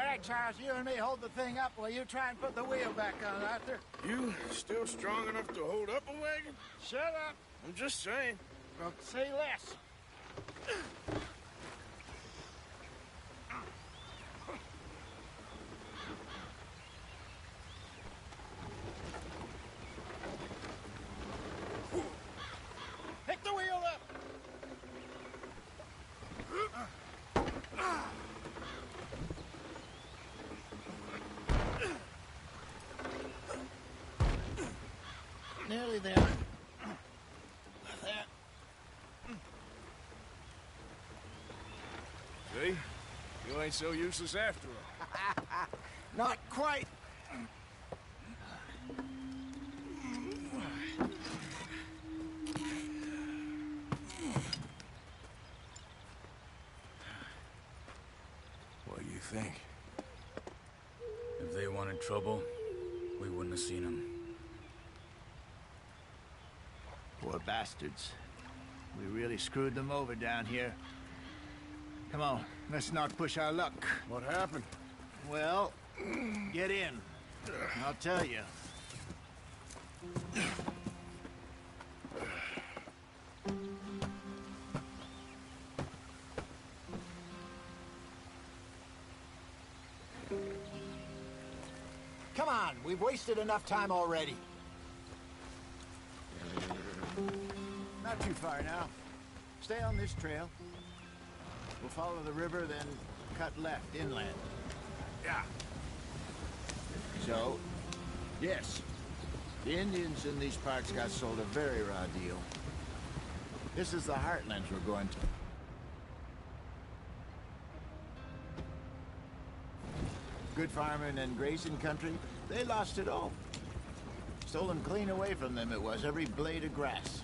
right, Charles, you and me hold the thing up while you try and put the wheel back on, Arthur. You still strong enough to hold up a wagon? Shut up. I'm just saying. Well, say less. Pick the wheel up. Nearly there. There. See? You ain't so useless after all. Not quite. What do you think? If they wanted trouble, we wouldn't have seen them. Poor bastards. We really screwed them over down here. Come on, let's not push our luck. What happened? Well, get in. I'll tell you. Come on, we've wasted enough time already. Not too far now. Stay on this trail. We'll follow the river, then cut left inland. Yeah. So, yes, the Indians in these parts got sold a very raw deal. This is the heartlands we're going to. Good farming and grazing country, they lost it all. Stolen clean away from them it was, every blade of grass.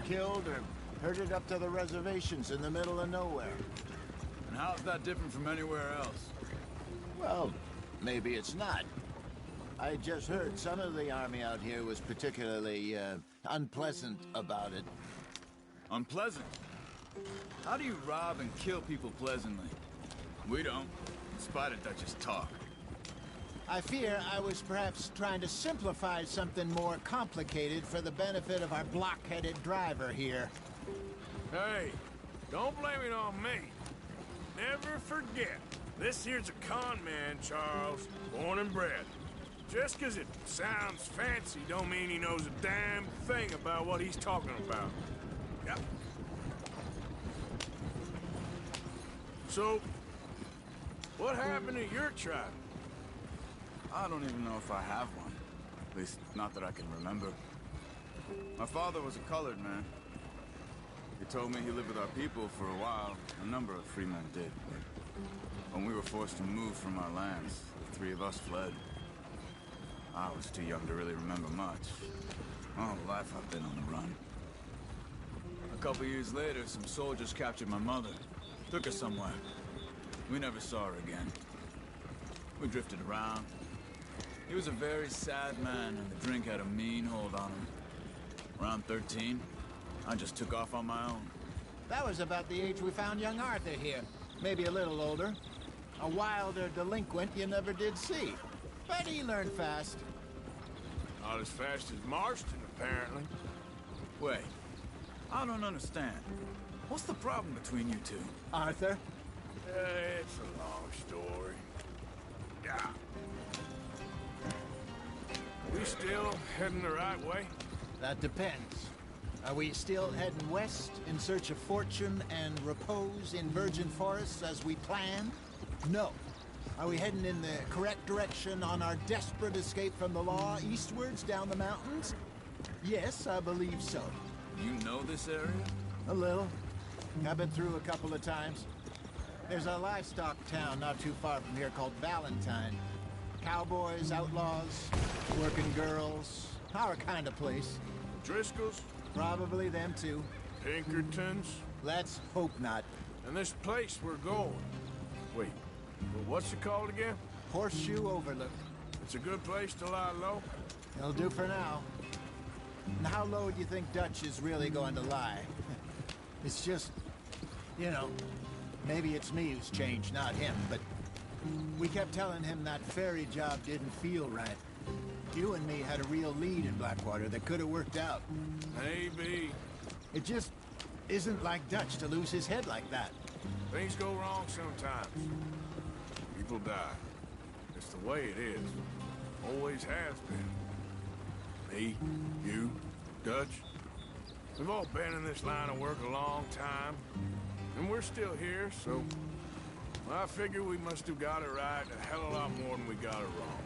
Killed or herded up to the reservations in the middle of nowhere. And how's that different from anywhere else? Well, maybe it's not. I just heard some of the army out here was particularly unpleasant about it. Unpleasant? How do you rob and kill people pleasantly? We don't, in spite of Dutch's talk. I fear I was perhaps trying to simplify something more complicated for the benefit of our block-headed driver here. Hey, don't blame it on me. Never forget, this here's a con man, Charles, born and bred. Just 'cause it sounds fancy don't mean he knows a damn thing about what he's talking about. Yep. So, what happened to your tribe? I don't even know if I have one. At least, not that I can remember. My father was a colored man. He told me he lived with our people for a while. A number of free men did. But when we were forced to move from our lands, the three of us fled. I was too young to really remember much. All the life I've been on the run. A couple years later, some soldiers captured my mother. Took her somewhere. We never saw her again. We drifted around. He was a very sad man, and the drink had a mean hold on him. Around 13, I just took off on my own. That was about the age we found young Arthur here. Maybe a little older. A wilder delinquent you never did see. But he learned fast. Not as fast as Marston, apparently. Wait, I don't understand. What's the problem between you two? Arthur? It's a long story. Yeah. We still heading the right way? That depends. Are we still heading west in search of fortune and repose in virgin forests as we planned? No. Are we heading in the correct direction on our desperate escape from the law eastwards down the mountains? Yes, I believe so. You know this area? A little. I've been through a couple of times. There's a livestock town not too far from here called Valentine. Cowboys, outlaws, working girls, our kind of place. Driscoll's? Probably them too. Pinkertons? Let's hope not. And this place we're going. Wait, what's it called again? Horseshoe Overlook. It's a good place to lie low? It'll do for now. And how low do you think Dutch is really going to lie? It's just, you know, maybe it's me who's changed, not him, but We kept telling him that ferry job didn't feel right. You and me had a real lead in Blackwater that could have worked out. Maybe. It just isn't like Dutch to lose his head like that. Things go wrong sometimes. People die. It's the way it is. Always has been. Me, you, Dutch. We've all been in this line of work a long time. And we're still here, so... I figure we must have got it right a hell of a lot more than we got it wrong.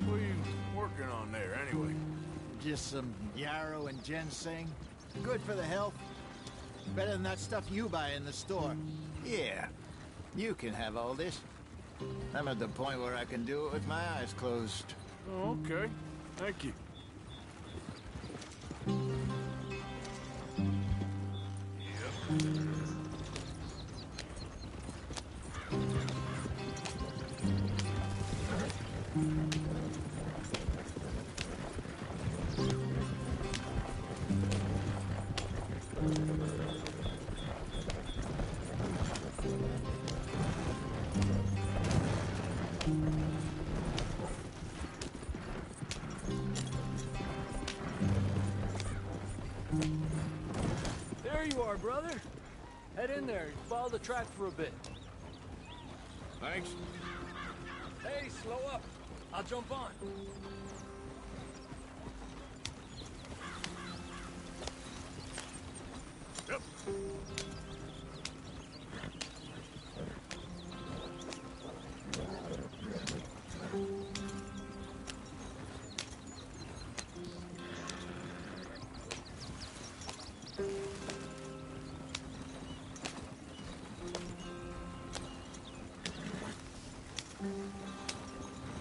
What are you working on there, anyway? Just some yarrow and ginseng. Good for the health. Better than that stuff you buy in the store. Yeah, you can have all this. I'm at the point where I can do it with my eyes closed. Oh, okay. Thank you. There you are, brother. Head in there. Follow the track for a bit. Thanks. Hey, slow up. I'll jump on. Yep.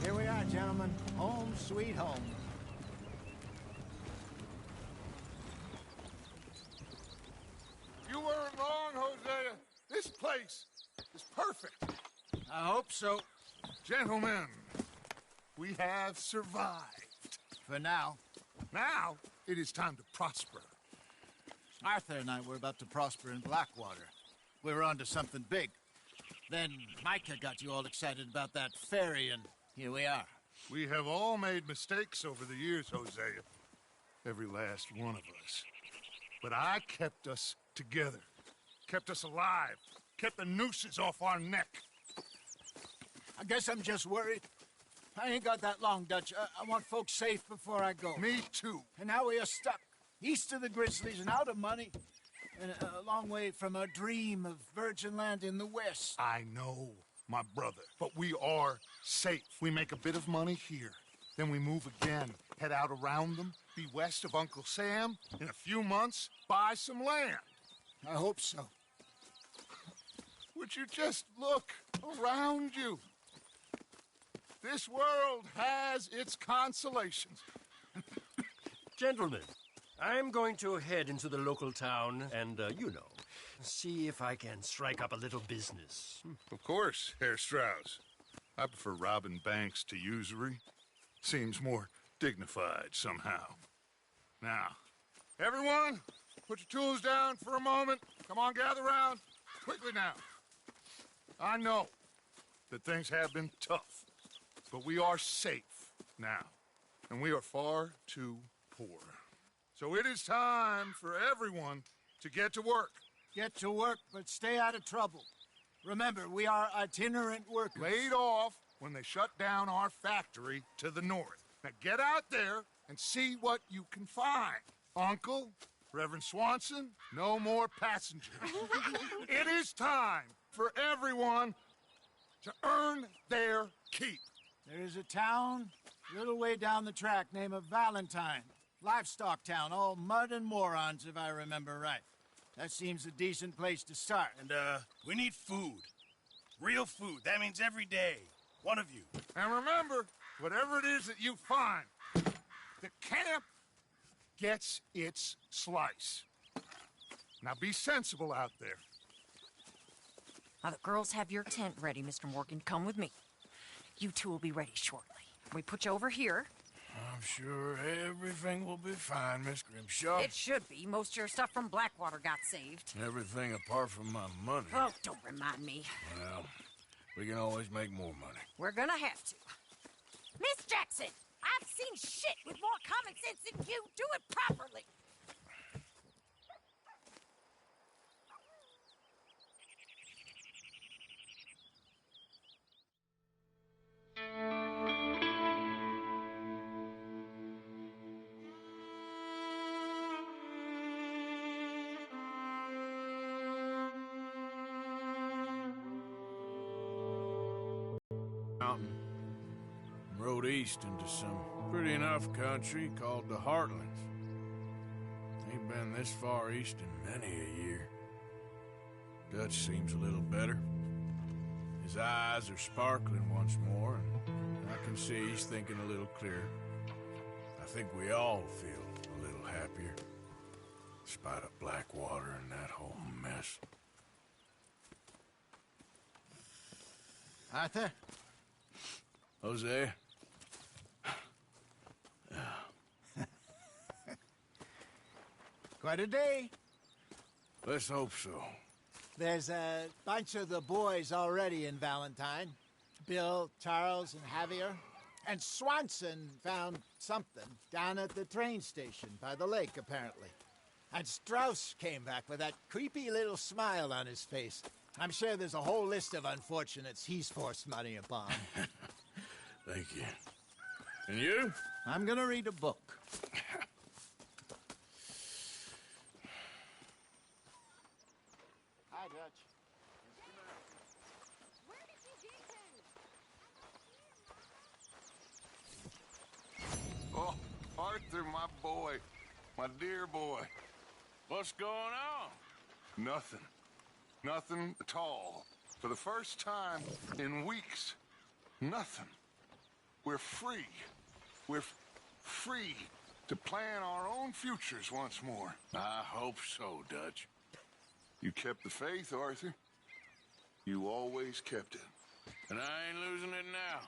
Here we are, gentlemen. Home sweet home. You weren't wrong, Hosea. This place is perfect. I hope so. Gentlemen, we have survived. For now. Now, it is time to prosper. Arthur and I were about to prosper in Blackwater. We were onto something big. Then Micah got you all excited about that ferry, and here we are. We have all made mistakes over the years, Hosea. Every last one of us. But I kept us together. Kept us alive. Kept the nooses off our neck. I guess I'm just worried. I ain't got that long, Dutch. I want folks safe before I go. Me too. And now we are stuck, east of the Grizzlies and out of money, and a long way from our dream of virgin land in the west. I know, my brother, but we are safe. We make a bit of money here. Then we move again, head out around them, be west of Uncle Sam. In a few months, buy some land. I hope so. Would you just look around you? This world has its consolations. Gentlemen, I'm going to head into the local town and, see if I can strike up a little business. Of course, Herr Strauss. I prefer robbing banks to usury. Seems more dignified somehow. Now, everyone, put your tools down for a moment. Come on, gather round. Quickly now. I know that things have been tough, but we are safe now, and we are far too poor. So it is time for everyone to get to work. Get to work, but stay out of trouble. Remember, we are itinerant workers. Laid off when they shut down our factory to the north. Now get out there and see what you can find. Uncle, Reverend Swanson, no more passengers. It is time for everyone to earn their keep. There is a town a little way down the track named Valentine. Livestock town, all mud and morons, if I remember right. That seems a decent place to start. And, we need food. Real food. That means every day. One of you. And remember, whatever it is that you find, the camp gets its slice. Now be sensible out there. Now, the girls have your tent ready, Mr. Morgan. Come with me. You two will be ready shortly. We put you over here. I'm sure everything will be fine, Miss Grimshaw. It should be. Most of your stuff from Blackwater got saved. Everything apart from my money. Oh, don't remind me. Well, we can always make more money. We're gonna have to. Miss Jackson, I've seen shit with more common sense than you. Do it properly. Mountain. Rode east into some pretty enough country called the Heartlands. Ain't been this far east in many a year. Dutch seems a little better. His eyes are sparkling once more, and I can see he's thinking a little clearer. I think we all feel a little happier, in spite of Blackwater and that whole mess. Arthur? Jose? Quite a day. Let's hope so. There's a bunch of the boys already in Valentine. Bill, Charles, and Javier. And Swanson found something down at the train station by the lake, apparently. And Strauss came back with that creepy little smile on his face. I'm sure there's a whole list of unfortunates he's forced money upon. Thank you. And you? I'm gonna read a book. Hi, Dutch. Where did you get to? Oh, Arthur, my boy. My dear boy. What's going on? Nothing. Nothing at all. For the first time in weeks, nothing. We're free. We're free to plan our own futures once more. I hope so, Dutch. You kept the faith, Arthur. You always kept it. And I ain't losing it now.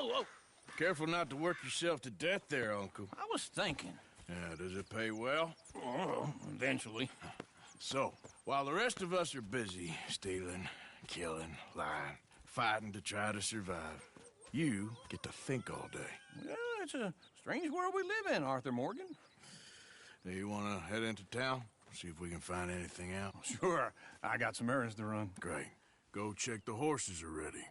Whoa! Careful not to work yourself to death there, Uncle. I was thinking. Yeah, does it pay well? Oh, eventually. So, while the rest of us are busy stealing, killing, lying, fighting to try to survive, you get to think all day. Well, it's a strange world we live in, Arthur Morgan. Do you want to head into town? See if we can find anything out? Sure, I got some errands to run. Great. Go check the horses are ready.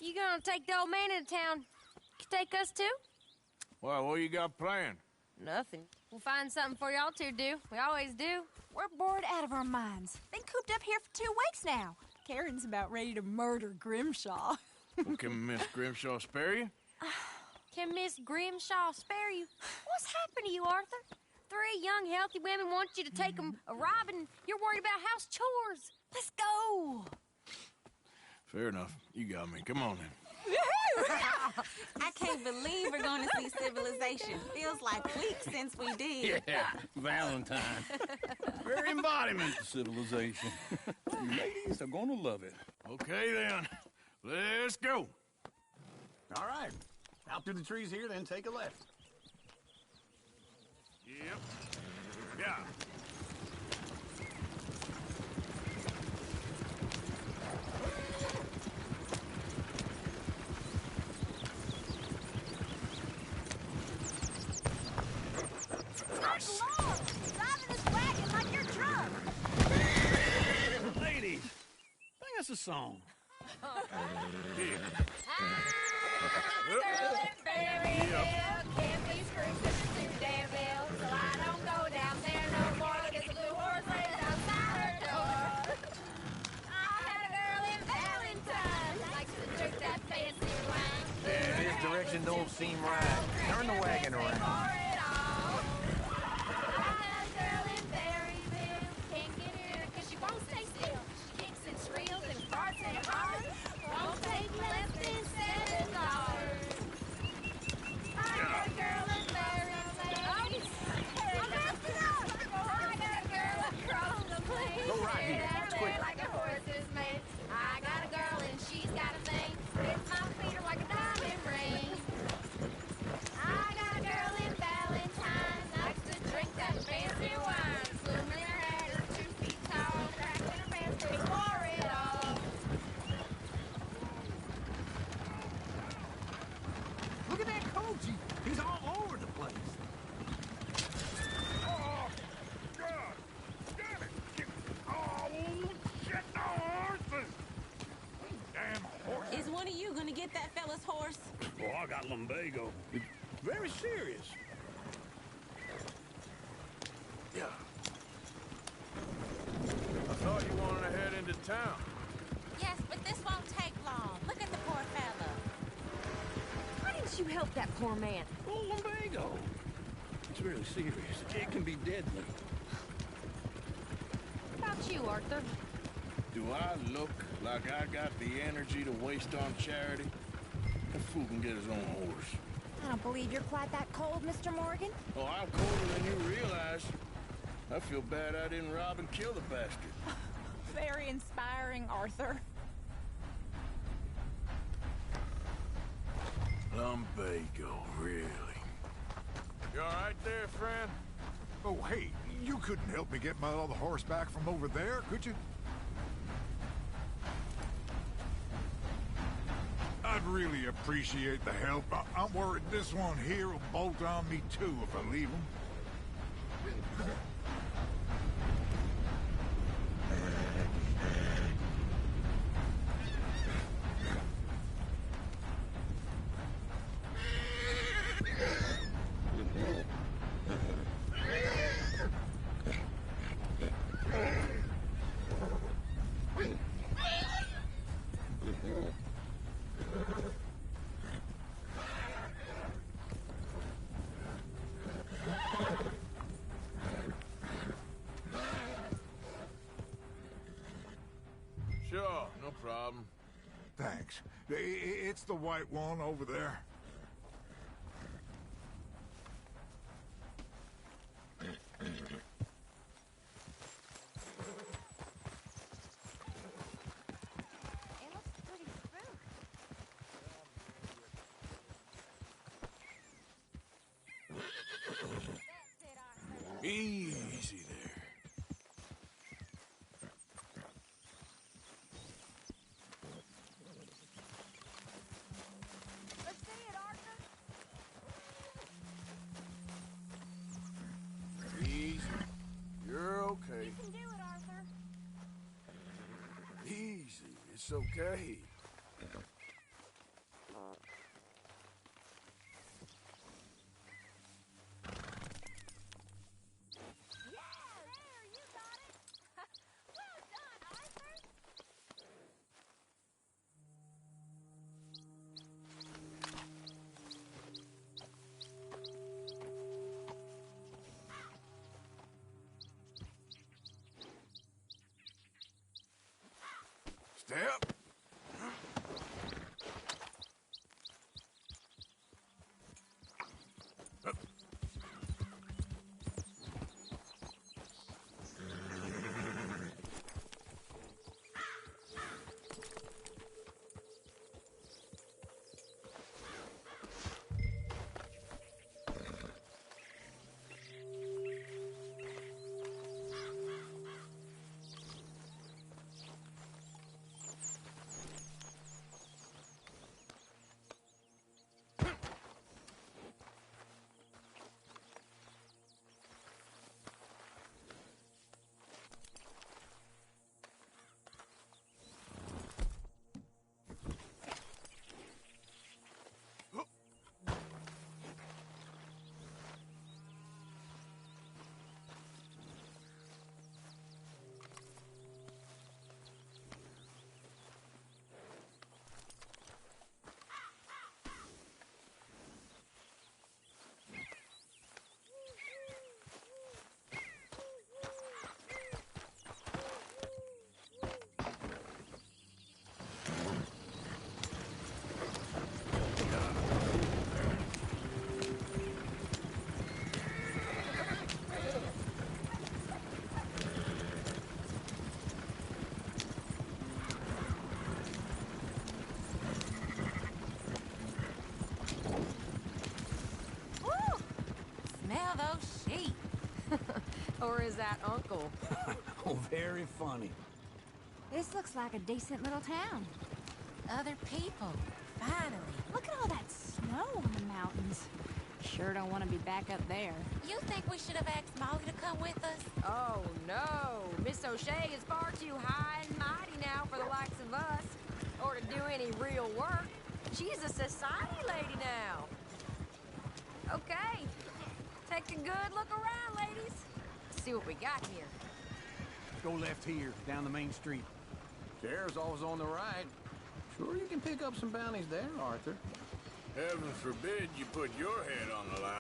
You gonna take the old man into town? You take us too? Well, what you got planned? Nothing. We'll find something for y'all to do. We always do. We're bored out of our minds. Been cooped up here for 2 weeks now. Karen's about ready to murder Grimshaw. Well, can Miss Grimshaw spare you? Can Miss Grimshaw spare you? What's happened to you, Arthur? 3 young, healthy women want you to take them a robbing. You're worried about house chores. Let's go. Fair enough. You got me. Come on, then. I can't believe we're going to see civilization. Feels like weeks since we did. Yeah, Valentine. Very embodiment of civilization. Ladies are gonna love it. Okay, then. Let's go. All right. Out through the trees here, then take a left. Yep. Yeah. Driving this wagon like you're drunk. Ladies, sing us a song. Very these screws to the damn bell, so I don't go down there no more. Look at the blue horse raised outside her door. I had a girl in Valentine, likes to drink that fancy wine. Yeah, this direction don't seem right. Turn the wagon around. Go right here. It's quicker. Like a horse's mane. I got a girl and she's got a thing. Fits my feet are like a diamond ring. I got a girl in Valentine. Likes to drink that fancy wine. Bloom in her hair is 2 feet tall. Crack in her pants before it all. Look at that coach. He's all over the place. Oh, God! Damn it! Oh, shit! Oh, horses! Damn horse! Is one of you gonna get that fella's horse? Oh, I got lumbago. Very serious. Yeah. I thought you wanted to head into town. Yes, but this won't take long. Look at the poor fella. Why didn't you help that poor man? Oh, lumbago. It's really serious. It can be deadly. What about you, Arthur? Do I look like I got the energy to waste on charity? That fool can get his own horse. I don't believe you're quite that cold, Mr. Morgan. Oh, I'm colder than you realize. I feel bad I didn't rob and kill the bastard. Very inspiring, Arthur. Lumbago, really? You all right there, friend? Oh, hey, you couldn't help me get my other horse back from over there, could you? I'd really appreciate the help. I'm worried this one here will bolt on me too if I leave him. Sure, no problem. Thanks. It's the white one over there. It looks pretty spooky. Easy there. Let's see it, Arthur. Easy. You're okay. You can do it, Arthur. Easy. It's okay. There, you got it. Well done, Arthur. Step. Or is that Uncle? Oh, very funny. This looks like a decent little town. Other people, finally. Look at all that snow on the mountains. Sure don't want to be back up there. You think we should have asked Molly to come with us? Oh, no. Miss O'Shea is far too high and mighty now for the likes of us. Or to do any real work. She's a society lady now. Okay. Take a good look around, ladies. See what we got here. Go left here, down the main street. Sheriff's always on the right. Sure you can pick up some bounties there, Arthur. Heaven forbid you put your head on the line.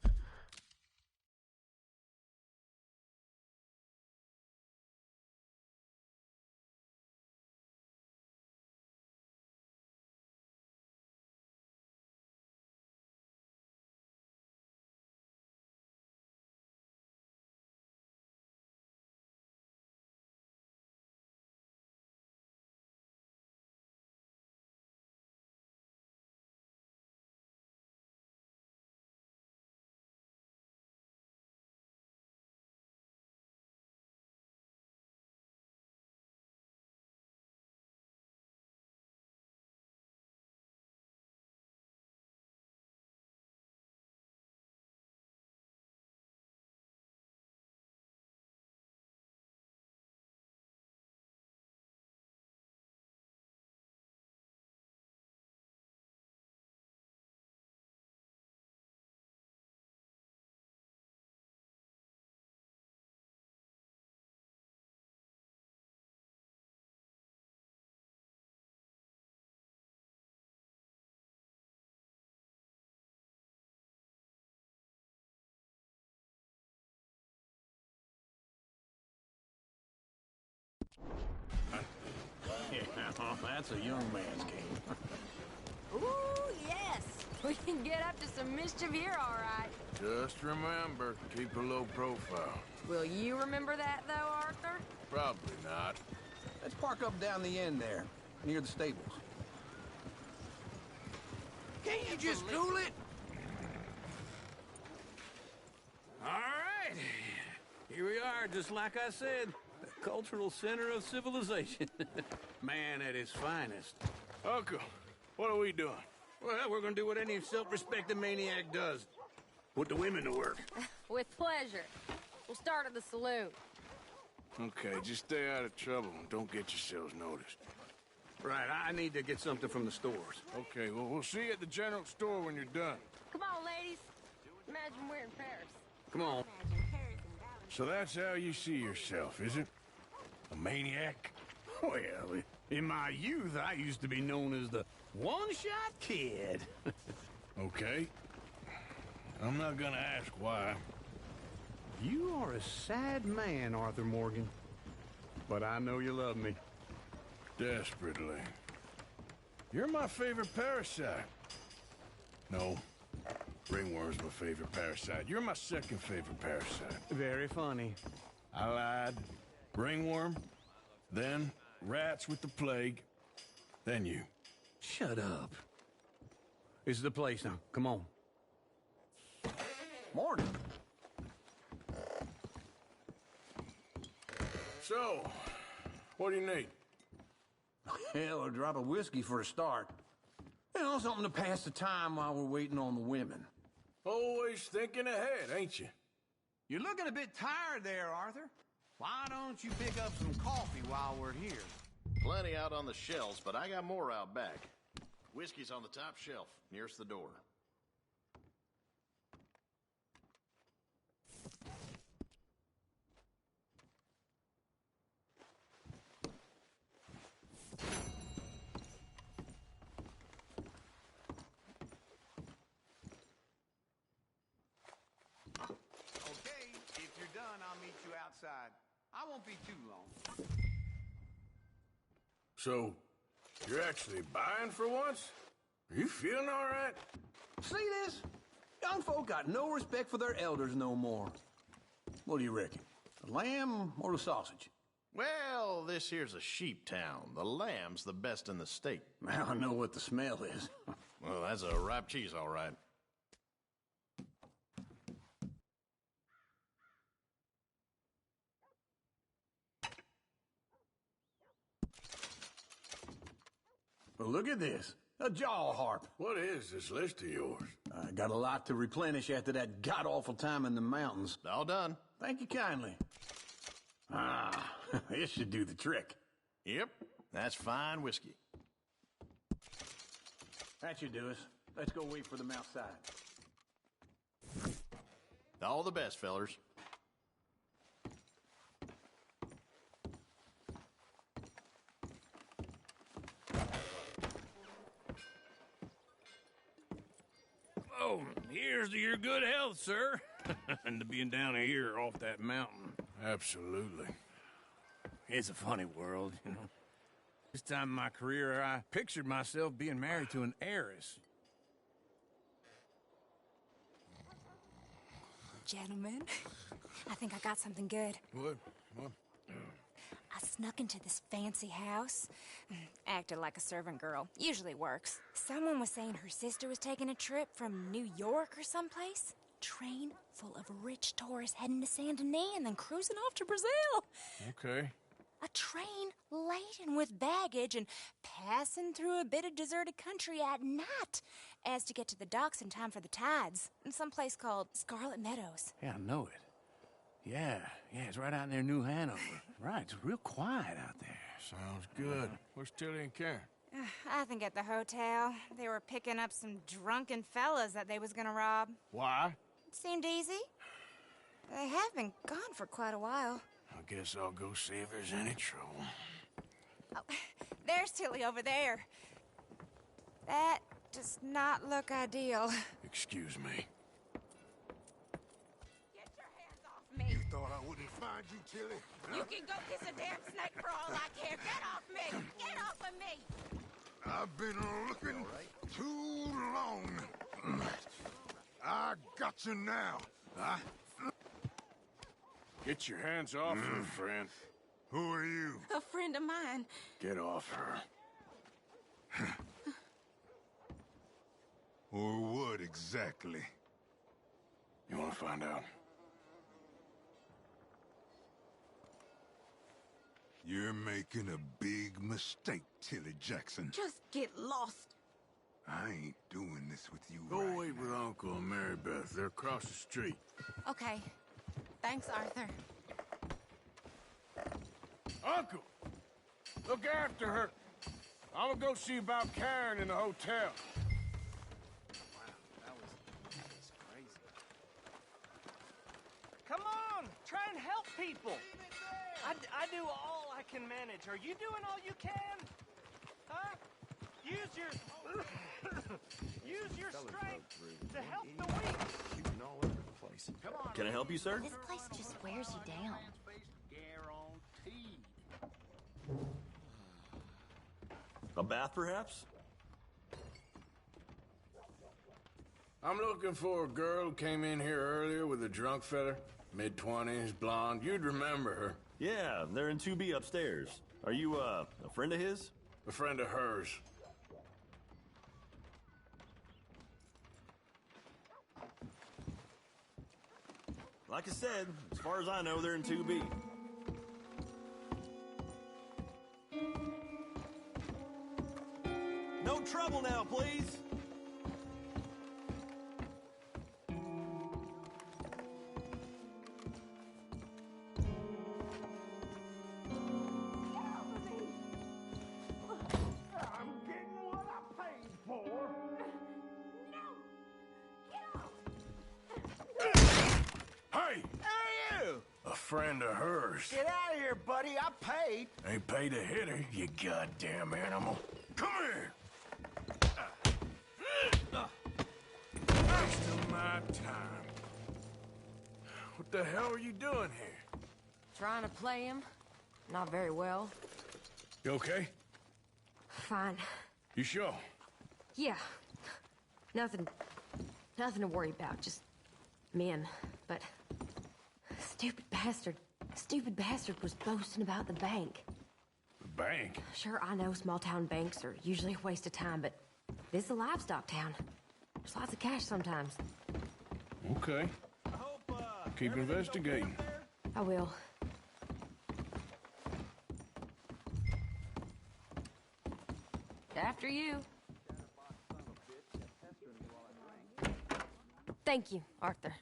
Yeah, that's a young man's game. Ooh, yes. We can get up to some mischief here, all right. Just remember, keep a low profile. Will you remember that, though, Arthur? Probably not. Let's park up down the end there, near the stables. Can't you just cool it? All right. Here we are, just like I said. The cultural center of civilization. Man at his finest. Uncle, what are we doing? Well, we're gonna do what any self-respecting maniac does. Put the women to work. With pleasure. We'll start at the saloon. Okay, just stay out of trouble and don't get yourselves noticed. Right, I need to get something from the stores. Okay, well, we'll see you at the general store when you're done. Come on, ladies. Imagine we're in Paris. Come on. So that's how you see yourself, is it? A maniac? Well, in my youth, I used to be known as the one-shot kid. Okay. I'm not gonna ask why. You are a sad man, Arthur Morgan. But I know you love me. Desperately. You're my favorite parasite. No. Ringworm's my favorite parasite. You're my second favorite parasite. Very funny. I lied. Ringworm, then rats with the plague, then you. Shut up. This is the place now. Come on. Morning. So, what do you need? Hell, a drop of whiskey for a start. You know, something to pass the time while we're waiting on the women. Always thinking ahead, ain't you? You're looking a bit tired there, Arthur. Why don't you pick up some coffee while we're here? Plenty out on the shelves, but I got more out back. Whiskey's on the top shelf, nearest the door. Okay, if you're done, I'll meet you outside. I won't be too long. So, you're actually buying for once? Are you feeling all right? See this? Young folk got no respect for their elders no more. What do you reckon? The lamb or the sausage? Well, this here's a sheep town. The lamb's the best in the state. Now I know what the smell is. Well, that's a ripe cheese, all right. Well, look at this. A jaw harp. What is this list of yours? I got a lot to replenish after that god-awful time in the mountains. All done. Thank you kindly. Ah, this should do the trick. Yep, that's fine whiskey. That should do us. Let's go wait for them outside. All the best, fellers. Oh, here's to your good health, sir. And to being down here off that mountain. Absolutely. It's a funny world, you know. This time in my career, I pictured myself being married to an heiress. Gentlemen, I think I got something good. What? I snuck into this fancy house. Acted like a servant girl. Usually works. Someone was saying her sister was taking a trip from New York or someplace. Train full of rich tourists heading to Saint Denis and then cruising off to Brazil. Okay. A train laden with baggage and passing through a bit of deserted country at night as to get to the docks in time for the tides in some place called Scarlet Meadows. Yeah, I know it. Yeah, it's right out near New Hanover. Right, it's real quiet out there. Sounds good. Where's Tilly and Karen? I think at the hotel. They were picking up some drunken fellas that they was gonna rob. Why? It seemed easy. They have been gone for quite a while. I guess I'll go see if there's any trouble. Oh, there's Tilly over there. That does not look ideal. Excuse me. Get your hands off me. Thought I wouldn't find you, Tilly? You can go kiss a damn snake for all I care. Get off me! Get off of me! I've been looking too long. I got you now. Get your hands off her, friend. Who are you? A friend of mine. Get off her. Or what exactly? You want to find out? You're making a big mistake, Tilly Jackson. Just get lost. I ain't doing this with you Go right wait with Uncle and Mary Beth. They're across the street. Okay. Thanks, Arthur. Uncle! Look after her. I'm gonna go see about Karen in the hotel. Come on, try and help people. I do all I can manage. Are you doing all you can? Huh? Use your strength to help the weak. Shooting all over the place. Can I help you, sir? This place just wears you down. A bath, perhaps? I'm looking for a girl who came in here earlier with a drunk fella. Mid-20s, blonde. You'd remember her. Yeah, they're in 2B upstairs. Are you, a friend of his? A friend of hers. Like I said, as far as I know, they're in 2B. No trouble now, please. I'm getting what I paid for. Hey! Who are you? A friend of hers. Get out of here, buddy. I paid. Ain't paid to hit her, you goddamn animal. Come here! Wasting my time. What the hell are you doing here? Trying to play him. Not very well. You okay? Fine. You sure? Yeah. Nothing to worry about. Just men. But stupid bastard was boasting about the bank. The bank? Sure, I know small town banks are usually a waste of time, but this is a livestock town. There's lots of cash sometimes. Okay. Keep investigating. I will. After you. Thank you, Arthur.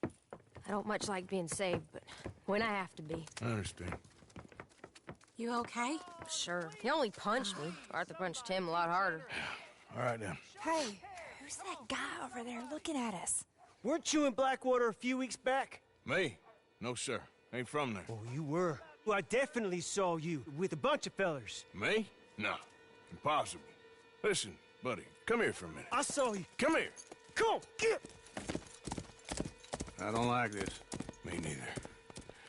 I don't much like being saved, but when I have to be. I understand. You okay? Sure. He only punched me. Arthur punched him a lot harder. All right, then. Hey, who's that guy over there looking at us? Weren't you in Blackwater a few weeks back? Me? No, sir. Ain't from there. Oh, you were. Well, I definitely saw you with a bunch of fellers. Me? No. Impossible. Listen, buddy, come here for a minute. I saw you. Come here. Come on, get! I don't like this. Me neither.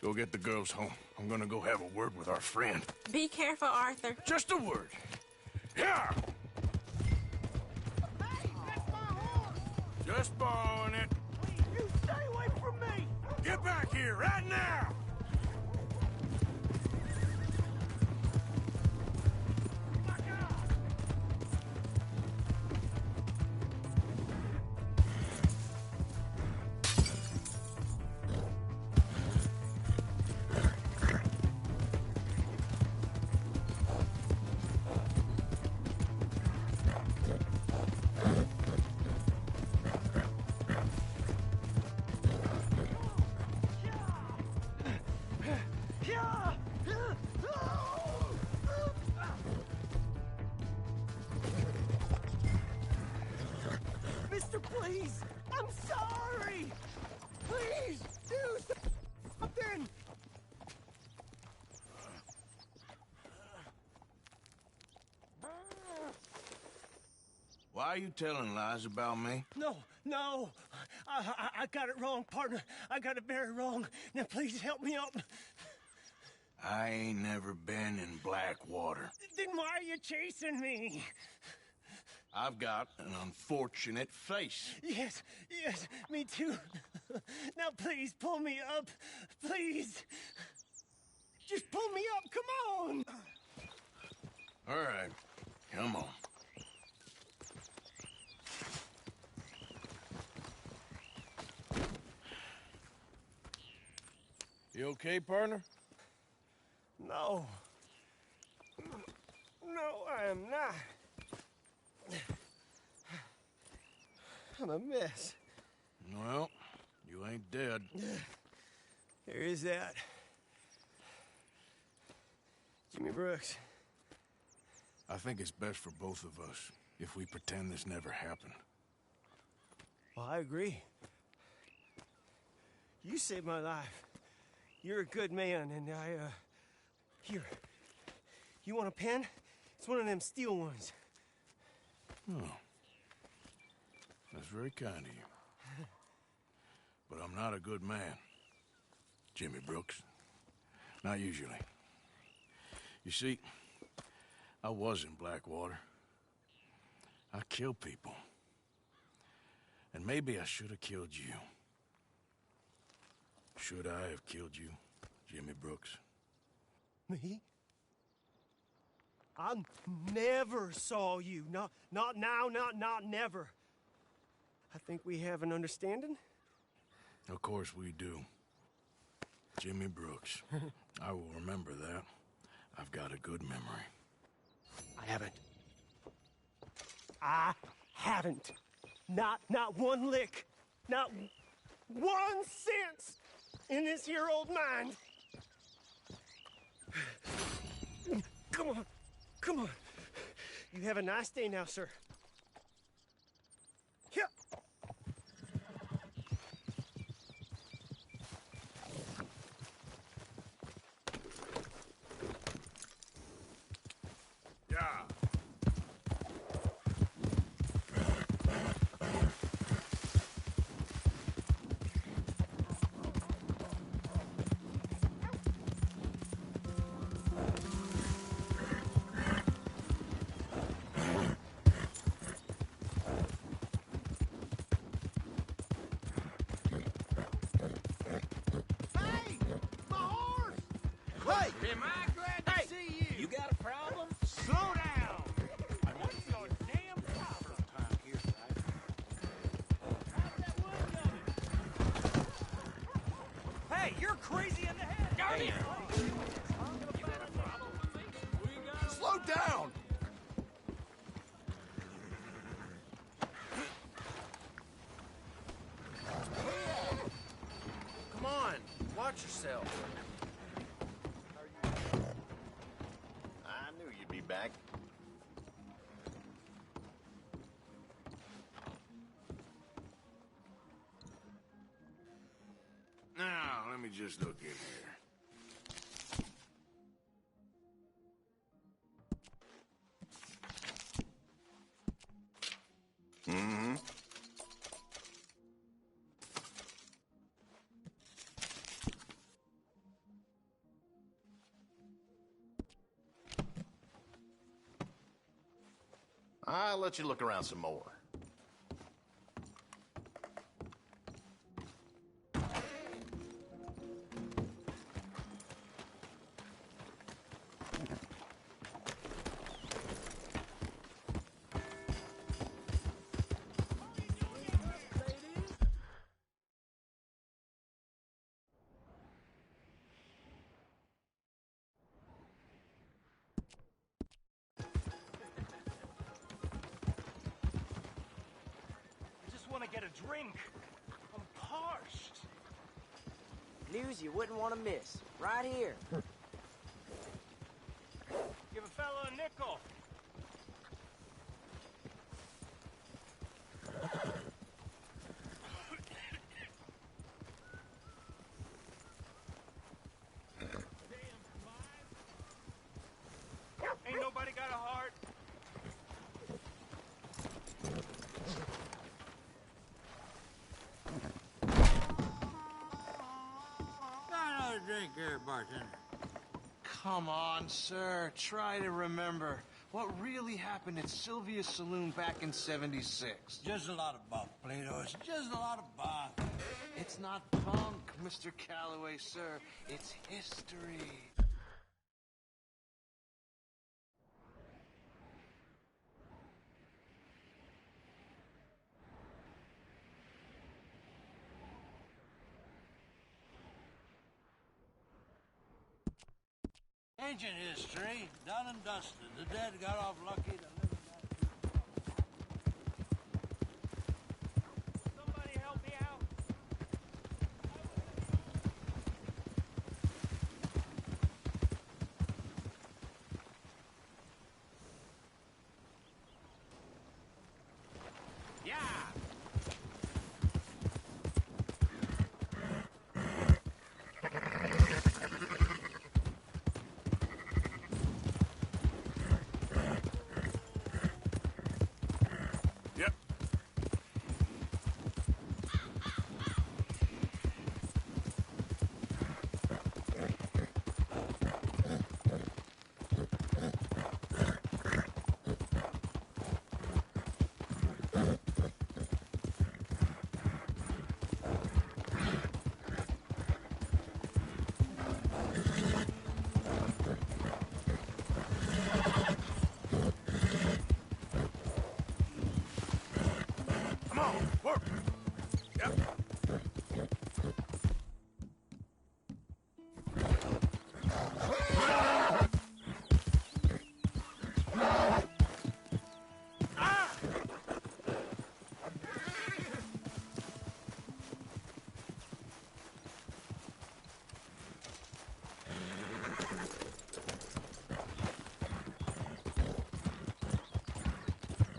Go get the girls home. I'm gonna go have a word with our friend. Be careful, Arthur. Just a word. Yeah! Hey, that's my horse! Just borrowing it. You stay away from me! Get back here right now! Mister, please! I'm sorry! Please, do something! Why are you telling lies about me? No. I got it wrong, partner. I got it very wrong. Now, please help me up. I ain't never been in Blackwater. Then why are you chasing me? I've got an unfortunate face. Yes, me too. Now, please, pull me up. Please. Just pull me up, come on. All right, come on. You okay, partner? No, I am not. I'm a mess. Well, you ain't dead. There is that. Jimmy Brooks. I think it's best for both of us if we pretend this never happened. Well, I agree. You saved my life. You're a good man, and here. You want a pen? It's one of them steel ones. Oh. That's very kind of you. But I'm not a good man, Jimmy Brooks. Not usually. You see, I was in Blackwater. I killed people. And maybe I should have killed you. Should I have killed you, Jimmy Brooks? Me? I never saw you. Not now, not never. I think we have an understanding. Of course we do. Jimmy Brooks. I will remember that. I've got a good memory. I haven't. Not one lick. Not 1 cent in this here old mind. Come on. You have a nice day now, sir. Here. Yeah. Hey! My horse! Hey! Am I glad to see you? You got a problem? Slow down! What's your damn problem? Time here, right? How's that wood coming? Hey, you're crazy in the head. Damn! Hey. You got a problem with me? We got a Slow down! me just look in here. Mm-hmm. I'll let you look around some more. Want to get a drink. I'm parched. News you wouldn't want to miss. Right here. Give a fella a nickel. Ain't nobody got a heart. Drink here, bartender. Come on, sir. Try to remember what really happened at Sylvia's Saloon back in '76. Just a lot of bunk, Plato. It's just a lot of bunk. It's not bunk, Mr. Calloway, sir. It's history. Ancient history, done and dusted. The dead got off lucky, the living got... Somebody help me out. Yeah! Yep. Come on, work. Yep.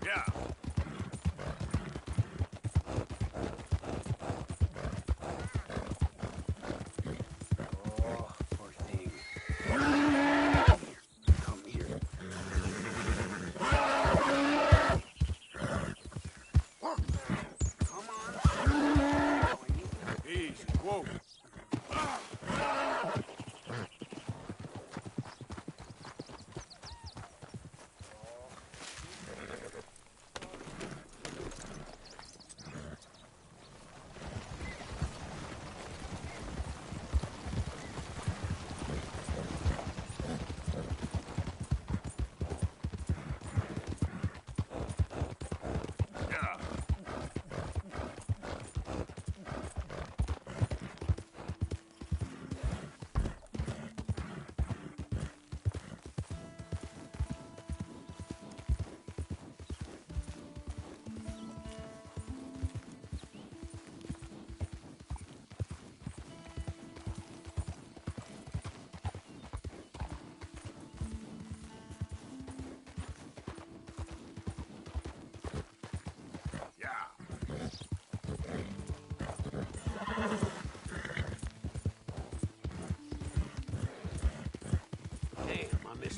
Yeah.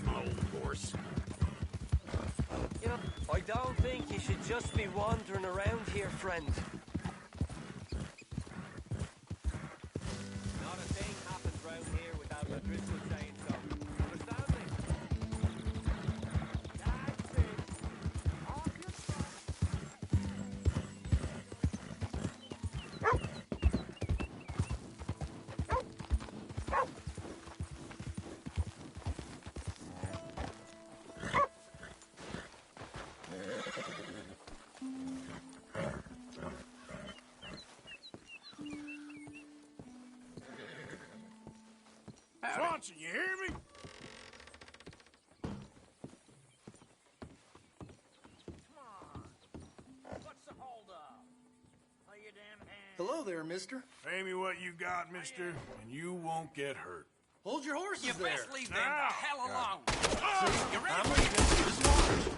That's my old horse. You know, I don't think you should just be wandering around here, friend. Not a thing happens round here without the Driscoll saying so. Understand me? That's it. Off your Swanson, you hear me? What's the holdup? Lay your damn hand. Hello there, mister. Pay me what you got, mister, and you won't get hurt. Hold your horses You there. best leave them the Now. hell alone. See, You ready? I'm leaving. Just watch.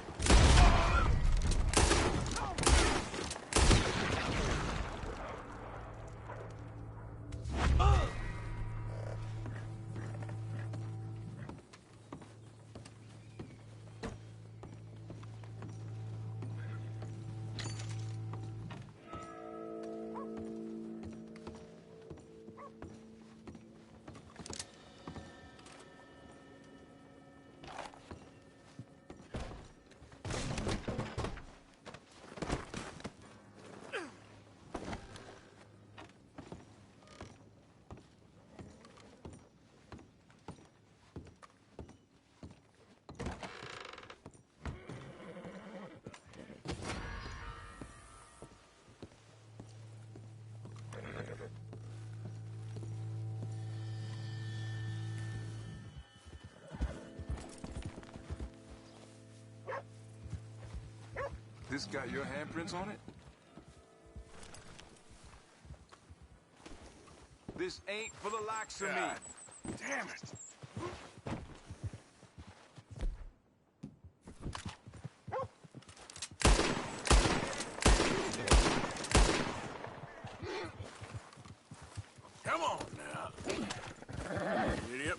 This got your handprints on it? This ain't for the likes of me. Damn it. Come on now. Idiot.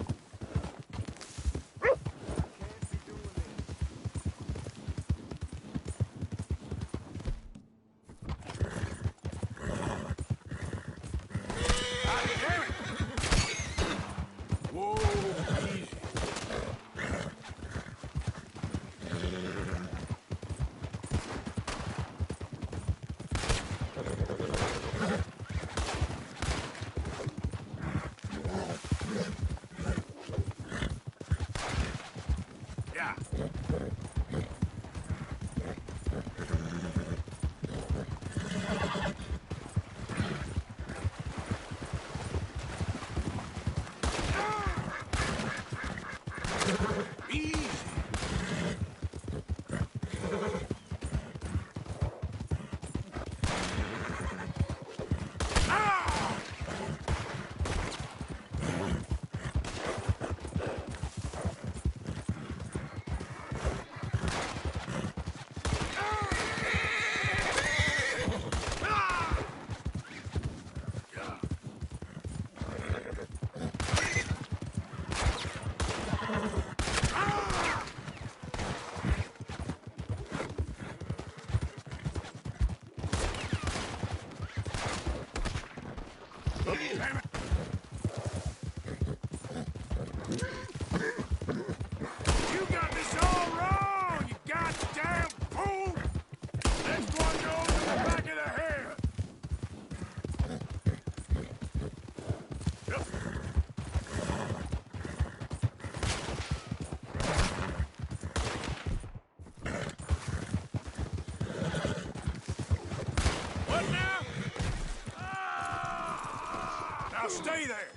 Whoa, easy. Yeah. Easy. Damn it. You got this all wrong, you goddamn fool! Next one goes in the back of the head. Yep. What now? Now stay there.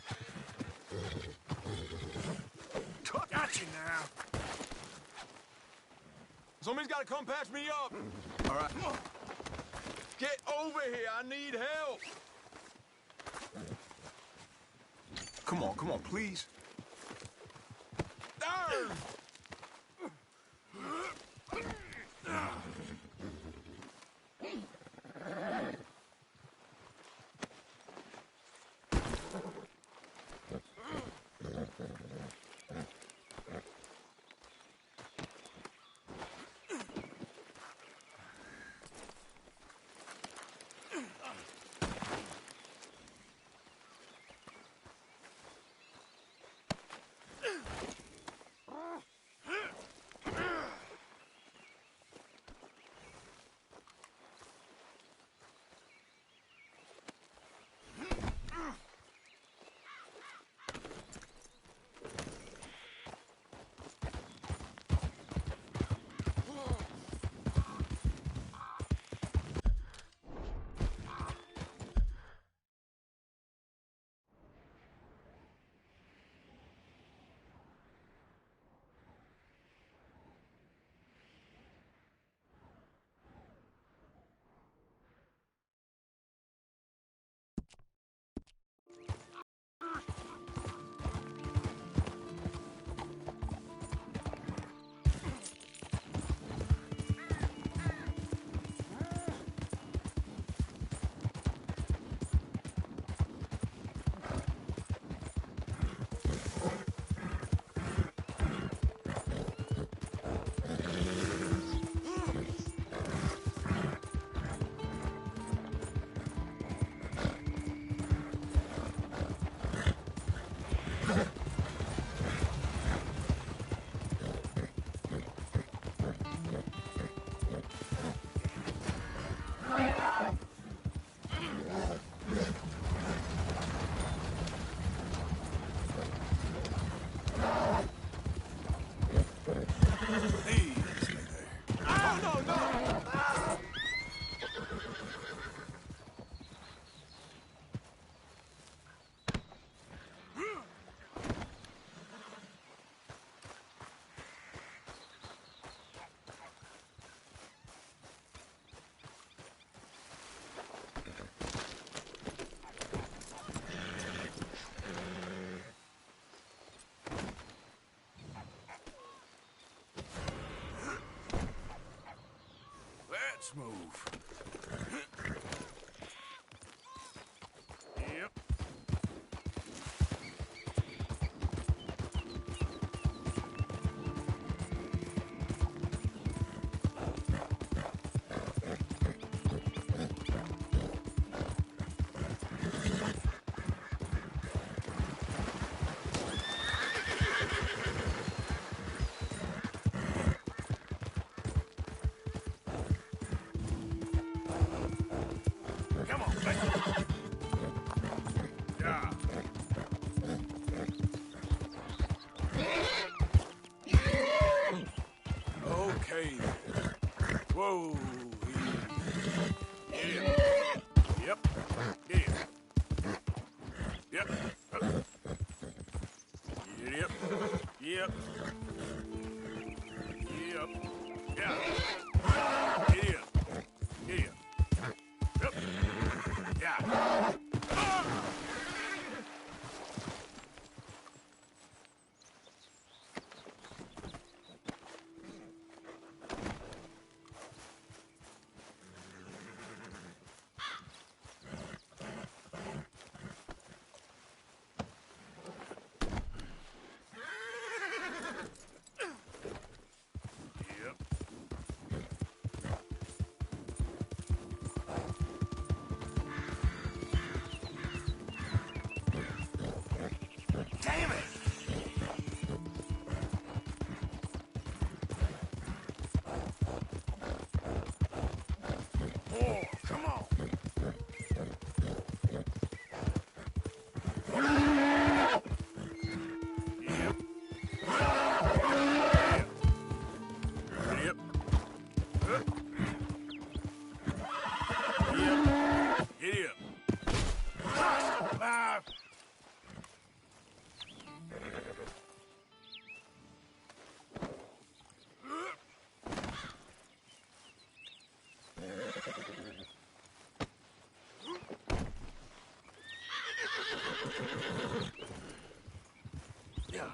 Got you now. Somebody's got to come patch me up. All right. Get over here. I need help. Come on, please. Arr! Easy there. Oh, no, no! Ah! Let's move. Yep. Come on, let's go. Yeah. Okay. Whoa. Yeah. Yep. Yeah. Yep. Yep. Yep. Yep. Yeah. Yeah. Yeah. Yep. Yeah. Yep. Damn it! Oh, come on! Yep. Yep. Yep. Giddy up. Ah. Yeah.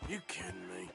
You kidding me?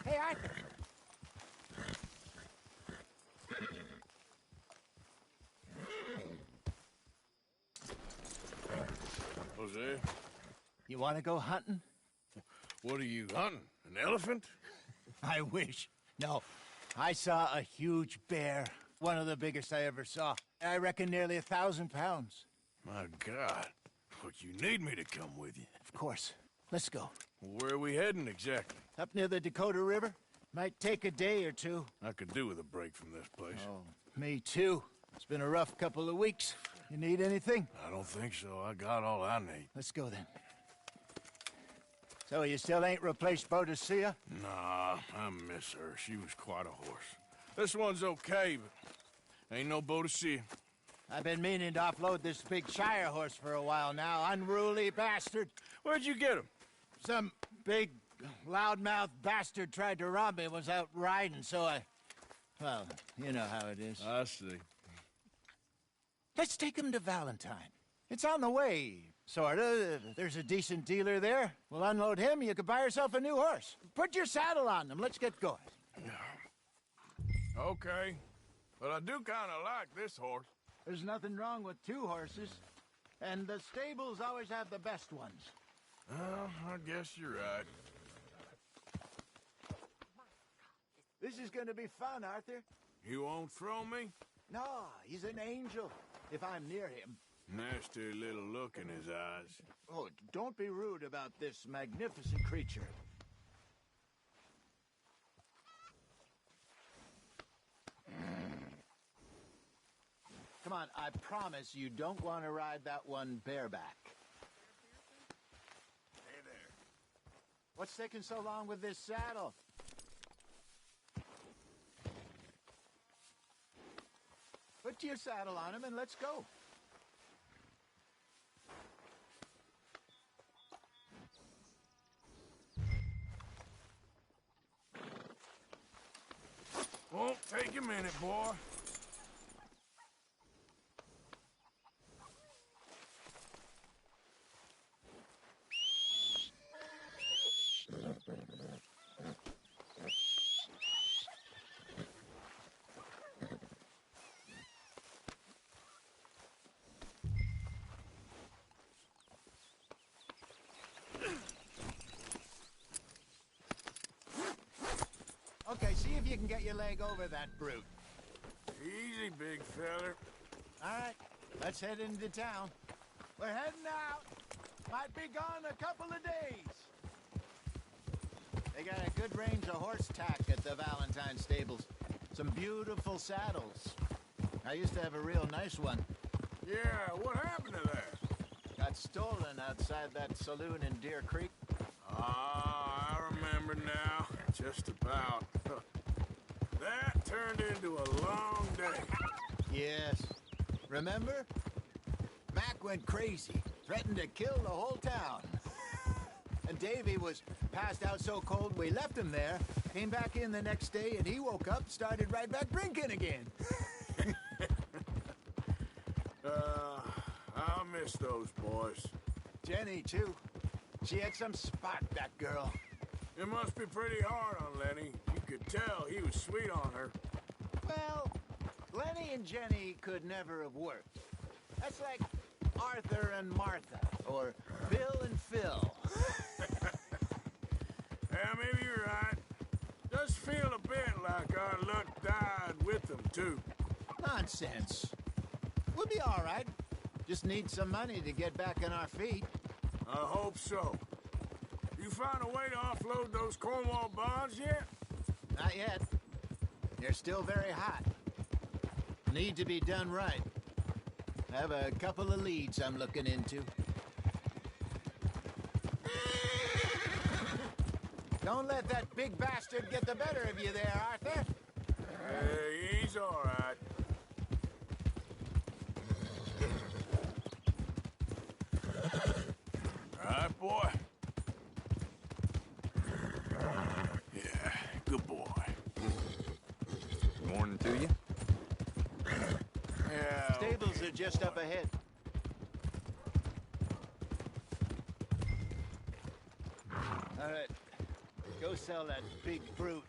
Hey, Arthur. Jose, You want to go hunting? what are you hunting? An elephant? I wish. No, I saw a huge bear. One of the biggest I ever saw. I reckon nearly 1,000 pounds. My God. Look, you need me to come with you. Of course. Let's go. Where are we heading exactly? Up near the Dakota River. Might take a day or two. I could do with a break from this place. Oh, me too. It's been a rough couple of weeks. You need anything? I don't think so. I got all I need. Let's go then. So you still ain't replaced Boadicea? Nah, I miss her. She was quite a horse. This one's okay, but ain't no Boadicea. I've been meaning to offload this big Shire horse for a while now. Unruly bastard. Where'd you get him? Some big, loudmouth bastard tried to rob me and was out riding, so I... Well, you know how it is. I see. Let's take him to Valentine. It's on the way, sorta. There's a decent dealer there. We'll unload him, you could buy yourself a new horse. Put your saddle on him, let's get going. Okay, but I do kind of like this horse. There's nothing wrong with two horses, and the stables always have the best ones. Well, I guess you're right. This is gonna be fun, Arthur. You won't throw me? No, he's an angel, if I'm near him. Nasty little look in his eyes. Oh, don't be rude about this magnificent creature. Come on, I promise you don't want to ride that one bareback. Hey there. What's taking so long with this saddle? Put your saddle on him and let's go. Won't take a minute, boy. Okay, see if you can get your leg over that brute. Easy, big feller. All right, let's head into town. We're heading out. Might be gone a couple of days. They got a good range of horse tack at the Valentine stables. Some beautiful saddles. I used to have a real nice one. Yeah, what happened to that? Got stolen outside that saloon in Deer Creek. Ah, I remember now. Just about. That turned into a long day. Yes. Remember? Mac went crazy, threatened to kill the whole town. And Davy was passed out so cold we left him there, came back in the next day, and he woke up, started right back drinking again. I'll miss those boys. Jenny, too. She had some spot, that girl. It must be pretty hard on Lenny. You could tell he was sweet on her. Well, Lenny and Jenny could never have worked. That's like Arthur and Martha, or Bill and Phil. Yeah, maybe you're right. Does feel a bit like our luck died with them, too. Nonsense. We'll be all right. Just need some money to get back on our feet. I hope so. You find a way to offload those Cornwall bonds yet? Not yet. They're still very hot. Need to be done right. I have a couple of leads I'm looking into. Don't let that big bastard get the better of you there, Arthur. Hey, he's all right. All right, boy. Yeah, good boy. Morning to you. Yeah. Stables are just up ahead. All right. Go sell that big brute.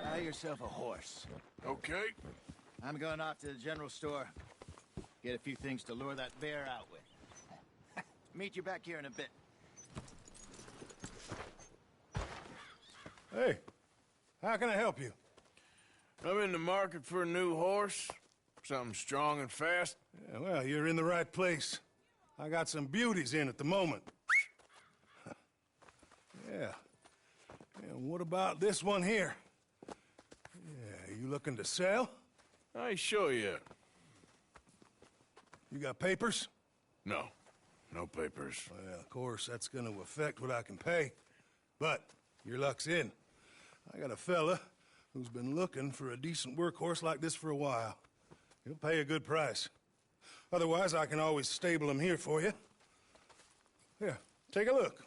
Buy yourself a horse. Okay. I'm going off to the general store. Get a few things to lure that bear out with. Meet you back here in a bit. Hey, how can I help you? I'm in the market for a new horse. Something strong and fast. Yeah, well, you're in the right place. I got some beauties in at the moment. Yeah. And what about this one here? Yeah, you looking to sell? I sure you. You got papers? No. No papers. Well, of course, that's gonna affect what I can pay. But your luck's in. I got a fella who's been looking for a decent workhorse like this for a while. He'll pay a good price. Otherwise, I can always stable him here for you. Here, take a look.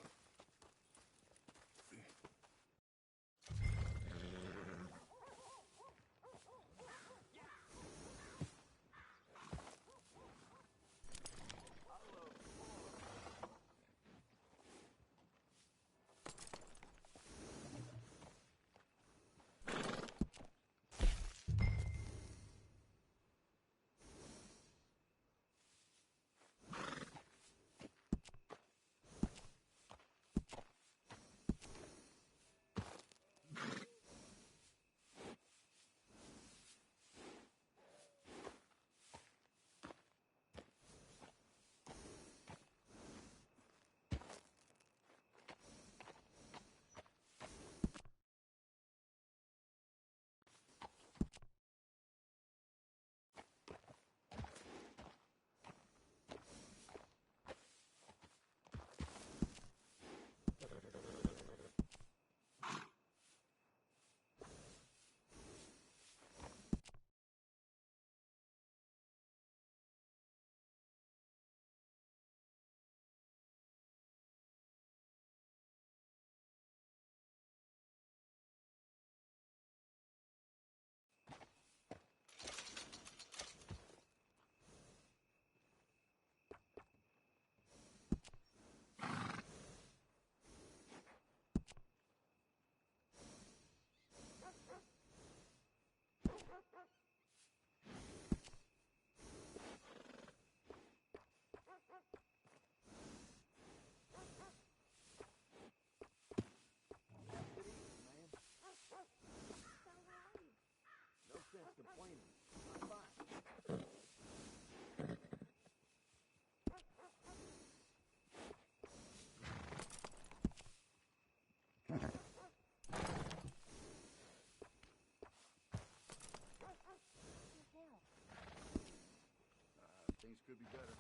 Things could be better.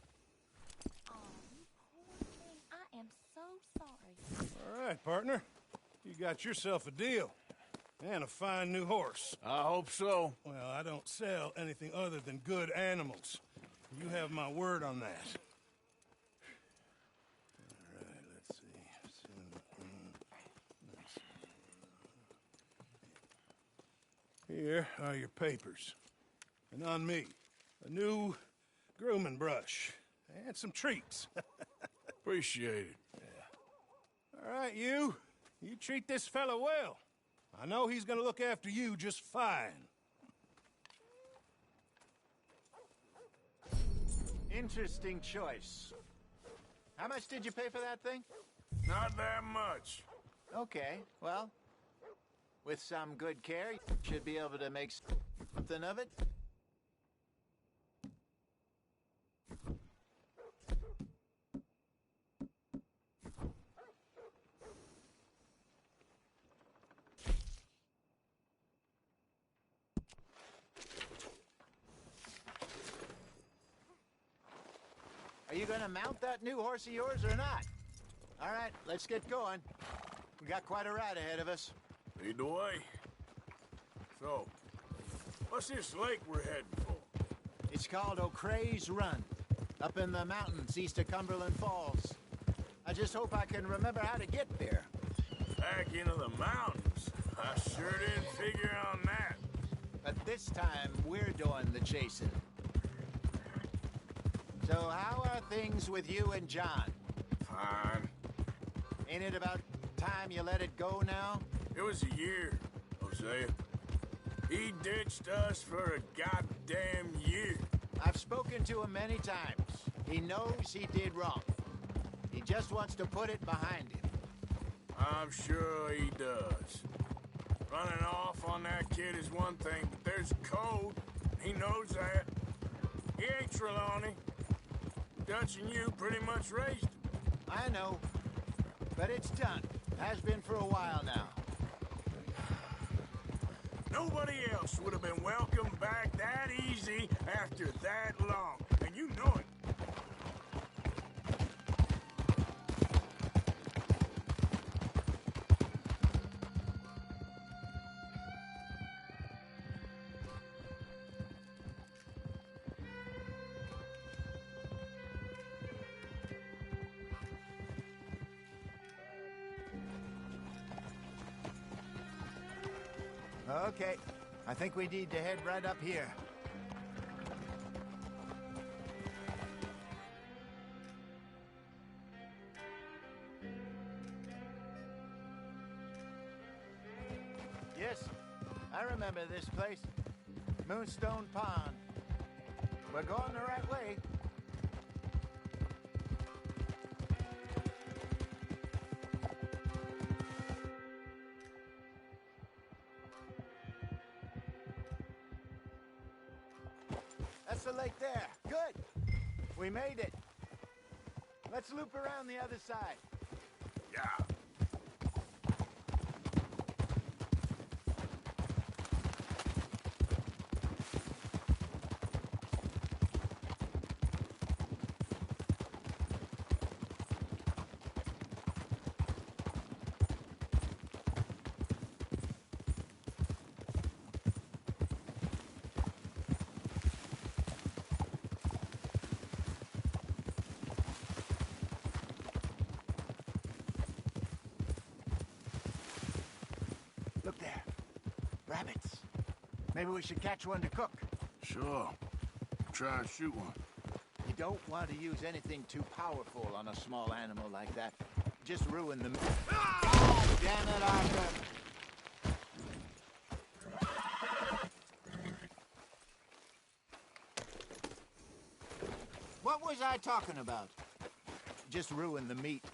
Oh, you poor thing. I am so sorry. All right, partner. You got yourself a deal. And a fine new horse. I hope so. Well, I don't sell anything other than good animals. You have my word on that. All right, let's see. Here are your papers. And on me, a new grooming brush and some treats. Appreciate it. Yeah. All right, you treat this fella well. I know he's gonna look after you just fine. Interesting choice. How much did you pay for that thing? Not that much. Okay, well, with some good care, you should be able to make something of it. Are you gonna mount that new horse of yours or not? All right, let's get going. We got quite a ride ahead of us. Lead the way. So, what's this lake we're heading for? It's called O'Creagh's Run, up in the mountains east of Cumberland Falls. I just hope I can remember how to get there. Back into the mountains? I sure didn't figure on that. But this time, we're doing the chasing. So how are things with you and John? Fine. Ain't it about time you let it go now? It was a year, Hosea. He ditched us for a goddamn year. I've spoken to him many times. He knows he did wrong. He just wants to put it behind him. I'm sure he does. Running off on that kid is one thing, but there's code. He knows that. He ain't Trelawney. Dutch and you pretty much raised him. I know. But it's done. Has been for a while now. Nobody else would have been welcomed back that easy after that long, and you know it. Okay. I think we need to head right up here. Yes, I remember this place. Moonstone Pond. We're going the right way. That's the lake there. Good. We made it. Let's loop around the other side. Yeah. Look there. Rabbits. Maybe we should catch one to cook. Sure. Try and shoot one. You don't want to use anything too powerful on a small animal like that. Just ruin the... Oh, damn it, Arthur! What was I talking about? Just ruin the meat.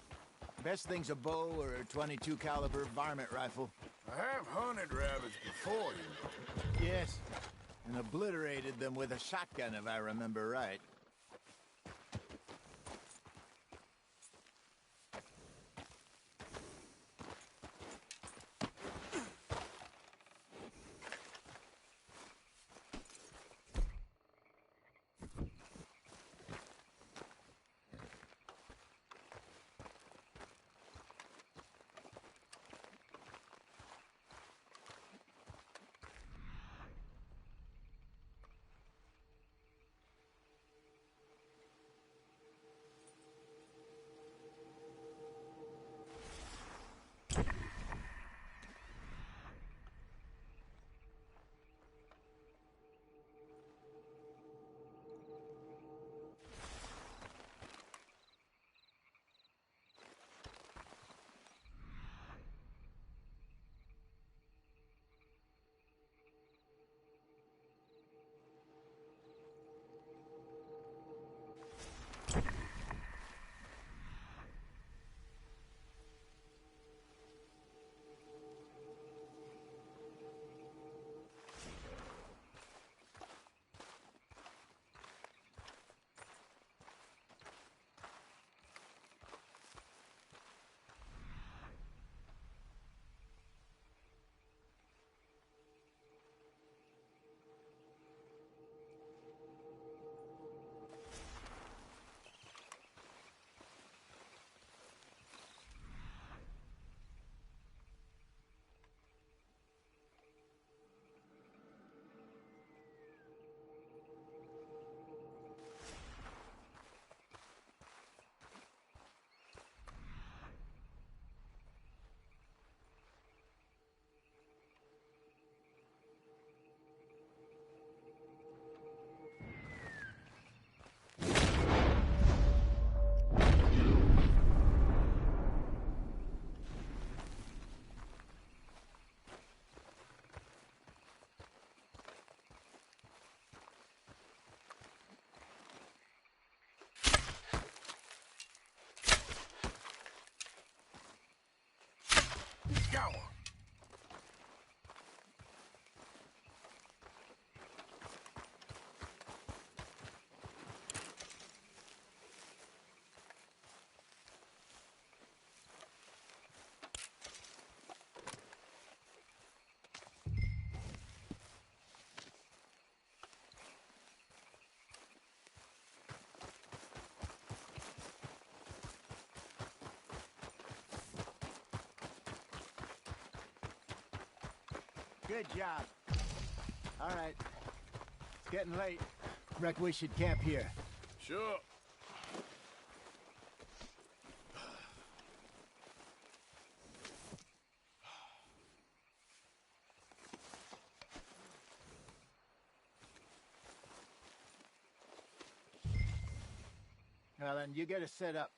Best thing's a bow or a .22 caliber varmint rifle. I have hunted rabbits before, you know. Yes, and obliterated them with a shotgun, if I remember right. Good job. All right. It's getting late. Reckon we should camp here. Sure. Well, then you get us set up.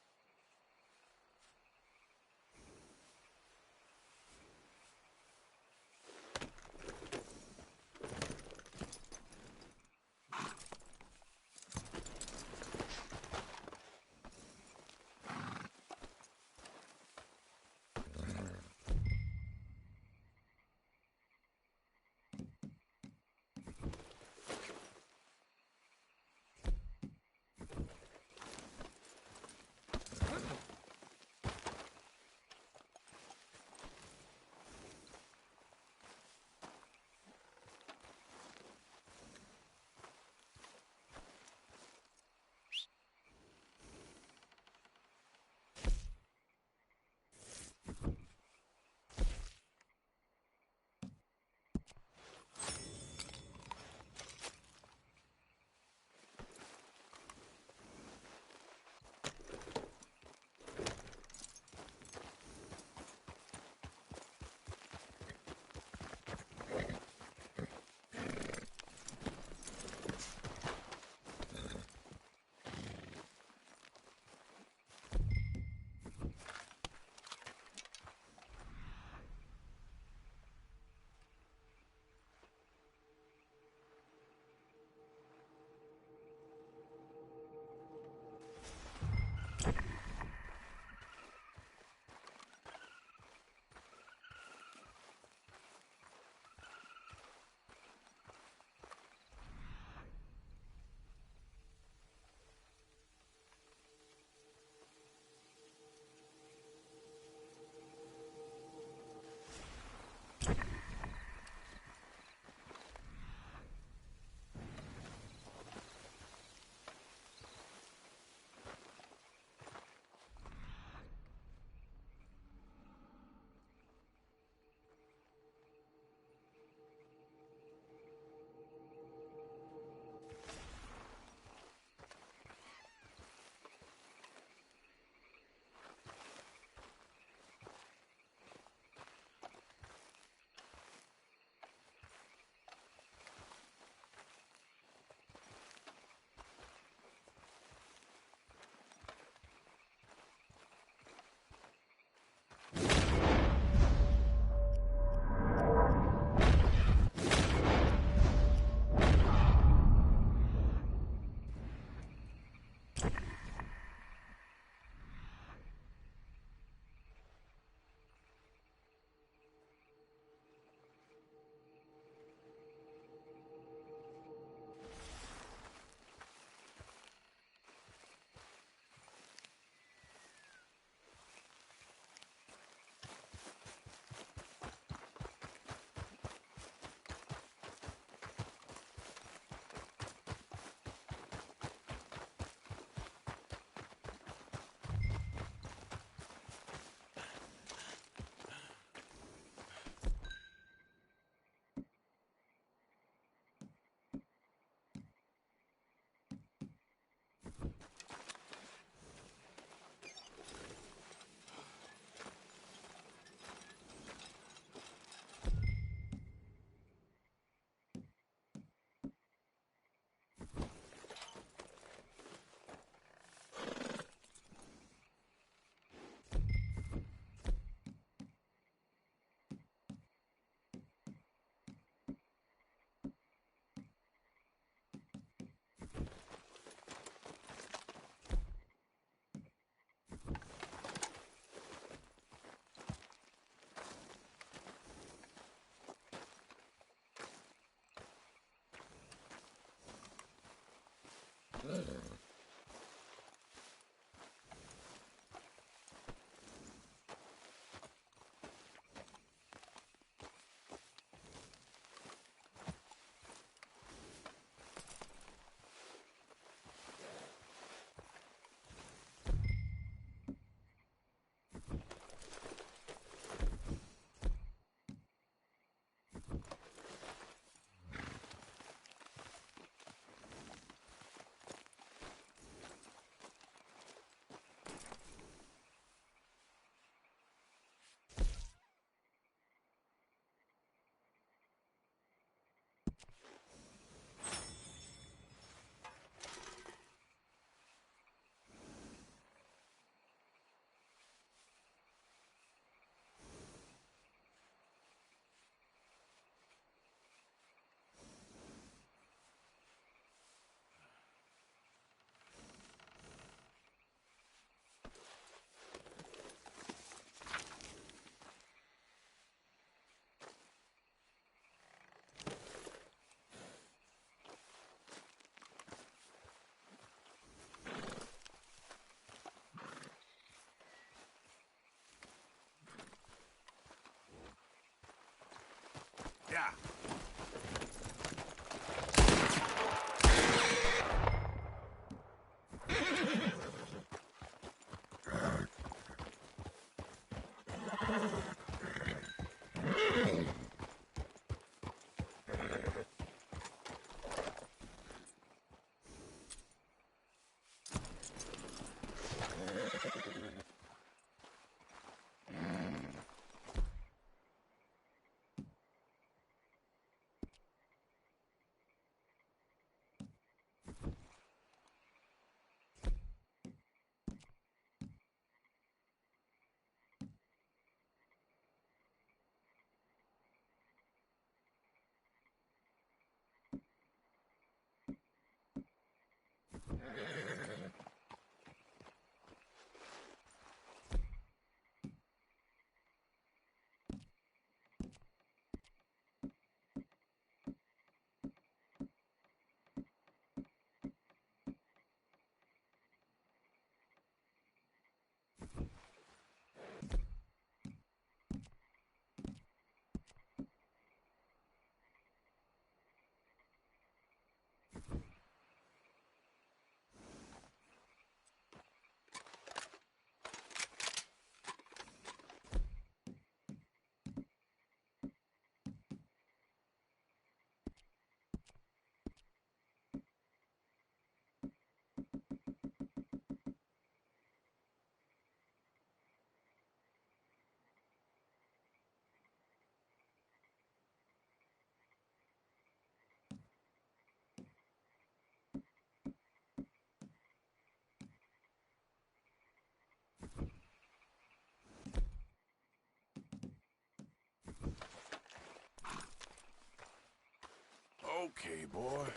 Okay, boy.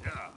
Yeah.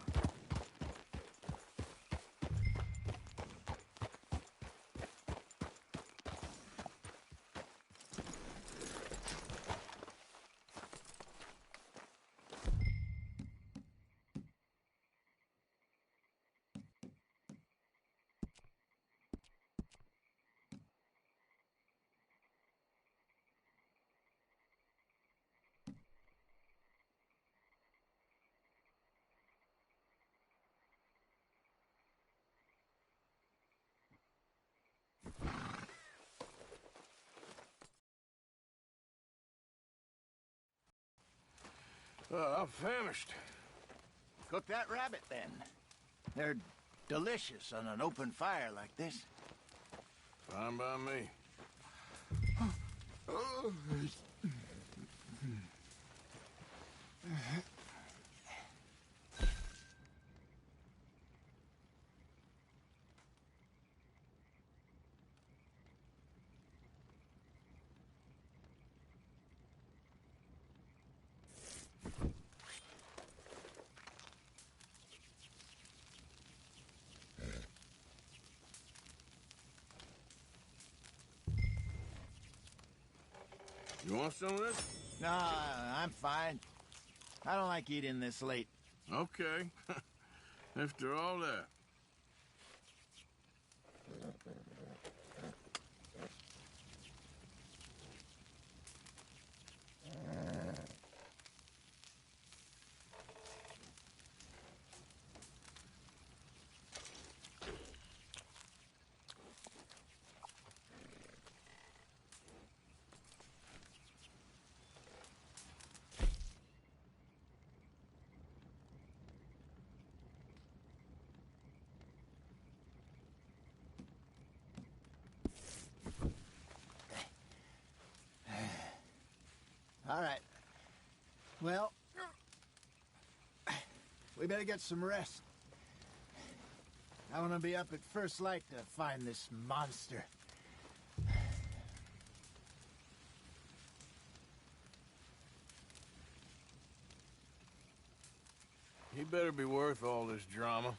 I'm famished. Cook that rabbit, then. They're delicious on an open fire like this. Fine by me. You want some of this? No, I'm fine. I don't like eating this late. Okay. After all that. All right. Well, we better get some rest. I want to be up at first light to find this monster. He better be worth all this drama.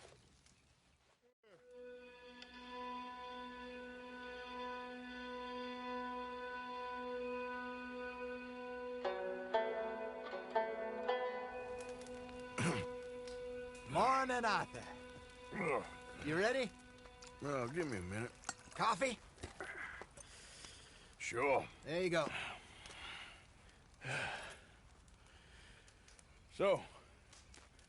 Morning, Arthur. You ready? Well, give me a minute. Coffee? Sure. There you go. So,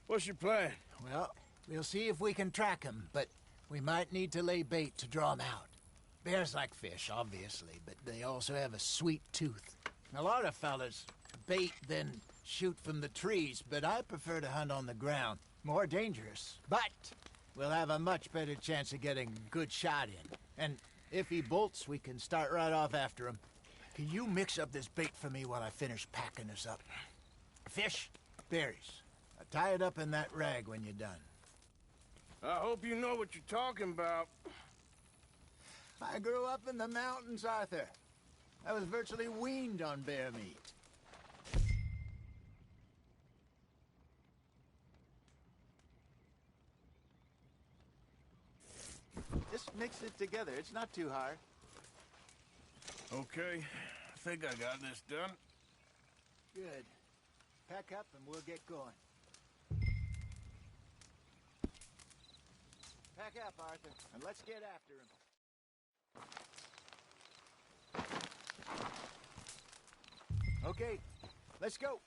what's your plan? Well, we'll see if we can track him, but we might need to lay bait to draw him out. Bears like fish, obviously, but they also have a sweet tooth. A lot of fellas bait, then shoot from the trees, but I prefer to hunt on the ground. More dangerous, but we'll have a much better chance of getting a good shot in. And if he bolts, we can start right off after him. Can you mix up this bait for me while I finish packing this up? Fish, berries. Tie it up in that rag when you're done. I hope you know what you're talking about. I grew up in the mountains, Arthur. I was virtually weaned on bear meat. Just mix it together. It's not too hard. Okay, I think I got this done. Good. Pack up and we'll get going. Pack up, Arthur, and let's get after him. Okay, let's go.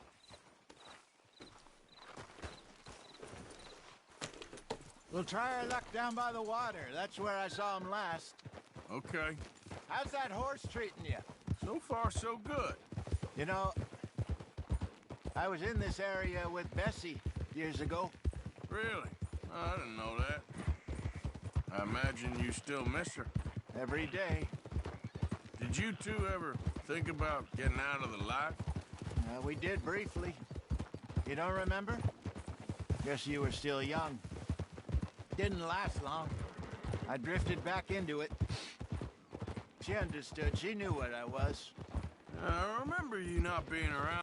We'll try our luck down by the water. That's where I saw him last. Okay. How's that horse treating you? So far, so good. You know, I was in this area with Bessie years ago. Really? I didn't know that. I imagine you still miss her. Every day. Did you two ever think about getting out of the life? We did briefly. You don't remember? Guess you were still young. Didn't last long. I drifted back into it. She understood. She knew what I was. I remember you not being around.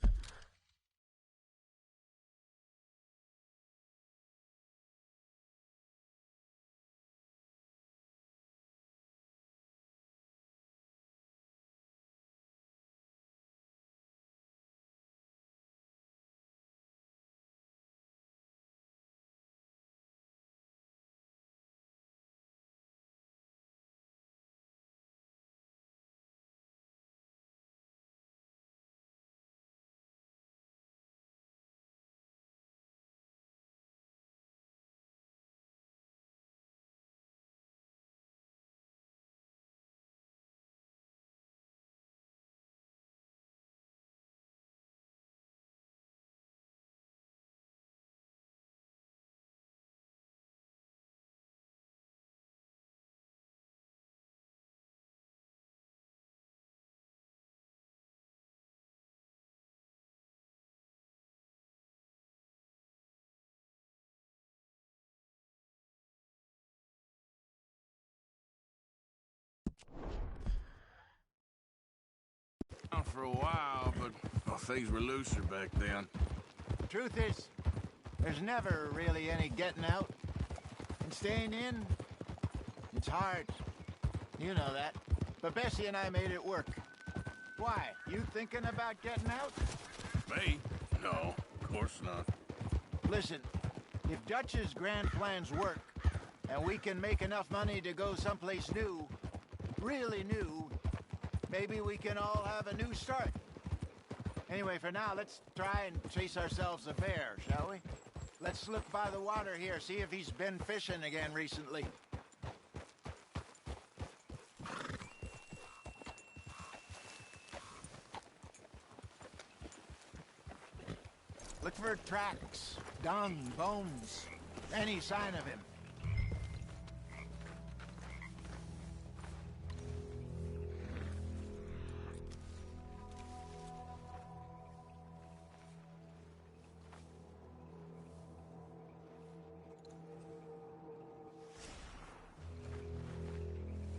For a while, but things were looser back then. Truth is, there's never really any getting out. And staying in, it's hard. You know that. But Bessie and I made it work. Why? You thinking about getting out? Me? No, of course not. Listen, if Dutch's grand plans work, and we can make enough money to go someplace new, really new, maybe we can all have a new start. Anyway, for now, let's try and chase ourselves a bear, shall we? Let's look by the water here, see if he's been fishing again recently. Look for tracks, dung, bones, any sign of him.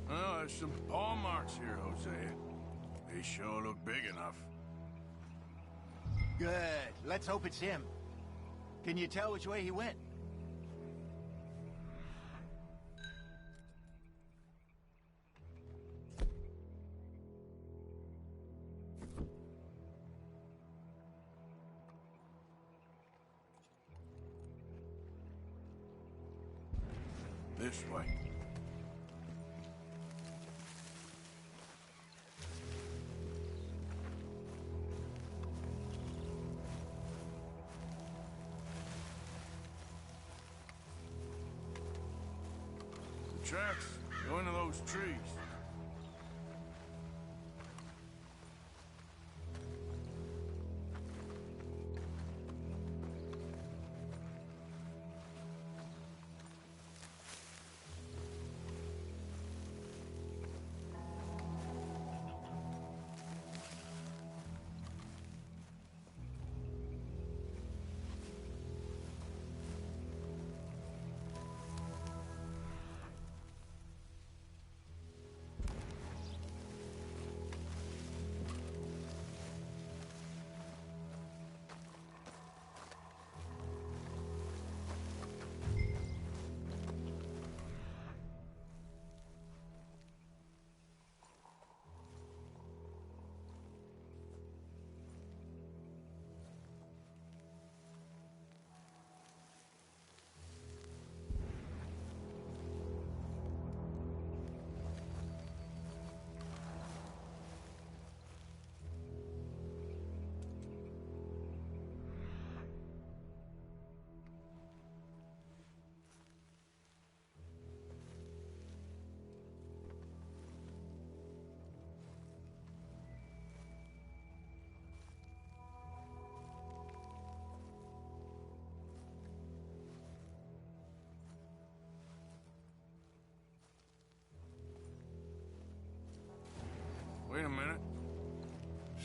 Well, there's some paw marks here, Hosea. They sure look big enough. Good. Let's hope it's him. Can you tell which way he went? This way. The tracks go into those trees.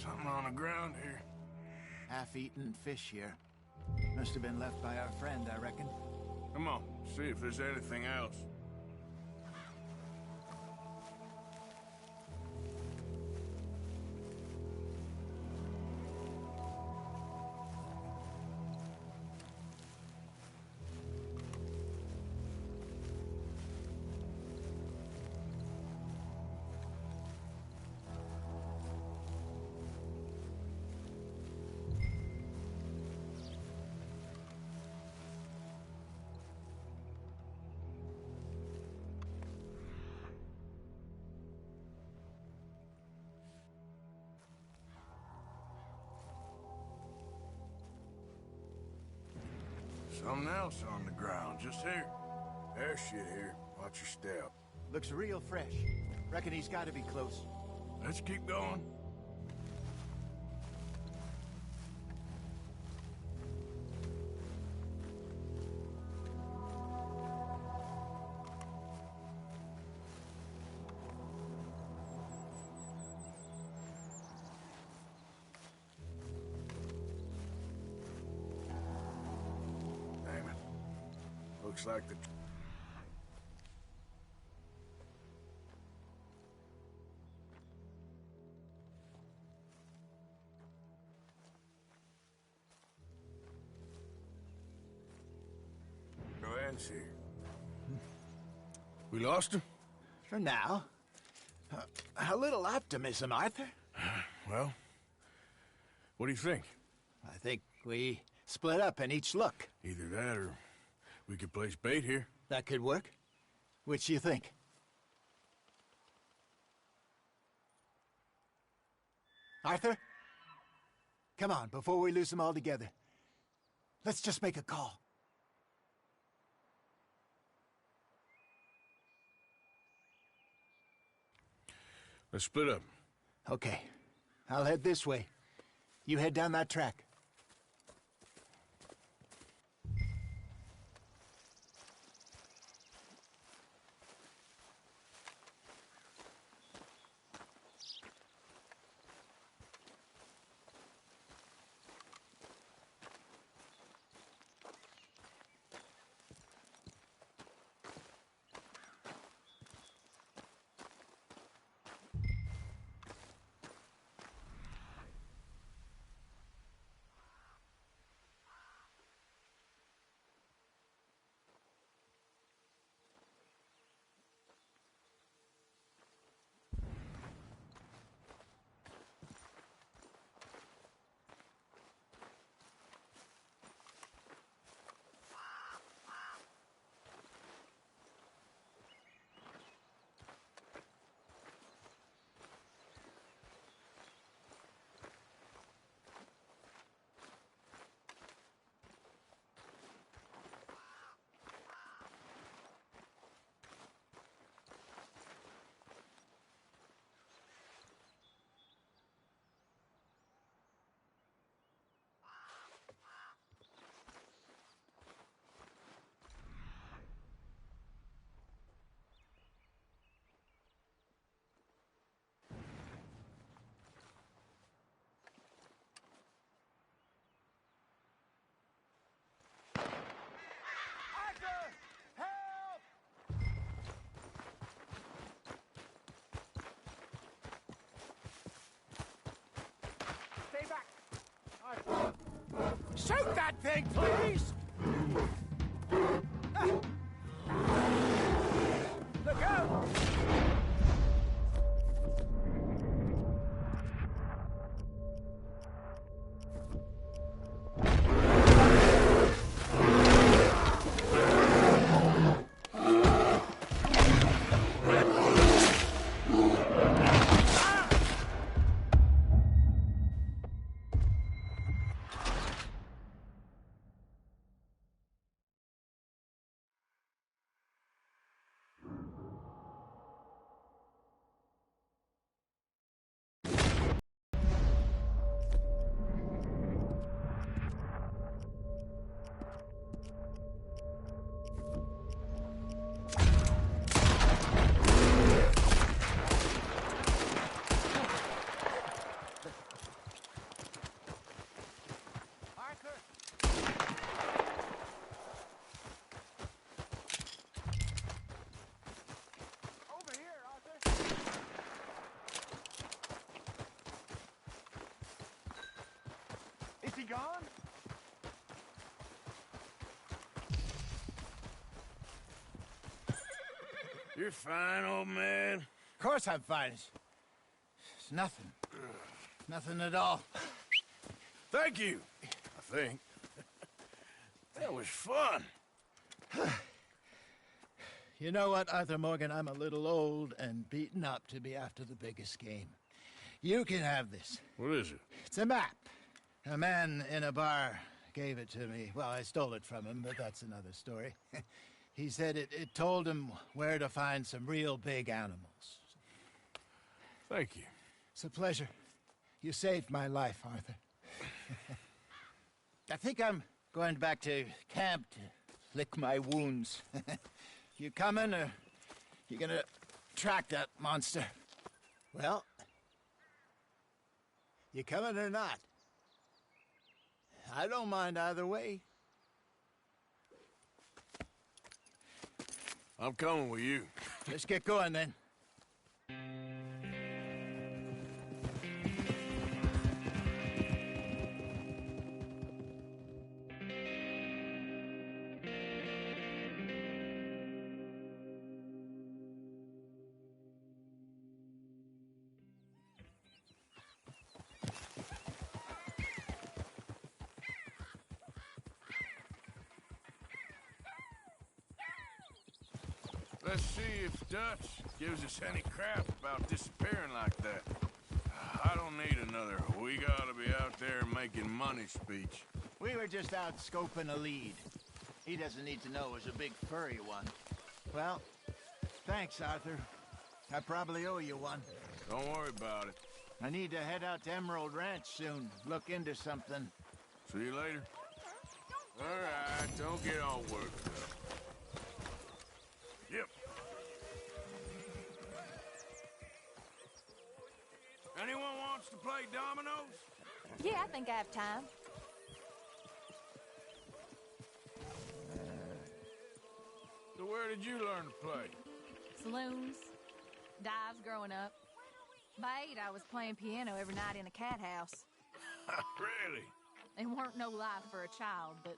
Something on the ground here. Half-eaten fish here. Must have been left by our friend, I reckon. Come on, see if there's anything else. Something else on the ground, just here. There's shit here. Watch your step. Looks real fresh. Reckon he's got to be close. Let's keep going. Looks like the... Go ahead and see. We lost him? For now. A little optimism, Arthur. Well, what do you think? I think we split up and each look. Either that or we could place bait here. That could work. Which do you think? Arthur? Come on, before we lose them all together. Let's just make a call. Let's split up. Okay. I'll head this way. You head down that track. Shoot that thing, please! Look out! You're fine, old man. Of course I'm fine. It's nothing. Nothing at all. Thank you, I think. That was fun. You know what, Arthur Morgan? I'm a little old and beaten up to be after the biggest game. You can have this. What is it? It's a map. A man in a bar gave it to me. Well, I stole it from him, but that's another story. He said it told him where to find some real big animals. Thank you. It's a pleasure. You saved my life, Arthur. I think I'm going back to camp to lick my wounds. You coming, or you gonna track that monster? Well, you coming or not? I don't mind either way. I'm coming with you. Let's get going, then. Let's see if Dutch gives us any crap about disappearing like that. I don't need another "we gotta be out there making money" speech. We were just out scoping a lead. He doesn't need to know it was a big furry one. Well, thanks, Arthur. I probably owe you one. Don't worry about it. I need to head out to Emerald Ranch soon. Look into something. See you later. All right, don't get all worked up. Yep. Anyone wants to play dominoes? Yeah, I think I have time. So where did you learn to play? Saloons, dives growing up. By 8, I was playing piano every night in a cat house. Really? It weren't no life for a child, but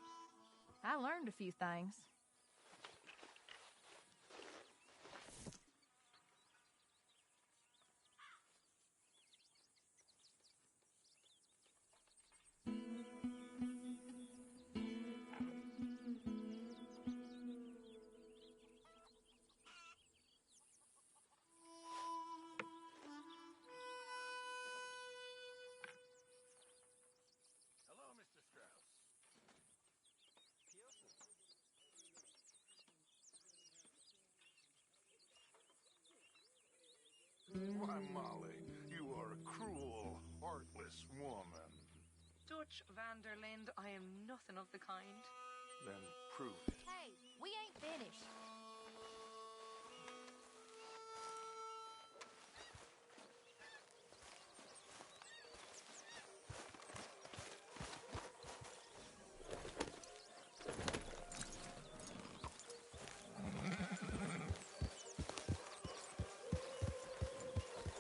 I learned a few things. Hello, Mr. Strauss. Why, Molly, you are a cruel, heartless woman. Dutch Vanderlind, I am nothing of the kind. Then prove it. Hey, we ain't finished.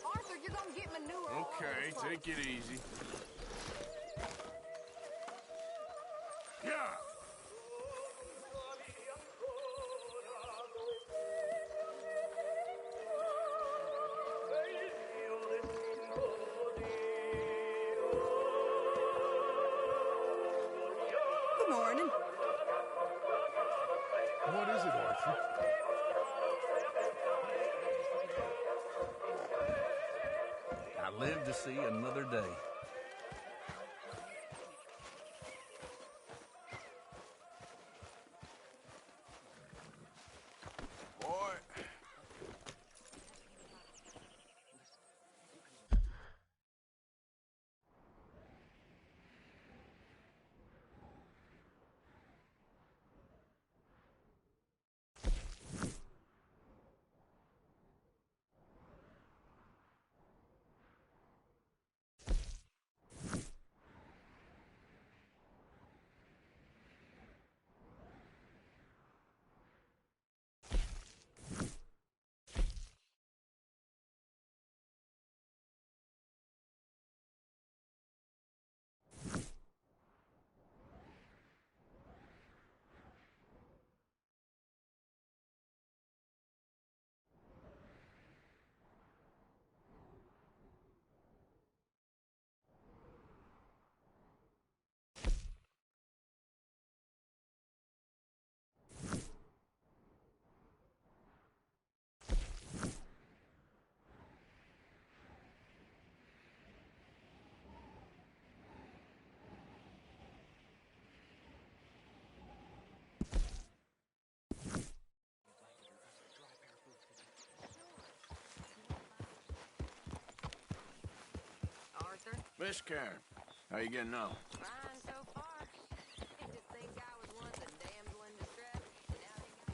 Arthur, you're gonna get manure all over Okay, the place. take it easy. Yeah. Good morning. What is it, Arthur? I live to see another day. Boy. Fish Karen, how you getting on? Fine so far. This thing guy was once a damsel in distress. Now he got...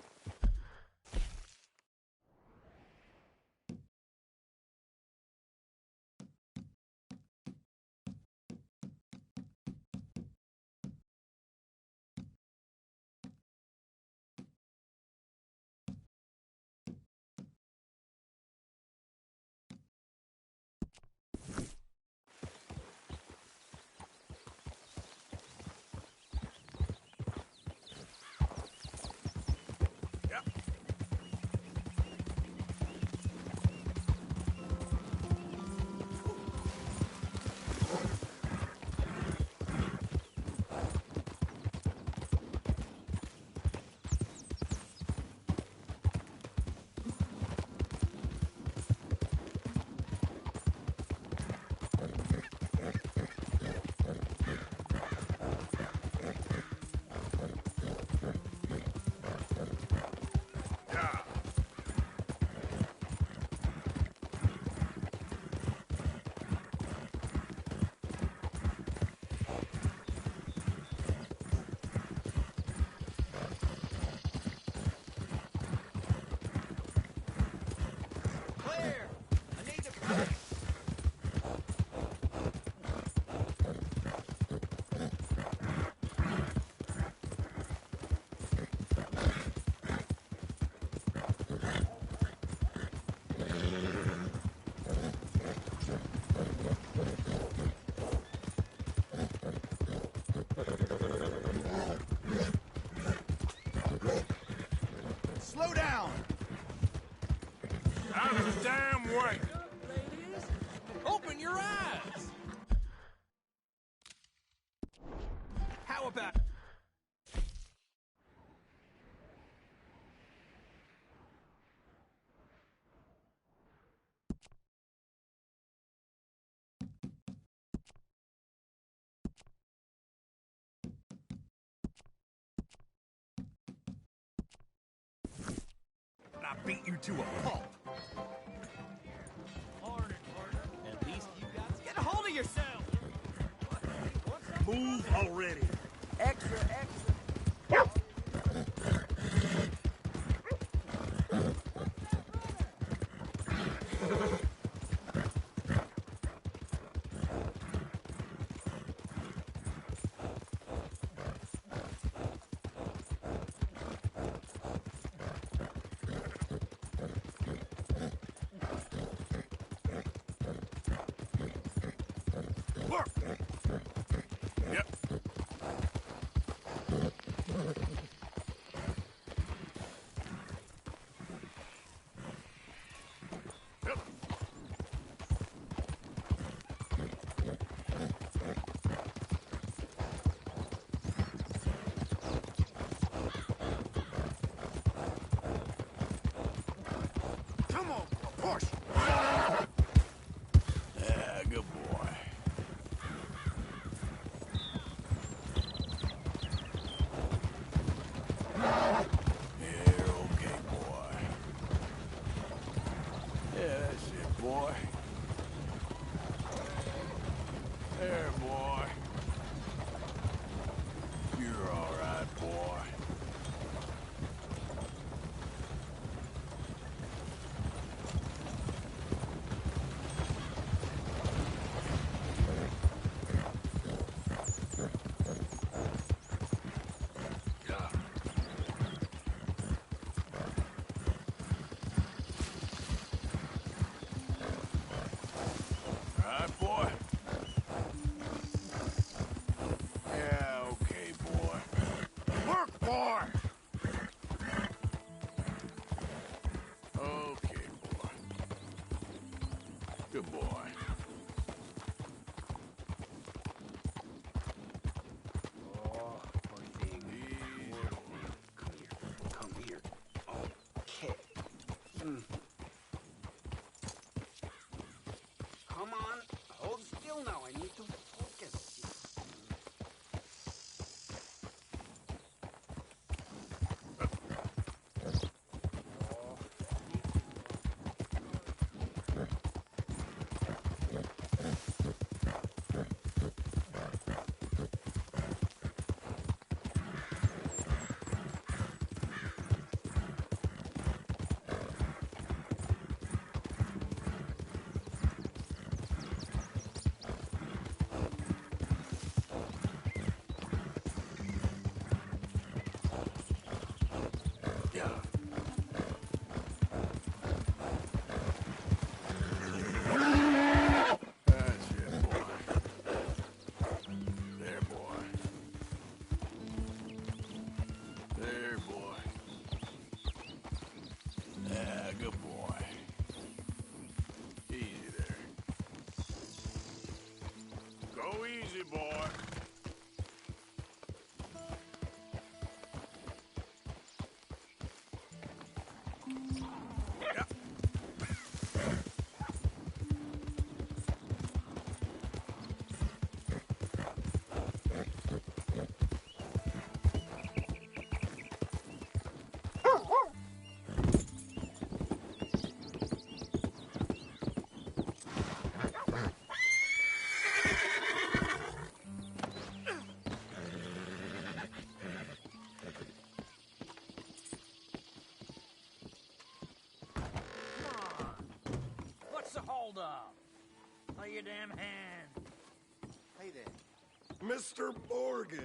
Slow down! Out of the damn way! Ladies, open your eyes! How about... I beat you to a pulp. At least you guys get a hold of yourself! Move already. Extra, extra. Yep. Come on, push! Yeah, good boy. Yeah, okay, boy. Yeah, that's it, boy. There, boy. You're all right, boy. All right, boy. Yeah, okay, boy. Work, boy! Okay, boy. Good boy. Oh, poor thing. Come here. Come here. Okay. Come on. Hold still now. I need to focus. Easy, boy. What's the holdup? Play your damn hand. Hey there. Mr. Morgan,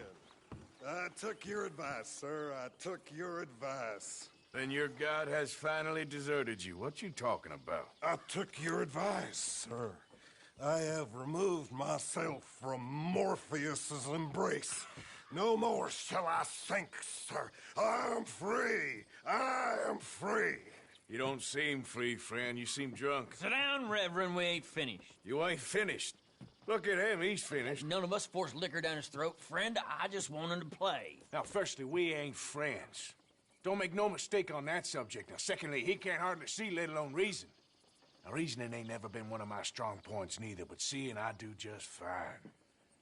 I took your advice, sir. I took your advice. Then your god has finally deserted you. What you talking about? I took your advice, sir. I have removed myself from Morpheus's embrace. No more shall I sink, sir. I am free. I am free. You don't seem free, friend. You seem drunk. Sit down, Reverend. We ain't finished. You ain't finished. Look at him. He's finished. None of us forced liquor down his throat. Friend, I just wanted to play. Now, firstly, we ain't friends. Don't make no mistake on that subject. Now, secondly, he can't hardly see, let alone reason. Now, reasoning ain't never been one of my strong points neither, but seeing I do just fine.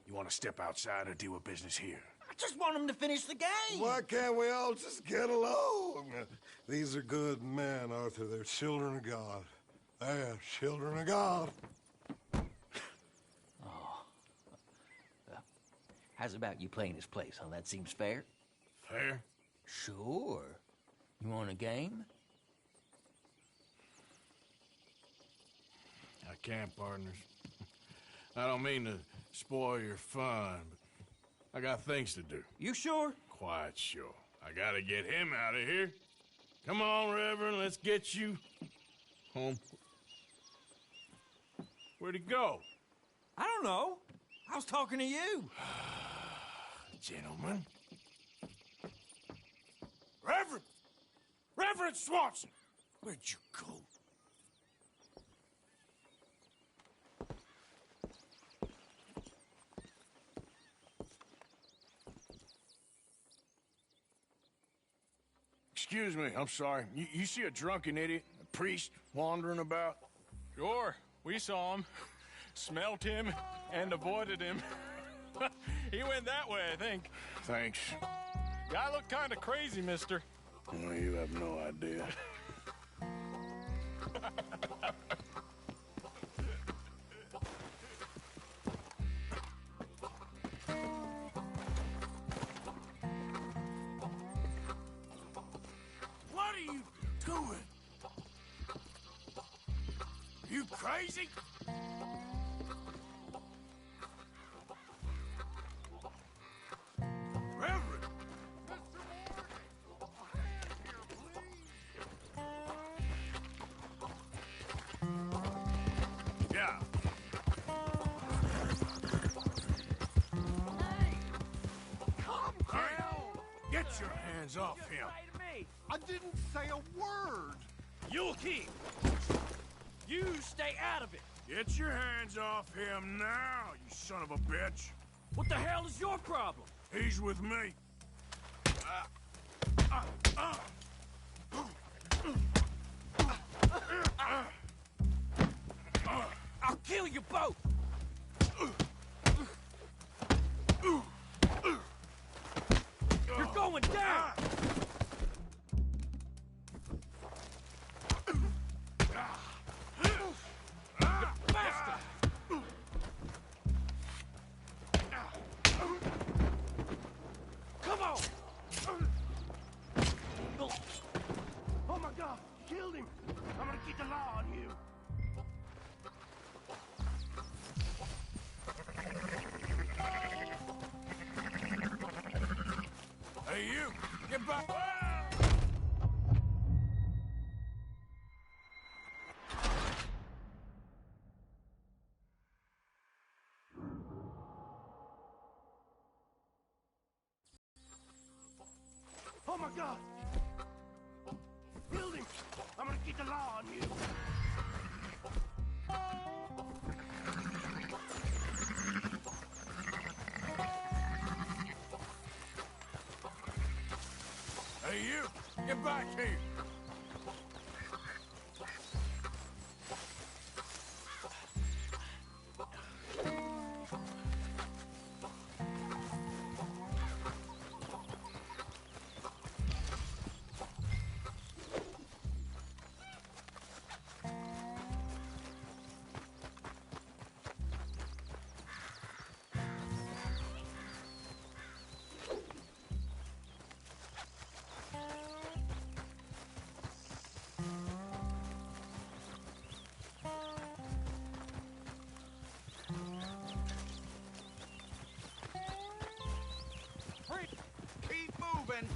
You want to step outside or deal with business here? I just want him to finish the game. Why can't we all just get along? These are good men, Arthur. They're children of God. They're children of God. How's about you playing his place, huh? That seems fair? Fair? Sure. You want a game? I can't, partners. I don't mean to spoil your fun, but I got things to do. You sure? Quite sure. I gotta get him out of here. Come on, Reverend, let's get you home. Where'd he go? I don't know. I was talking to you. Gentlemen. Reverend! Reverend Swanson! Where'd you go? Excuse me, I'm sorry. You see a drunken idiot, a priest, wandering about? Sure, we saw him, smelt him, and avoided him. He went that way, I think. Thanks. Guy looked kind of crazy, mister. Well, you have no idea. What are you doing? You crazy? Reverend! Yeah. Calm Hey, down. get your hands off him. I didn't say a word. You'll keep. You stay out of it. Get your hands off him now, you son of a bitch. What the hell is your problem? He's with me. I'll kill you both. You're going down. Come on! Oh my God, you killed him. I'm gonna keep the law on you. Hey, you! Get back! Oh my God! Killed him. I'm gonna keep the law on you. Get back here! Keep moving.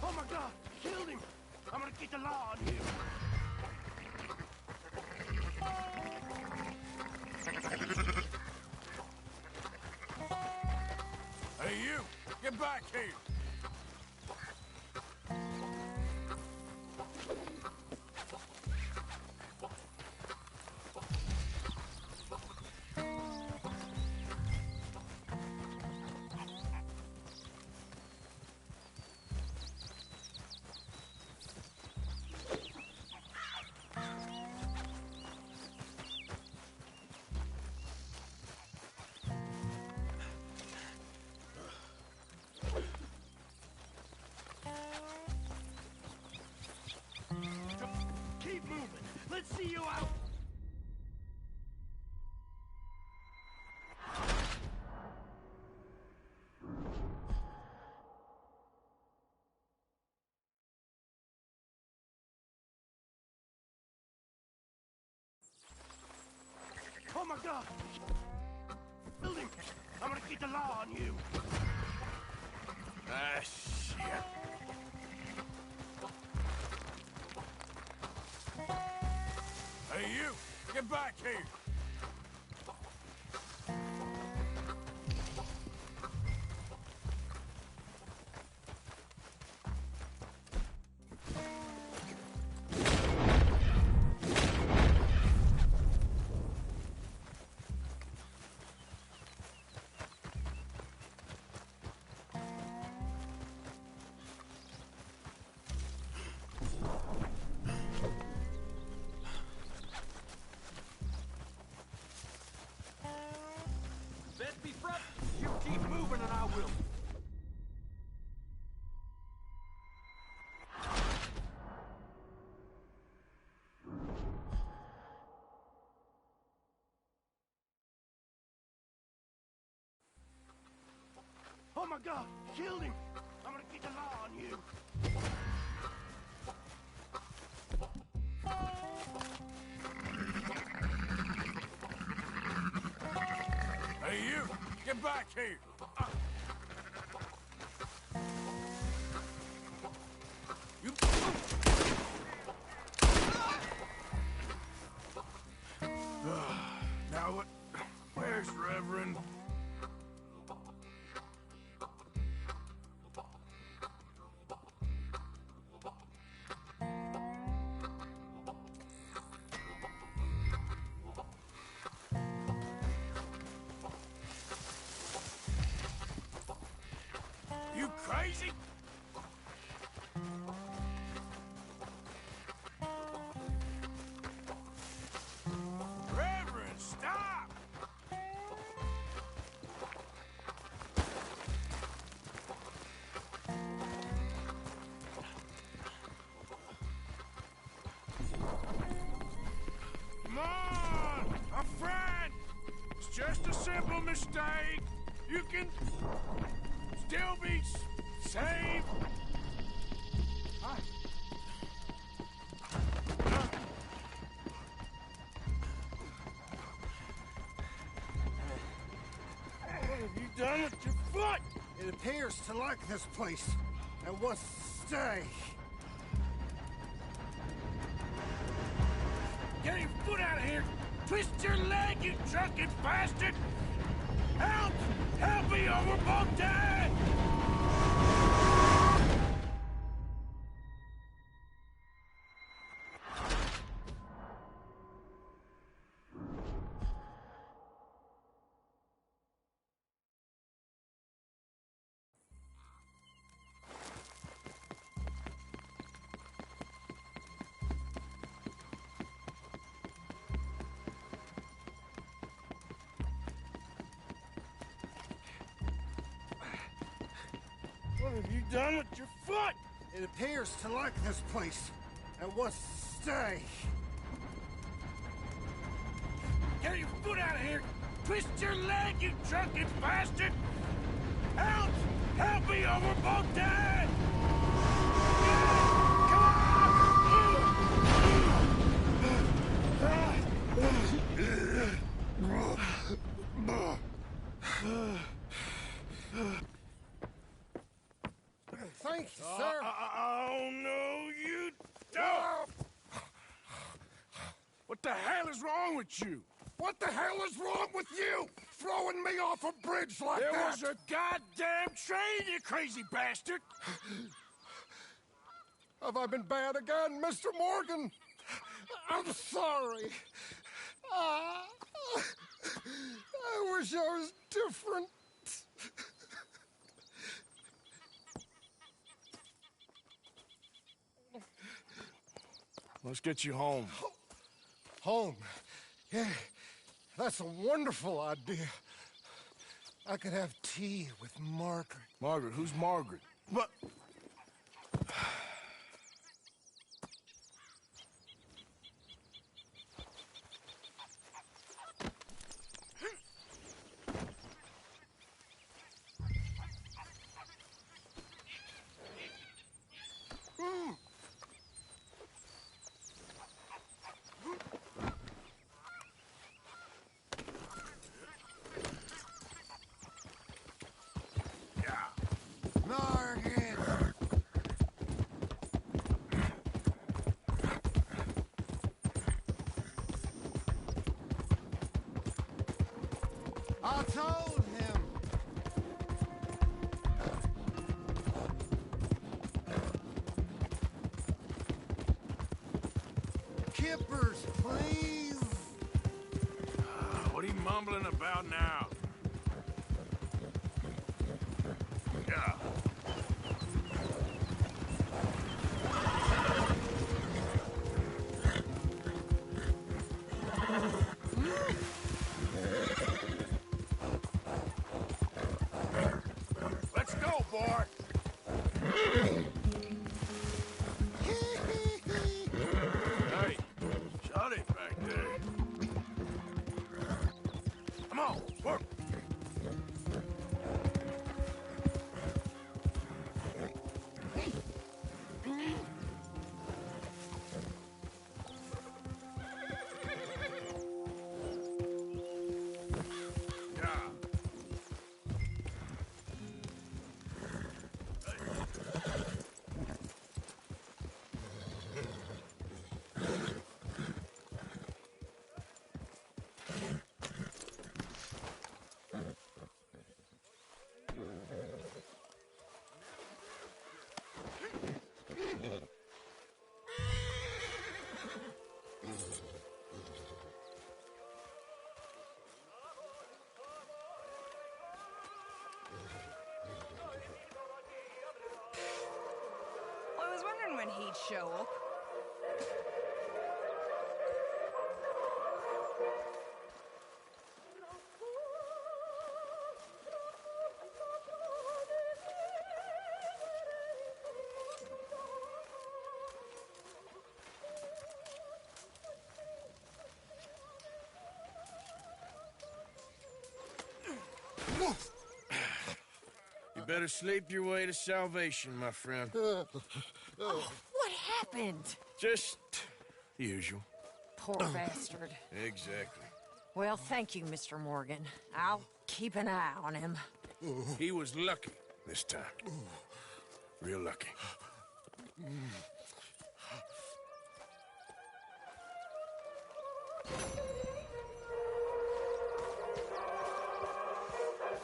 Oh my God! Killed him! I'm gonna get the law on you. Hey, you! Get back here! Keep moving. Let's see you out. Oh my God! Killed him! I'm gonna get the law on you. Ah, shit. Hey, you! Get back here! Best be front. You keep moving and I will. Oh my God! Killed him! I'm gonna get the law on you. Hey, you! Get back here! You... Now what? Where's Reverend? You crazy? Reverend, stop! Come on! A friend! It's just a simple mistake. You can still be saved. What have you done with your foot? It appears to like this place and wants to stay. Get your foot out of here! Twist your leg, you drunken bastard! Help! Help me, or we're both dead! What have you done with your foot? It appears to like this place and wants to stay. Get your foot out of here! Twist your leg, you drunken bastard! Help! Help me, or we're both dead! Thank you, sir. Oh, no, you don't! What the hell is wrong with you? What the hell is wrong with you? Throwing me off a bridge like There that? was a goddamn train, you crazy bastard! Have I been bad again, Mr. Morgan? I'm sorry. I wish I was different. Let's get you home. Home? Yeah, that's a wonderful idea. I could have tea with Margaret. Margaret? Who's Margaret? What? Margaret! I told him. Kippers, please. What are you mumbling about now? Yeah. Let's go, boy! Hey, shut it back there. Come on, work! I was wondering when he'd show up. You better sleep your way to salvation, my friend. Oh, what happened? Just the usual. Poor bastard. Exactly. Well, thank you, Mr. Morgan. I'll keep an eye on him. He was lucky this time. Real lucky.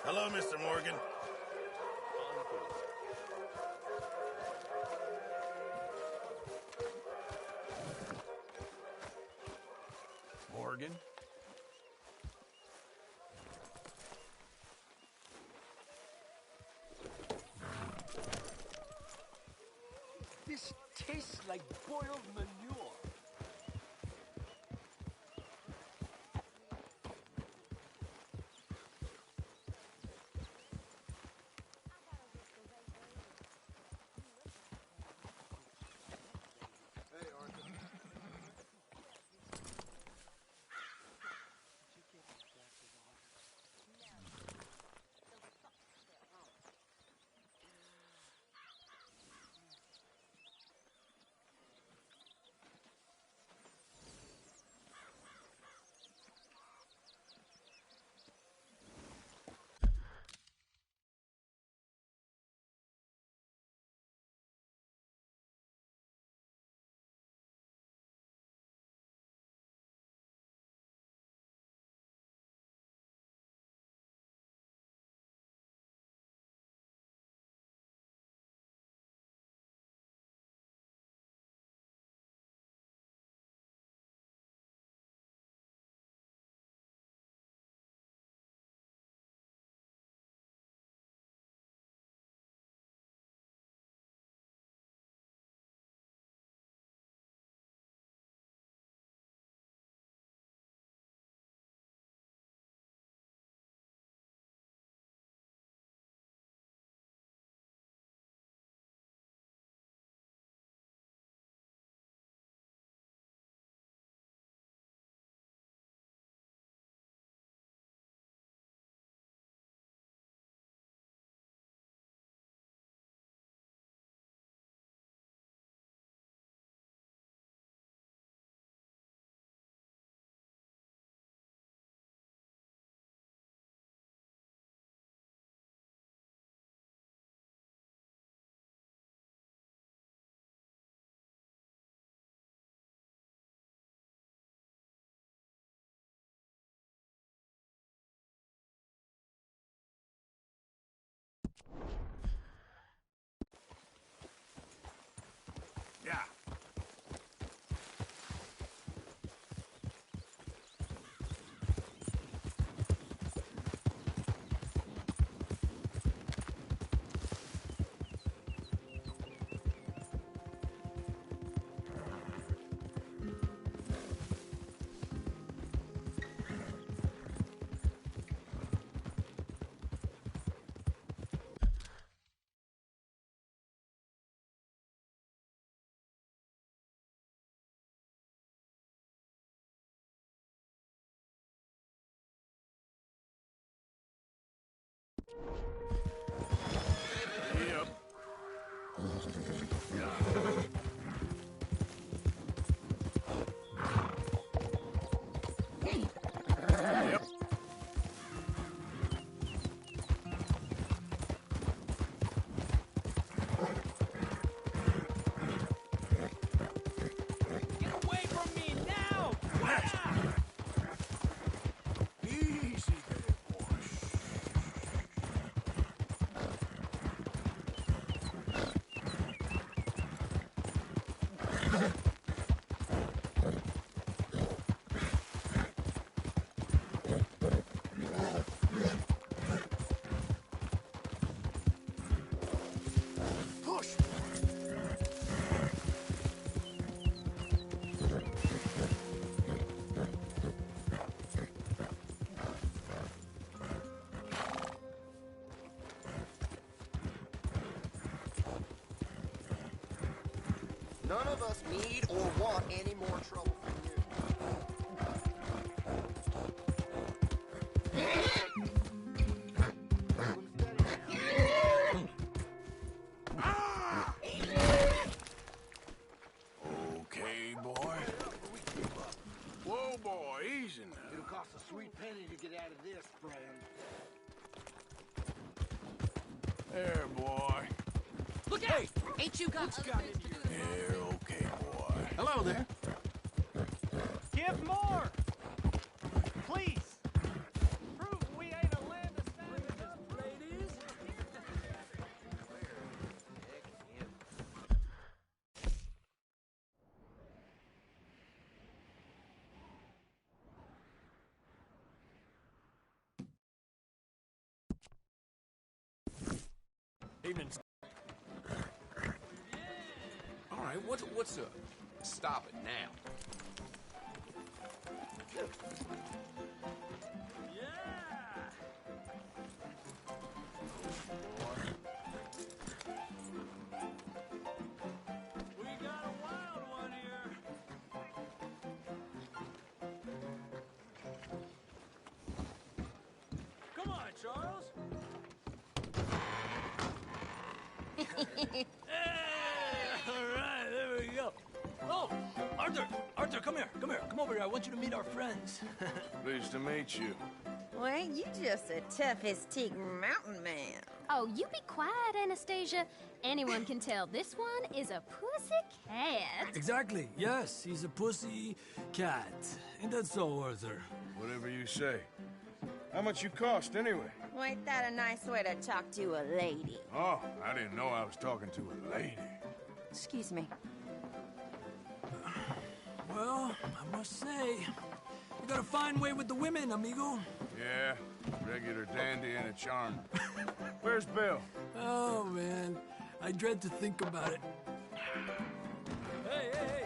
Hello, Mr. Morgan. Morgan? This tastes like boiled manure. Yeah. Yep. Yep. Get away from me now! Easy there, boy. Push. None of us need or want any more trouble from you. Okay, boy. Whoa, boy, easy now. It'll cost a sweet penny to get out of this, friend. There, boy. Look out! Ain't you got other things to do? There, okay, boy. Hello there. Give more! Please! Prove we ain't a land of savages, ladies! Evening. All right, what's up? Stop it now. We got a wild one here. Come on, Charles. Hey, all right, there we go. Oh, Arthur, come here. Come over here. I want you to meet our friends. Pleased to meet you. Well, ain't you just a tough as teak mountain man? Oh, you be quiet, Anastasia. Anyone can tell this one is a pussy cat. Exactly. Yes, he's a pussy cat. Ain't that so, Arthur? Whatever you say. How much you cost, anyway? Well, ain't that a nice way to talk to a lady? Oh, I didn't know I was talking to a lady. Excuse me. Well, I must say, you got a fine way with the women, amigo. Yeah, regular dandy and a charm. Where's Bill? Oh, man. I dread to think about it. Hey!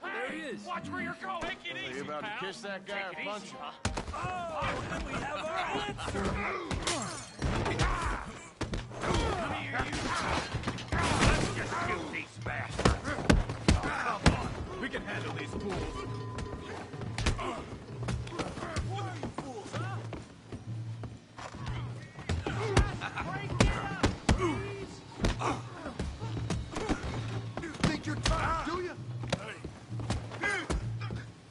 There he is. Watch where you're going. Take it Are easy, you about pal. to kiss that guy or punch him? Oh, and we have our answer. Come here, you. Let's just kill these bastards. Oh, come on. We can handle these fools. What are you fools, huh? Break it up, please. You think you're tough, do you?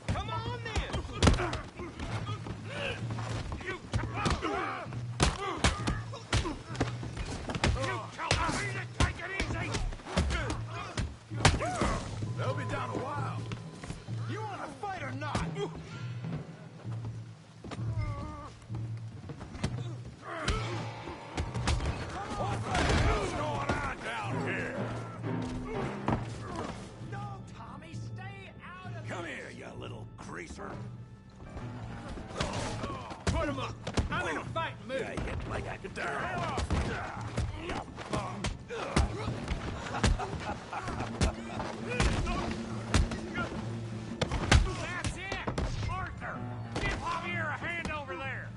Come on, then. You tell me to take it easy. They'll be down a while. You want to greaser. Put him up! I'm in a fighting mood! I hit like I could do. That's it! Arthur! Give Javier a hand over there!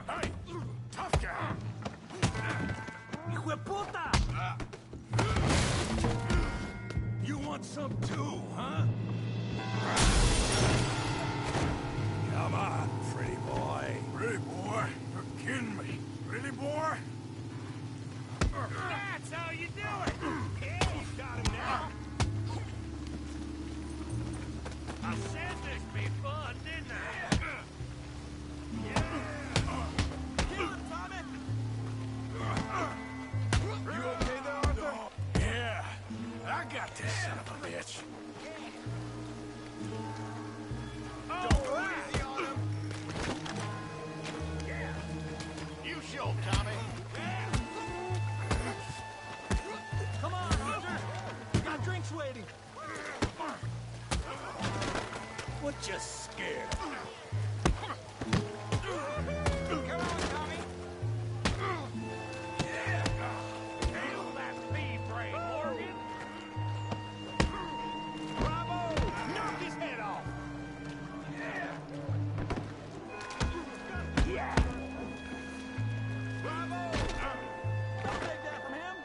Hey! Tough guy! Hijo de puta! You want some too, huh? Come on, pretty boy. Pretty boy? You're kidding me. Pretty boy? That's how you do it! Yeah, you got him now. I said this'd be fun, didn't I? Kill him, Tommy! You okay there, Arthur? Yeah, I got this son of a bitch. Oh, easy on him. Yeah. You show him, Tommy. Come on, Arthur! We got drinks waiting. What you scared? Come on, Tommy. Handle that feed brain, Morgan. Bravo! Knock his head off. Yeah. Bravo! Don't take that from him.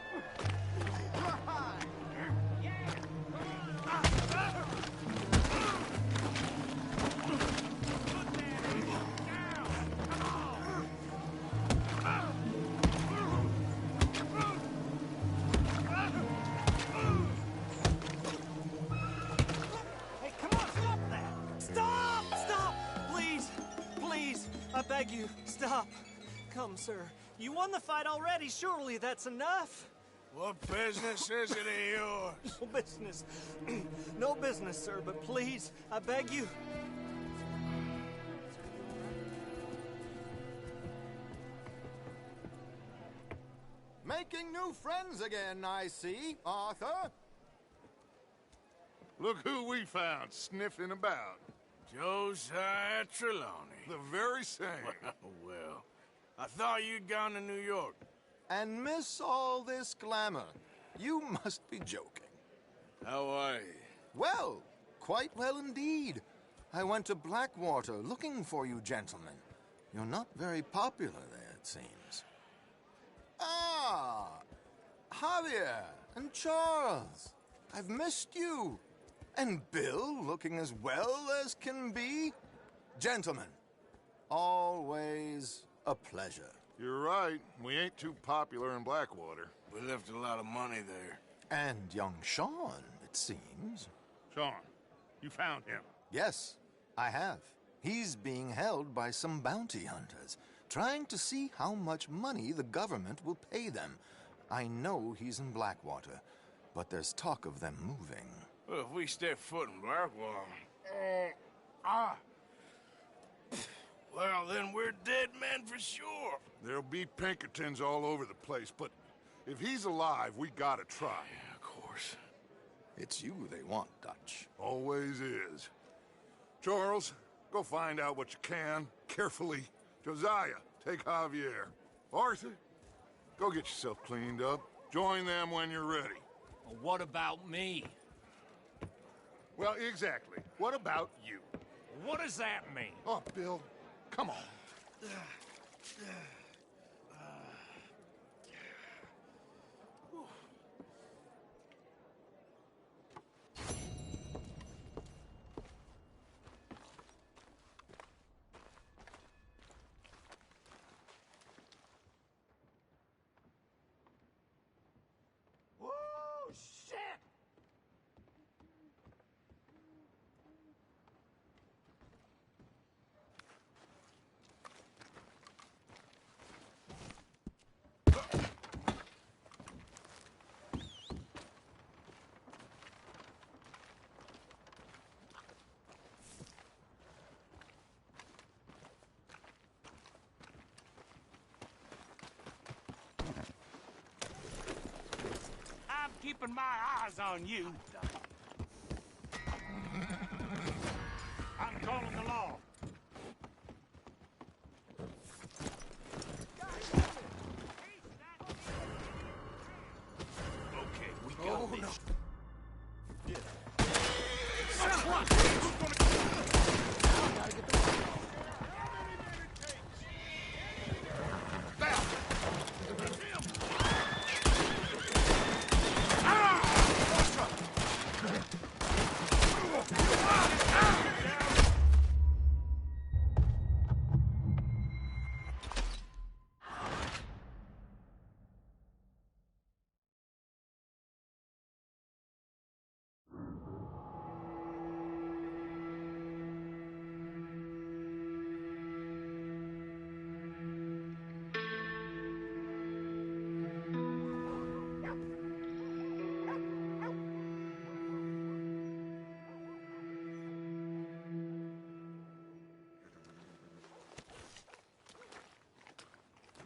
Hey, come on, stop that! Stop! Stop! Please! Please! I beg you, stop. Come, sir. You won the fight already. Surely that's enough. What business is it of yours? No business. No business, sir, but please, I beg you. Making new friends again, I see, Arthur. Look who we found sniffing about. Josiah Trelawney. The very same. Well, I thought you'd gone to New York. And miss all this glamour. You must be joking. How are you? Well, quite well indeed. I went to Blackwater looking for you gentlemen. You're not very popular there, it seems. Ah, Javier and Charles. I've missed you. And Bill looking as well as can be. Gentlemen, always a pleasure. You're right. We ain't too popular in Blackwater. We left a lot of money there. And young Sean, it seems. Sean, you found him. Yes, I have. He's being held by some bounty hunters, trying to see how much money the government will pay them. I know he's in Blackwater, but there's talk of them moving. Well, if we step foot in Blackwater... Well, then we're dead men for sure. There'll be Pinkertons all over the place, but if he's alive, we gotta try. Yeah, of course. It's you they want, Dutch. Always is. Charles, go find out what you can, carefully. Josiah, take Javier. Arthur, go get yourself cleaned up. Join them when you're ready. Well, what about me? Well, exactly. What about you? What does that mean? Oh, Bill, come on. Whoa, shit! I'm keeping my eyes on you.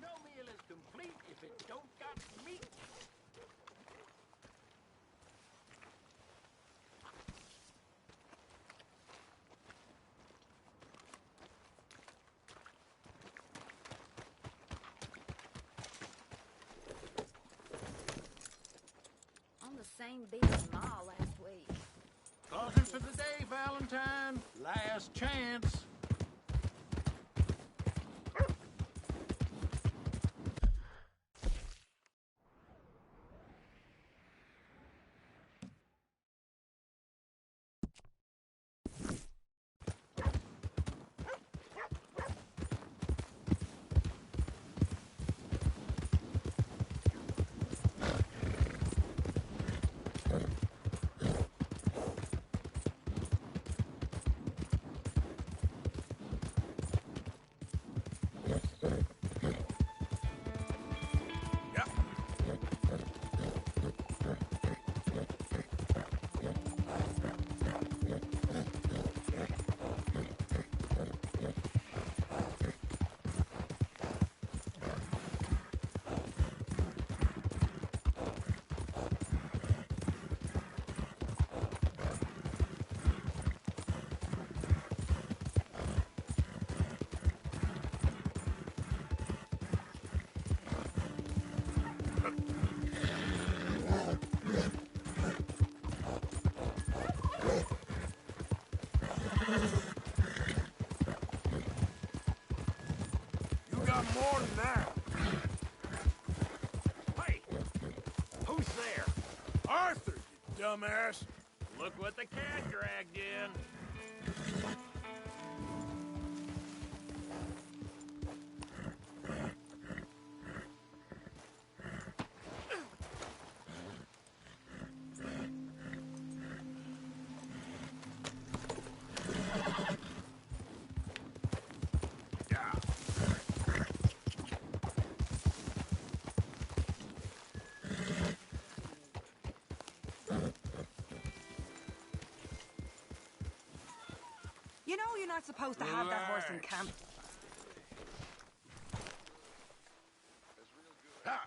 No meal is complete if it don't got meat. On the same beat as Ma last week. Closing for the day, Valentine. Last chance. You got more than that. Hey, who's there? Arthur, you dumbass. Look what the cat dragged in. You know you're not supposed to have that horse in camp. Ha!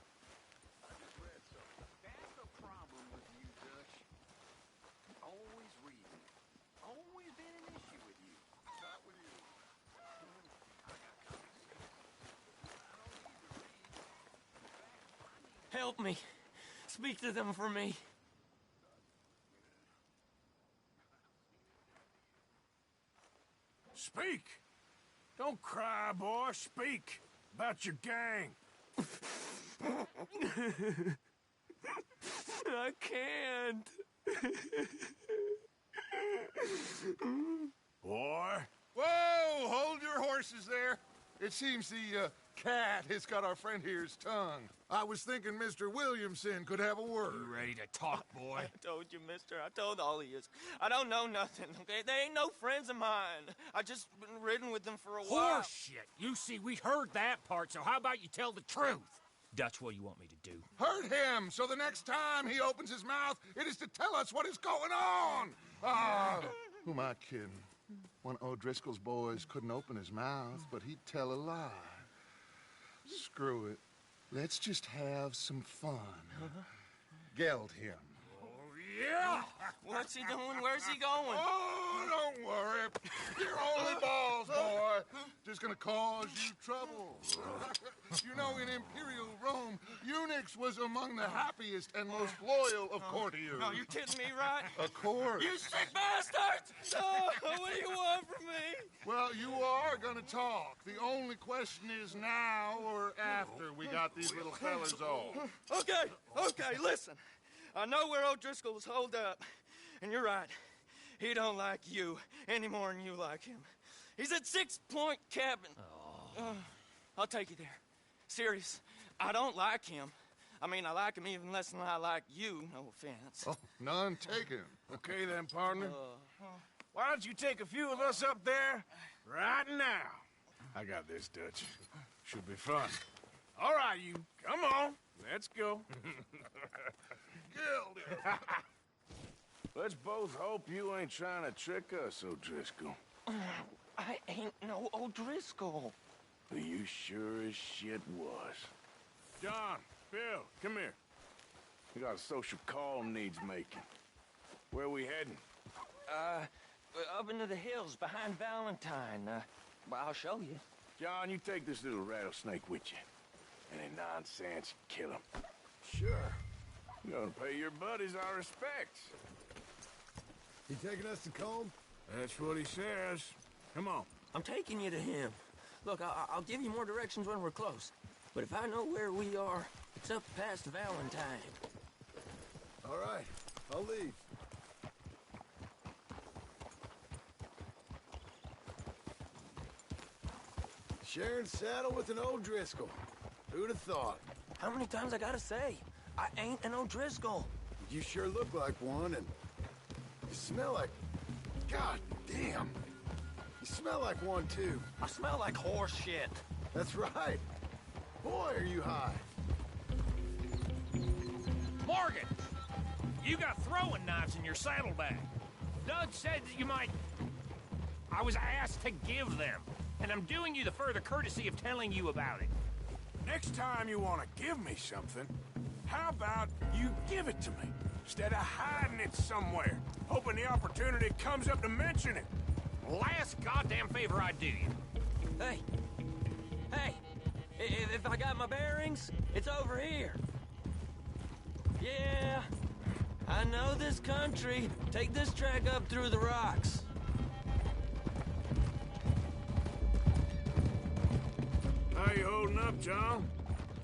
That's the problem with you, Dutch. Always reading. Always been an issue with you. Not with you. Help me. Speak to them for me. Speak. Don't cry, boy. Speak about your gang. I can't. Boy. Whoa! Hold your horses there. It seems the cat has got our friend here's tongue. I was thinking Mr. Williamson could have a word. You ready to talk, boy? I told you, mister. I told all of you. I don't know nothing, okay? They ain't no friends of mine. I just been ridden with them for a while. Horseshit. You see, we heard that part, so how about you tell the truth? Dutch, what do you want me to do? Hurt him, so the next time he opens his mouth, it is to tell us what is going on. Ah, who am I kidding? One of O'Driscoll's boys couldn't open his mouth, but he'd tell a lie. Screw it. Let's just have some fun. Geld him. Oh, Yeah. What's he doing? Where's he going? Oh, don't worry. You're only balls, boy. Just gonna cause you trouble. You know, in Imperial Rome, eunuchs was among the happiest and most loyal of courtiers. No, you're kidding me, right? Of course. You sick bastard! Oh, what do you want from me? Well, you are gonna talk. The only question is now or after we got these little fellas off. Okay, listen. I know where O'Driscoll's holed up, and you're right. He don't like you any more than you like him. He's at 6 Point Cabin. I'll take you there. Serious. I don't like him. I mean, I like him even less than I like you, no offense. Oh, none taken. Okay then, partner. Why don't you take a few of us up there right now? I got this, Dutch. Should be fun. All right, you. Come on. Let's go. Let's both hope you ain't trying to trick us, O'Driscoll. I ain't no O'Driscoll. You sure as shit was. John, Bill, come here. We got a social call needs making. Where we heading? Up into the hills behind Valentine. Well, I'll show you. John, you take this little rattlesnake with you. Any nonsense, kill him. Sure. You're gonna pay your buddies our respects. He taking us to Combe? That's what he says. Come on. I'm taking you to him. Look, I'll give you more directions when we're close. But if I know where we are, it's up past Valentine. All right, I'll leave. Sharing saddle with an O'Driscoll. Who'd have thought? How many times I gotta say? I ain't an O'Driscoll. You sure look like one, and you smell like... God damn. You smell like one, too. I smell like horse shit. That's right. Boy, are you high. Morgan! You got throwing knives in your saddlebag. Doug said that you might... I was asked to give them, and I'm doing you the further courtesy of telling you about it. Next time you want to give me something, how about you give it to me, instead of hiding it somewhere, hoping the opportunity comes up to mention it? Last goddamn favor I do you. Hey! If I got my bearings, it's over here. Yeah, I know this country. Take this track up through the rocks. How you holding up, John?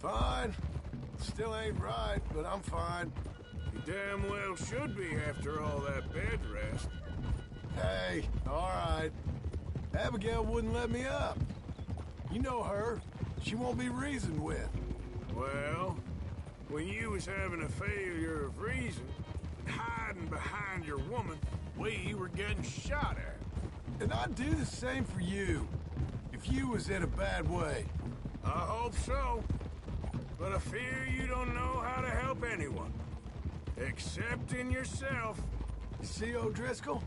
Fine. Still ain't right, but I'm fine. You damn well should be after all that bed rest. Hey, all right. Abigail wouldn't let me up. You know her. She won't be reasoned with. Well, when you was having a failure of reason, hiding behind your woman, we were getting shot at. And I'd do the same for you, if you was in a bad way. I hope so. But I fear you don't know how to help anyone. Except in yourself. You see, O'Driscoll?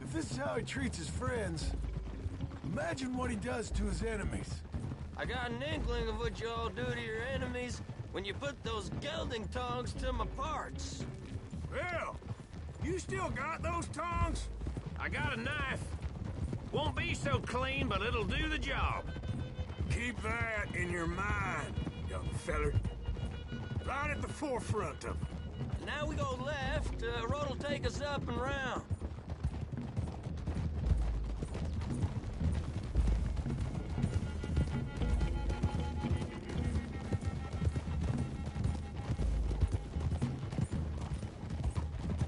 If this is how he treats his friends, imagine what he does to his enemies. I got an inkling of what you all do to your enemies when you put those gelding tongs to my parts. Bill, you still got those tongs? I got a knife. Won't be so clean, but it'll do the job. Keep that in your mind, young feller. Right at the forefront of it. Now we go left. Road'll take us up and round.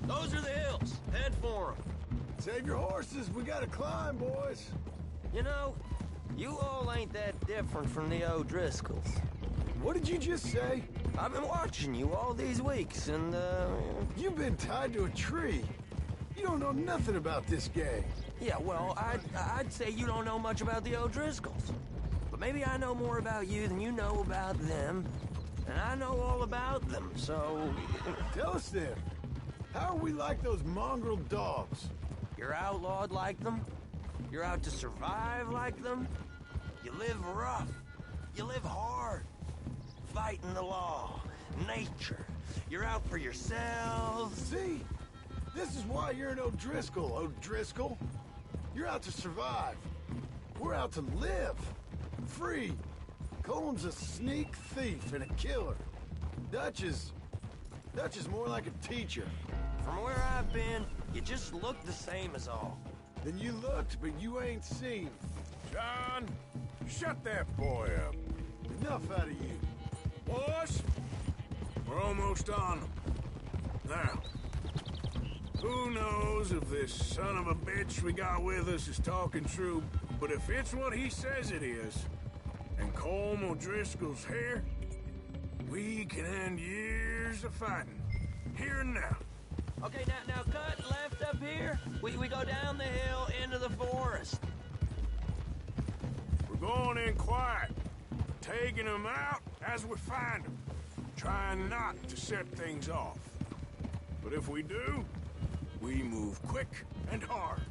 Those are the hills. Head for them. Save your horses. We gotta climb, boys. You know, you all ain't that different from the O'Driscolls. What did you just say? I've been watching you all these weeks, and, You've been tied to a tree. You don't know nothing about this gang. Yeah, well, I'd say you don't know much about the O'Driscolls. But maybe I know more about you than you know about them. And I know all about them, so... Tell us then. How are we like those mongrel dogs? You're outlawed like them. You're out to survive like them. You live rough. You live hard. Fighting the law, nature, You're out for yourselves. See? This is why you're an O'Driscoll, O'Driscoll. You're out to survive. We're out to live. Free. Coleman's a sneak thief and a killer. Dutch is more like a teacher. From where I've been, you just look the same as all. Then you looked, but you ain't seen. John, shut that boy up. Enough out of you. Boys, we're almost on them. Now, who knows if this son of a bitch we got with us is talking true, but if it's what he says it is, and Colm O'Driscoll's here, we can end years of fighting, here and now. Okay, now cut left up here. We go down the hill into the forest. We're going in quiet, taking them out as we find them, trying not to set things off. But if we do, we move quick and hard.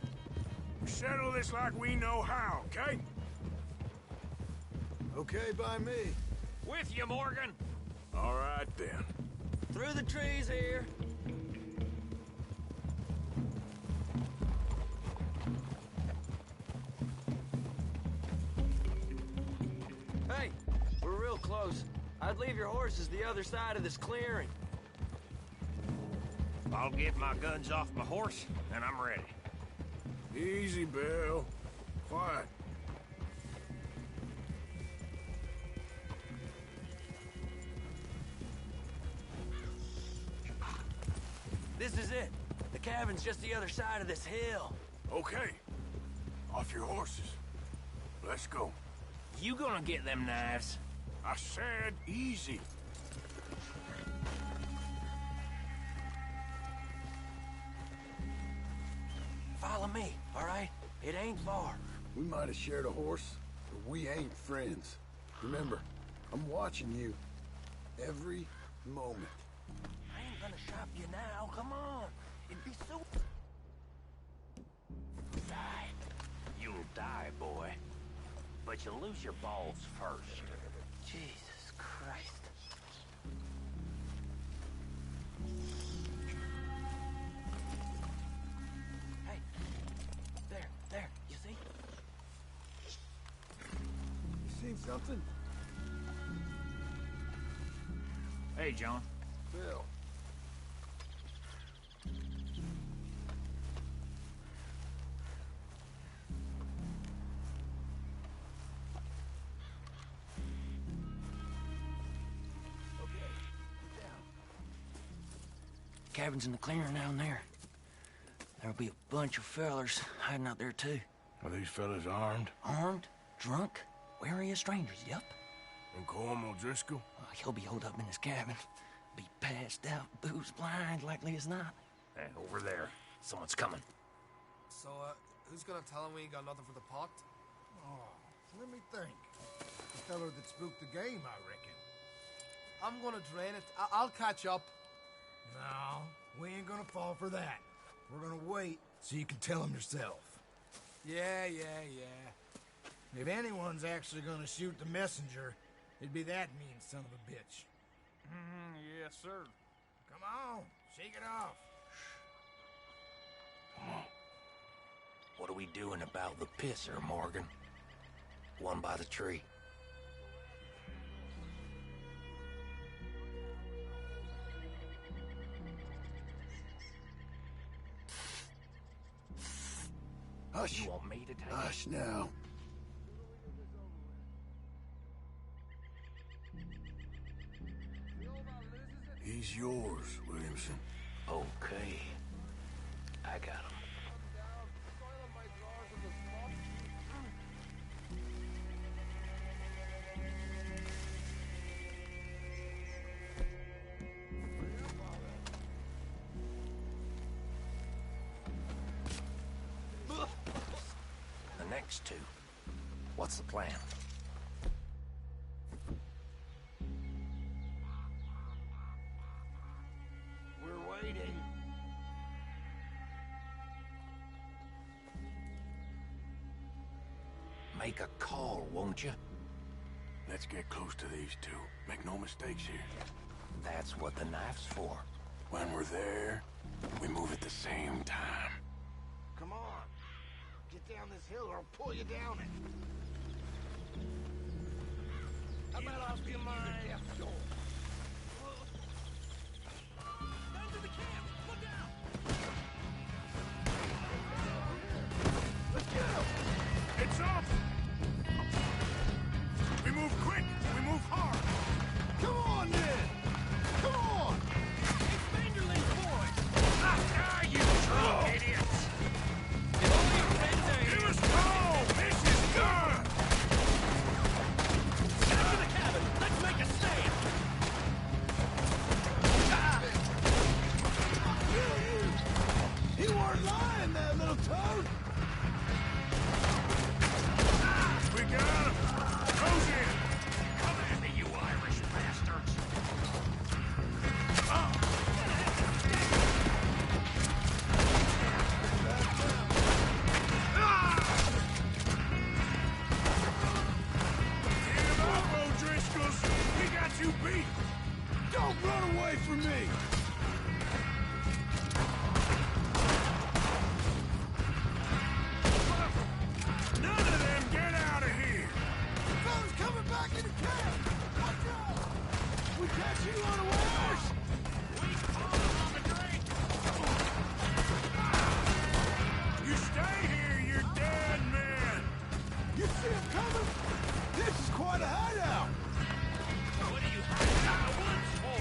We settle this like we know how, okay? Okay by me. With you, Morgan. All right, then. Through the trees here. Hey, we're real close. I'd leave your horses the other side of this clearing. I'll get my guns off my horse, and I'm ready. Easy, Bill. Quiet. This is it. The cabin's just the other side of this hill. Okay. Off your horses. Let's go. You gonna get them knives? I said easy. Follow me, all right? It ain't far. We might have shared a horse, but we ain't friends. Remember, I'm watching you. Every moment. I ain't gonna shop you now. Come on. It'd be so... Die. You'll die, boy. But you'll lose your balls first. Jesus Christ. Hey. There. You see? You seen something? Hey, John. Bill. Cabin's in the clearing down there. There'll be a bunch of fellers hiding out there, too. Are these fellas armed? Armed? Drunk? Wary of strangers, yep. And Colm O'Driscoll? He'll be holed up in his cabin. Be passed out, booze blind, likely as not. Hey, over there. Someone's coming. So, who's gonna tell him we ain't got nothing for the pot? Oh, let me think. The fellow that spooked the game, I reckon. I'm gonna drain it. I'll catch up. No, we ain't gonna fall for that. We're gonna wait so you can tell him yourself. Yeah. If anyone's actually gonna shoot the messenger, it'd be that mean son of a bitch. Yes, sir. Come on, shake it off. Come on. What are we doing about the pisser, Morgan? One by the tree. Hush. You want me to take Hush now. He's yours, Williamson. Okay. I got him. The next two. What's the plan? We're waiting. Make a call, won't you? Let's get close to these two. Make no mistakes here. That's what the knife's for. When we're there, we move at the same time. Come on. Get down this hill or I'll pull you down it. How about I'll give my death door? Down to the camp! Look out! Let's get him! It's off! We move quick! We move hard! Come on, then! Come on! It's Vanderlyn's boys! Ah, you drunk idiots! If only your friends are here! Give us home! This is good! Back to the cabin! Let's make a stand! You weren't lying there, little toad! We got him! Close in! Come at me, you Irish bastards! Give up, O'Driscolls! We got you beat! Don't run away from me! None of them get out of here! Fellas coming back into camp! Watch out! We catch you unawares! We call them on the drink! You stay here, you dead man! You see them coming? This is quite a hideout! What are you hiding out of the woods for?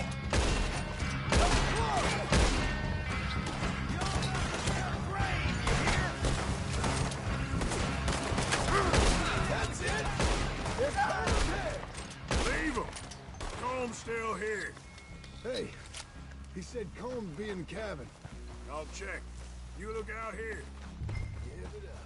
Come close! You're about to share a grave, you hear? That's it! It's perfect! Leave him! Comb's still here. Hey, he said Combs be in the cabin. I'll check. You look out here. Give it up.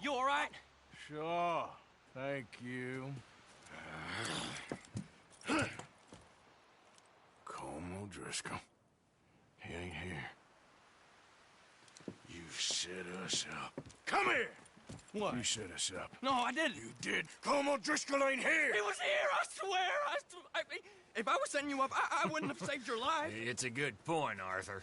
You all right? Sure. Thank you. Colm O'Driscoll. He ain't here. You set us up. Come here! What? You set us up. No, I didn't. You did. Colm O'Driscoll ain't here! He was here, I swear! If I was setting you up, I wouldn't have saved your life. It's a good point, Arthur.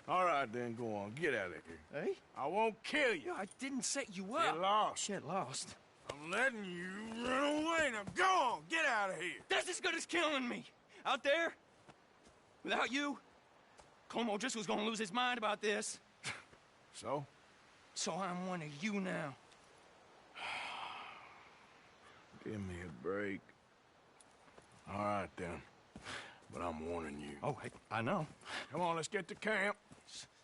All right, then, go on. Get out of here. Hey? I won't kill you. I didn't set you up. Get lost. Get lost. I'm letting you run away. Now go on. Get out of here. That's as good as killing me. Out there, without you, Colm O'Driscoll's gonna lose his mind about this. So? So I'm one of you now. Give me a break. All right, then. But I'm warning you. Oh, hey, I know. Come on, let's get to camp.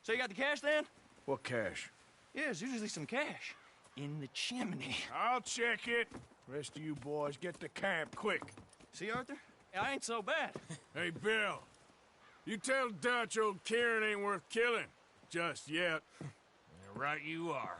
So you got the cash then? What cash? Yeah, there's usually some cash. In the chimney. I'll check it. Rest of you boys, get to camp, quick. See, Arthur? I ain't so bad. Hey, Bill. You tell Dutch old Kieran ain't worth killing. Just yet. Right you are.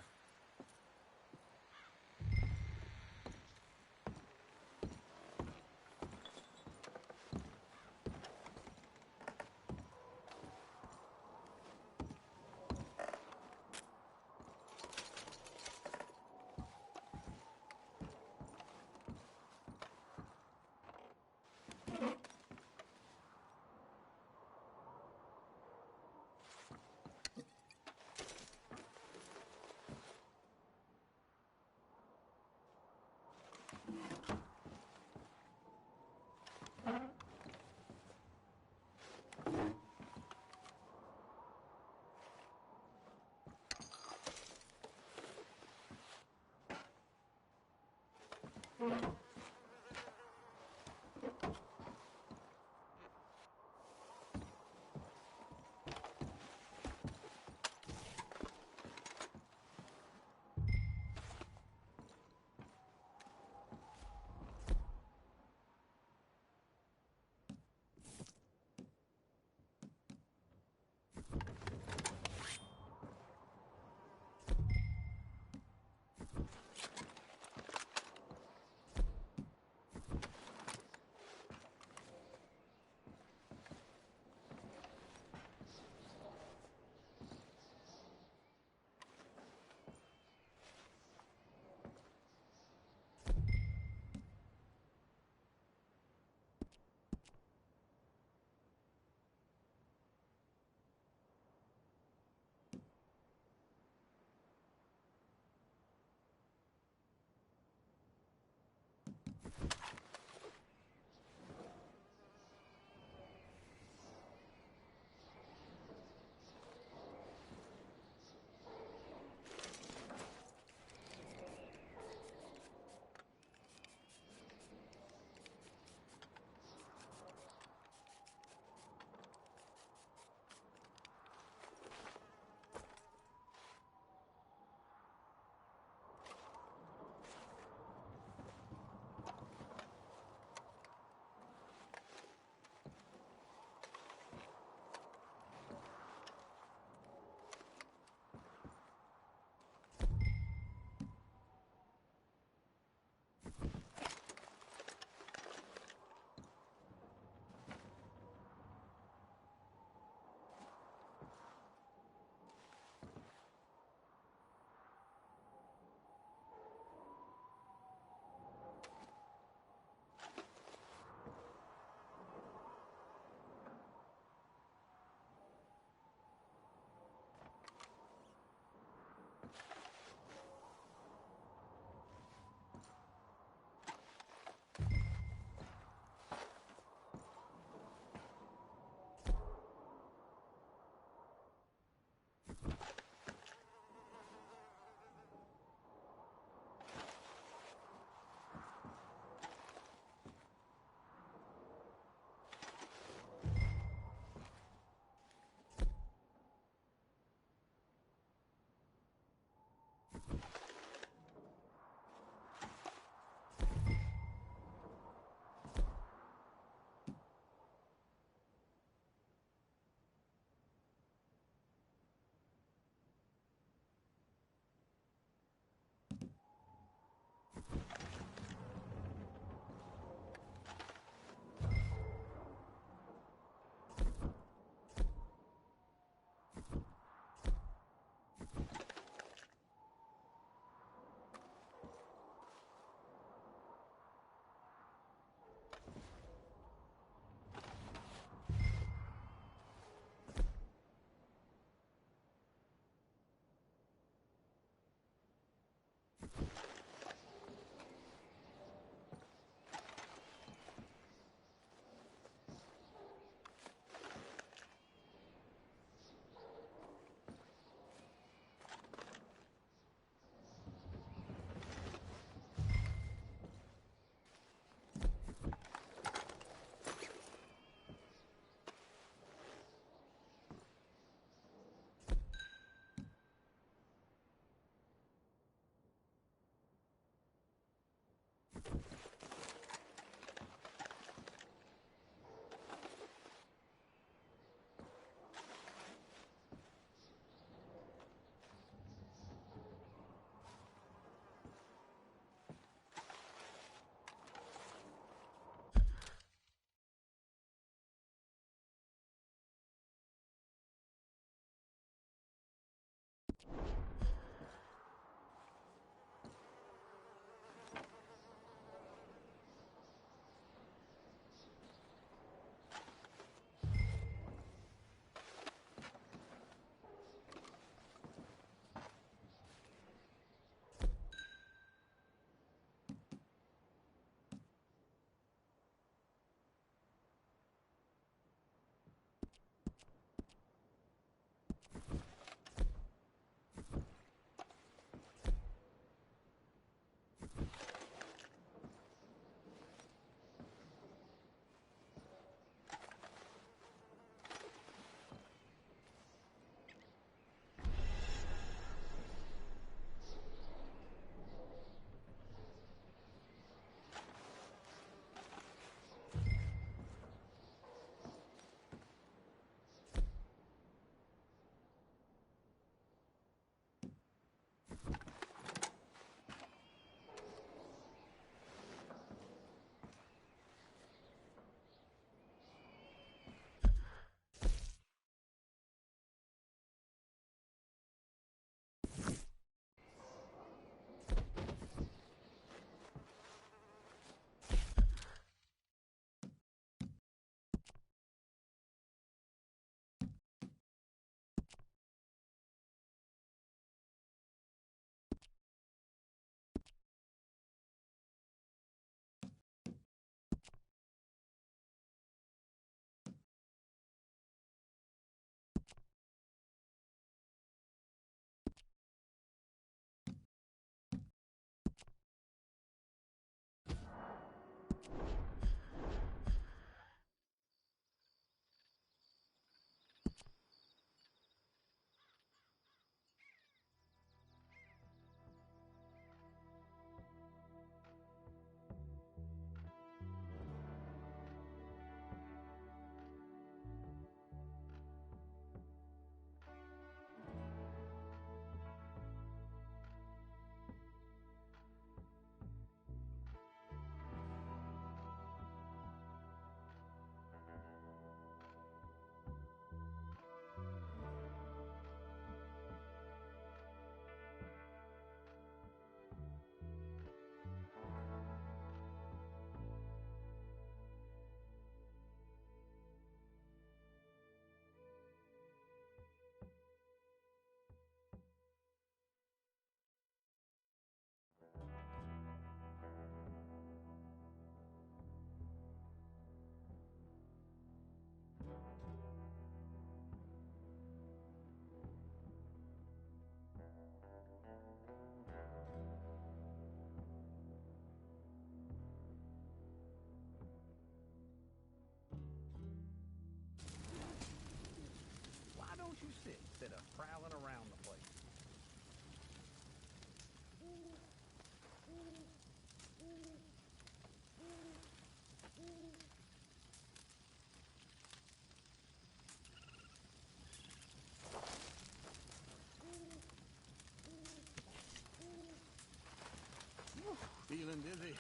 Feeling dizzy?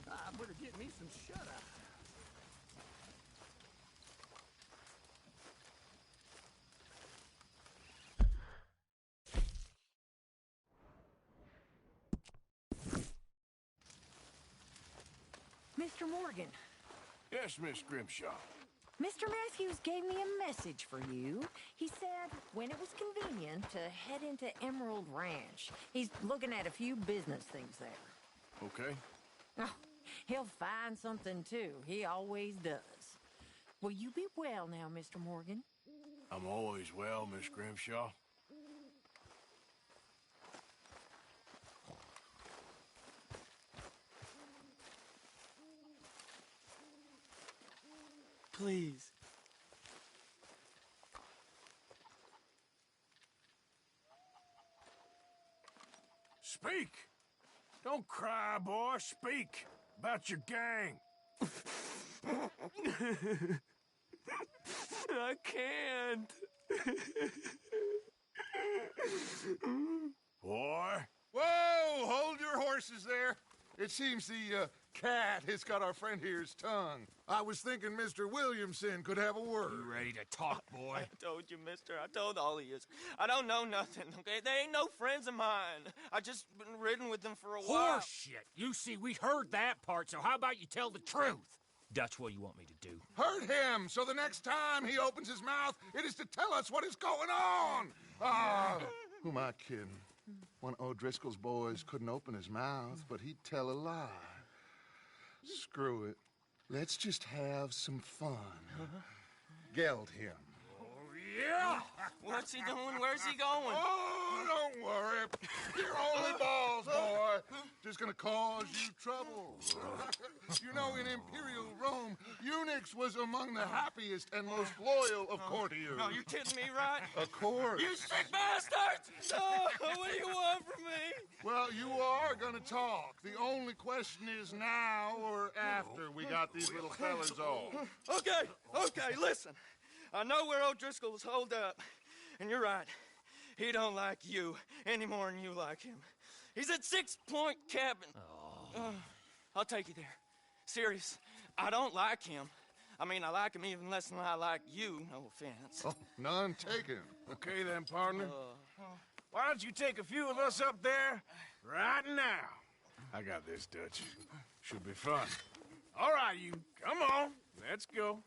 I better get me some shut-eye. Mr. Morgan. Yes, Miss Grimshaw. Mr. Matthews gave me a message for you. He said when it was convenient to head into Emerald Ranch. He's looking at a few business things there. Okay. Oh, he'll find something, too. He always does. Will you be well now, Mr. Morgan? I'm always well, Miss Grimshaw. Please. Speak! Don't cry, boy. Speak about your gang. I can't. Boy. Whoa! Hold your horses there. It seems the cat has got our friend here's tongue. I was thinking Mr. Williamson could have a word. You ready to talk, boy? I told you, mister. I told all of you. I don't know nothing, okay? They ain't no friends of mine. I just been riding with them for a while. Horseshit! You see, we heard that part, so how about you tell the truth? Dutch, what do you want me to do? Hurt him, so the next time he opens his mouth, it is to tell us what is going on. Ah, who am I kidding? One of O'Driscoll's boys couldn't open his mouth, but he'd tell a lie. Screw it. Let's just have some fun. Geld him. Yeah! What's he doing? Where's he going? Oh, don't worry. You're only balls, boy. Just gonna cause you trouble. You know, in Imperial Rome, eunuchs was among the happiest and most loyal of courtiers. No, you kidding me, right? Of course. You sick bastards! Oh, what do you want from me? Well, you are gonna talk. The only question is now or after we got these little fellas off. Okay, listen. I know where O'Driscoll's holed up, and you're right. He don't like you any more than you like him. He's at 6 Point Cabin. I'll take you there. Serious, I don't like him. I mean, I like him even less than I like you, no offense. Oh, none taken. Okay then, partner. Why don't you take a few of us up there right now? I got this, Dutch. Should be fun. All right, you. Come on. Let's go.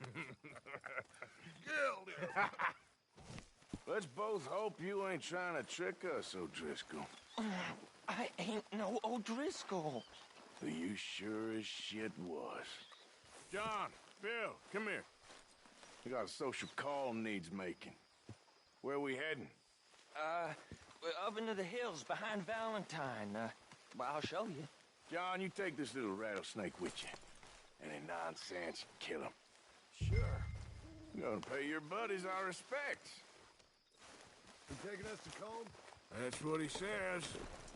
Let's both hope you ain't trying to trick us, O'Driscoll. I ain't no O'Driscoll. You sure as shit was. John, Bill, come here. We got a social call needs making. Where we heading? We're up into the hills behind Valentine. Well, I'll show you. John, you take this little rattlesnake with you. Any nonsense, kill him. Sure. You're gonna pay your buddies our respects. You taking us to Colm? That's what he says.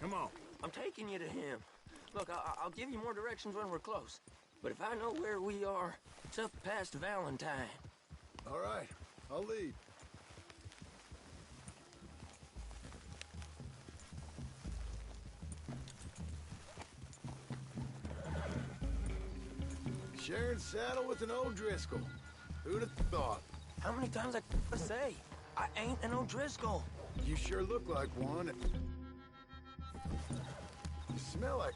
Come on. I'm taking you to him. Look, I'll give you more directions when we're close. But if I know where we are, it's up past Valentine. All right, I'll lead. Sharing saddle with an O'Driscoll. Who'd have thought? How many times I gotta say? I ain't an O'Driscoll. You sure look like one. You smell like...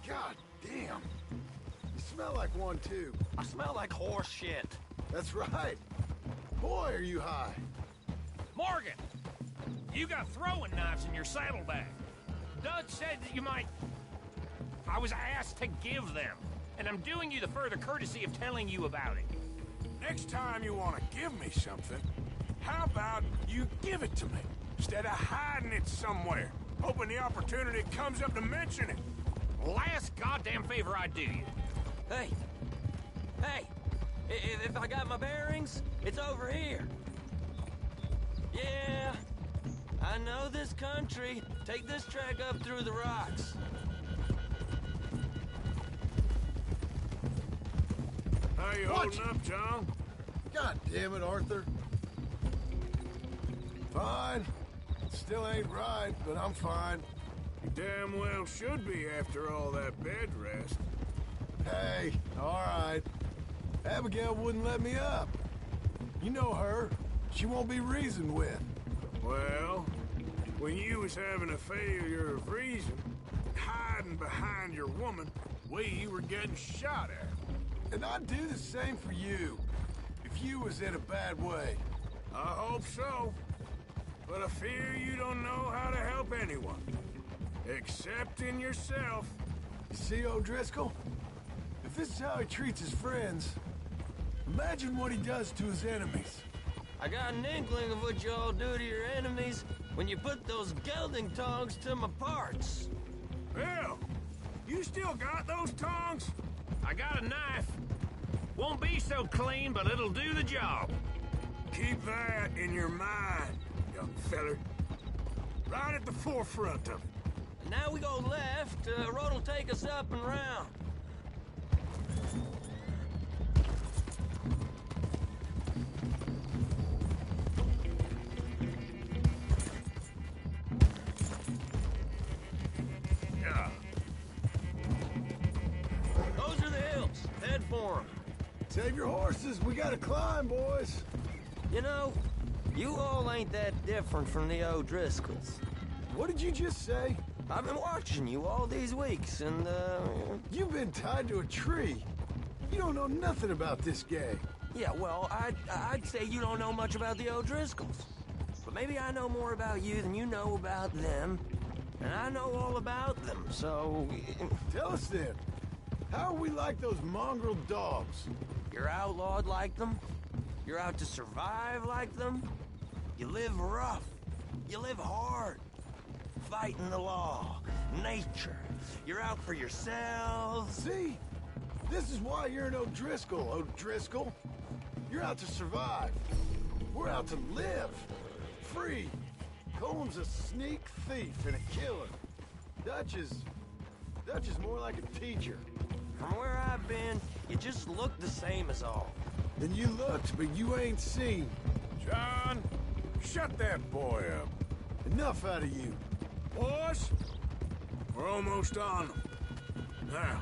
God damn. You smell like one, too. I smell like horse shit. That's right. Boy, are you high. Morgan! You got throwing knives in your saddlebag. Dud said that you might... I was asked to give them. And I'm doing you the further courtesy of telling you about it. Next time you want to give me something, how about you give it to me, instead of hiding it somewhere, hoping the opportunity comes up to mention it? Last goddamn favor I do you. Hey! If I got my bearings, it's over here. Yeah, I know this country. Take this track up through the rocks. How you holding up, John? God damn it, Arthur. Fine. Still ain't right, but I'm fine. You damn well should be after all that bed rest. Hey, all right. Abigail wouldn't let me up. You know her. She won't be reasoned with. Well, when you was having a failure of reason, hiding behind your woman, we were getting shot at. And I'd do the same for you, if you was in a bad way. I hope so. But I fear you don't know how to help anyone. Except in yourself. You see, O'Driscoll? If this is how he treats his friends, imagine what he does to his enemies. I got an inkling of what you all do to your enemies when you put those gelding tongs to my parts. Bill, you still got those tongs? I got a knife. Won't be so clean, but it'll do the job. Keep that in your mind, young feller. Right at the forefront of it. Now we go left, road will take us up and round. Yeah. Those are the hills. Head for them. Save your horses. We gotta climb, boys. You know, you all ain't that different from the O'Driscolls. What did you just say? I've been watching you all these weeks, and, You've been tied to a tree. You don't know nothing about this gang. Yeah, well, I'd say you don't know much about the O'Driscolls. But maybe I know more about you than you know about them. And I know all about them, so... Tell us then. How are we like those mongrel dogs? You're outlawed like them. You're out to survive like them. You live rough. You live hard. Fighting the law, nature. You're out for yourselves. See? This is why you're an O'Driscoll, O'Driscoll. You're out to survive. We're out to live. Free. Coleman's a sneak thief and a killer. Dutch is more like a teacher. From where I've been, you just look the same as all. Then you looked, but you ain't seen. John, shut that boy up. Enough out of you. Boys, we're almost on them. Now,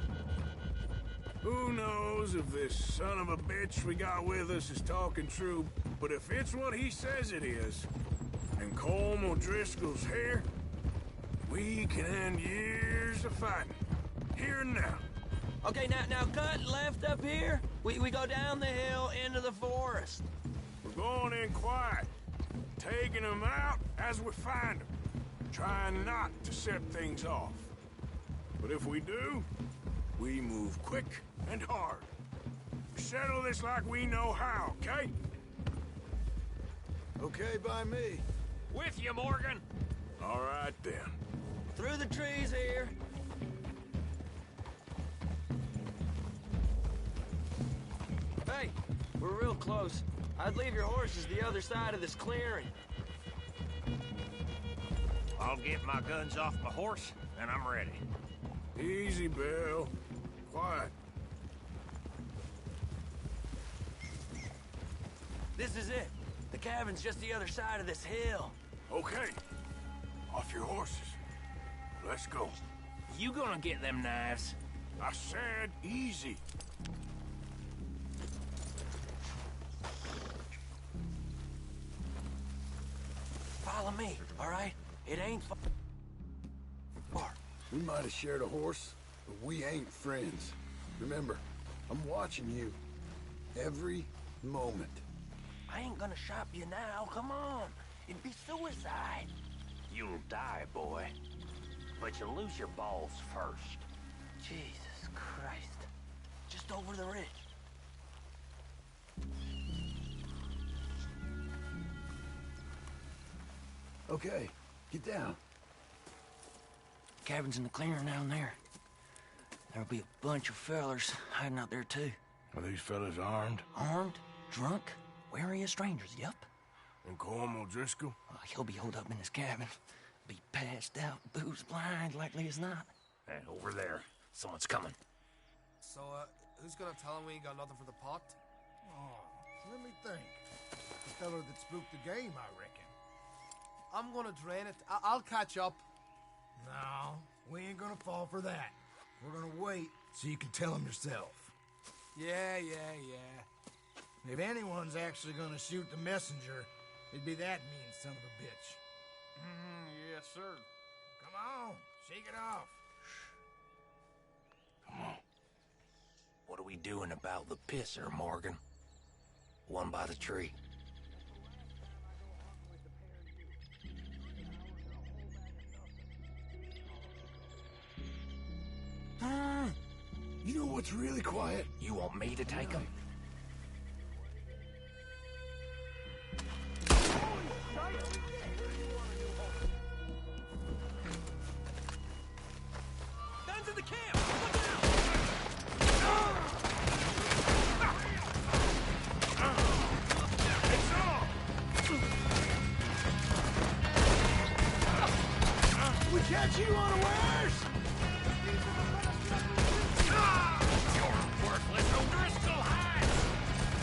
who knows if this son of a bitch we got with us is talking true, but if it's what he says it is, and Colm O'Driscoll's here, we can end years of fighting. Here and now. Okay, now cut left up here. We go down the hill into the forest. We're going in quiet, taking them out as we find them. Trying not to set things off. But if we do, we move quick and hard. Settle this like we know how, okay? Okay by me. With you, Morgan. All right, then. Through the trees here. Hey, we're real close. I'd leave your horses the other side of this clearing. I'll get my guns off my horse, and I'm ready. Easy, Bill. Quiet. This is it. The cabin's just the other side of this hill. Okay. Off your horses. Let's go. You gonna get them knives? I said easy. Follow me, all right? It ain't far. We might have shared a horse, but we ain't friends. Remember, I'm watching you. Every moment. I ain't gonna shop you now, come on. It'd be suicide. You'll die, boy. But you'll lose your balls first. Jesus Christ. Just over the ridge. Okay, get down. Cabin's in the clearing down there. There'll be a bunch of fellers hiding out there, too. Are these fellas armed? Armed? Drunk? Wary of strangers, yup. And Colm O'Driscoll? He'll be holed up in his cabin. Be passed out, booze blind, likely as not. Hey, over there. Someone's coming. So, who's gonna tell him we ain't got nothing for the pot? Oh, let me think. The fella that spooked the game, I reckon. I'm gonna drain it. I'll catch up. No, we ain't gonna fall for that. We're gonna wait so you can tell him yourself. Yeah. If anyone's actually gonna shoot the messenger, it'd be that mean son of a bitch. Yes, sir. Come on, shake it off. Come on. What are we doing about the pisser, Morgan? One by the tree. You know what's really quiet? You want me to take him? Guns in the camp! Look out! It's on! We catch you unawares! You're worthless O'Driscoll hides!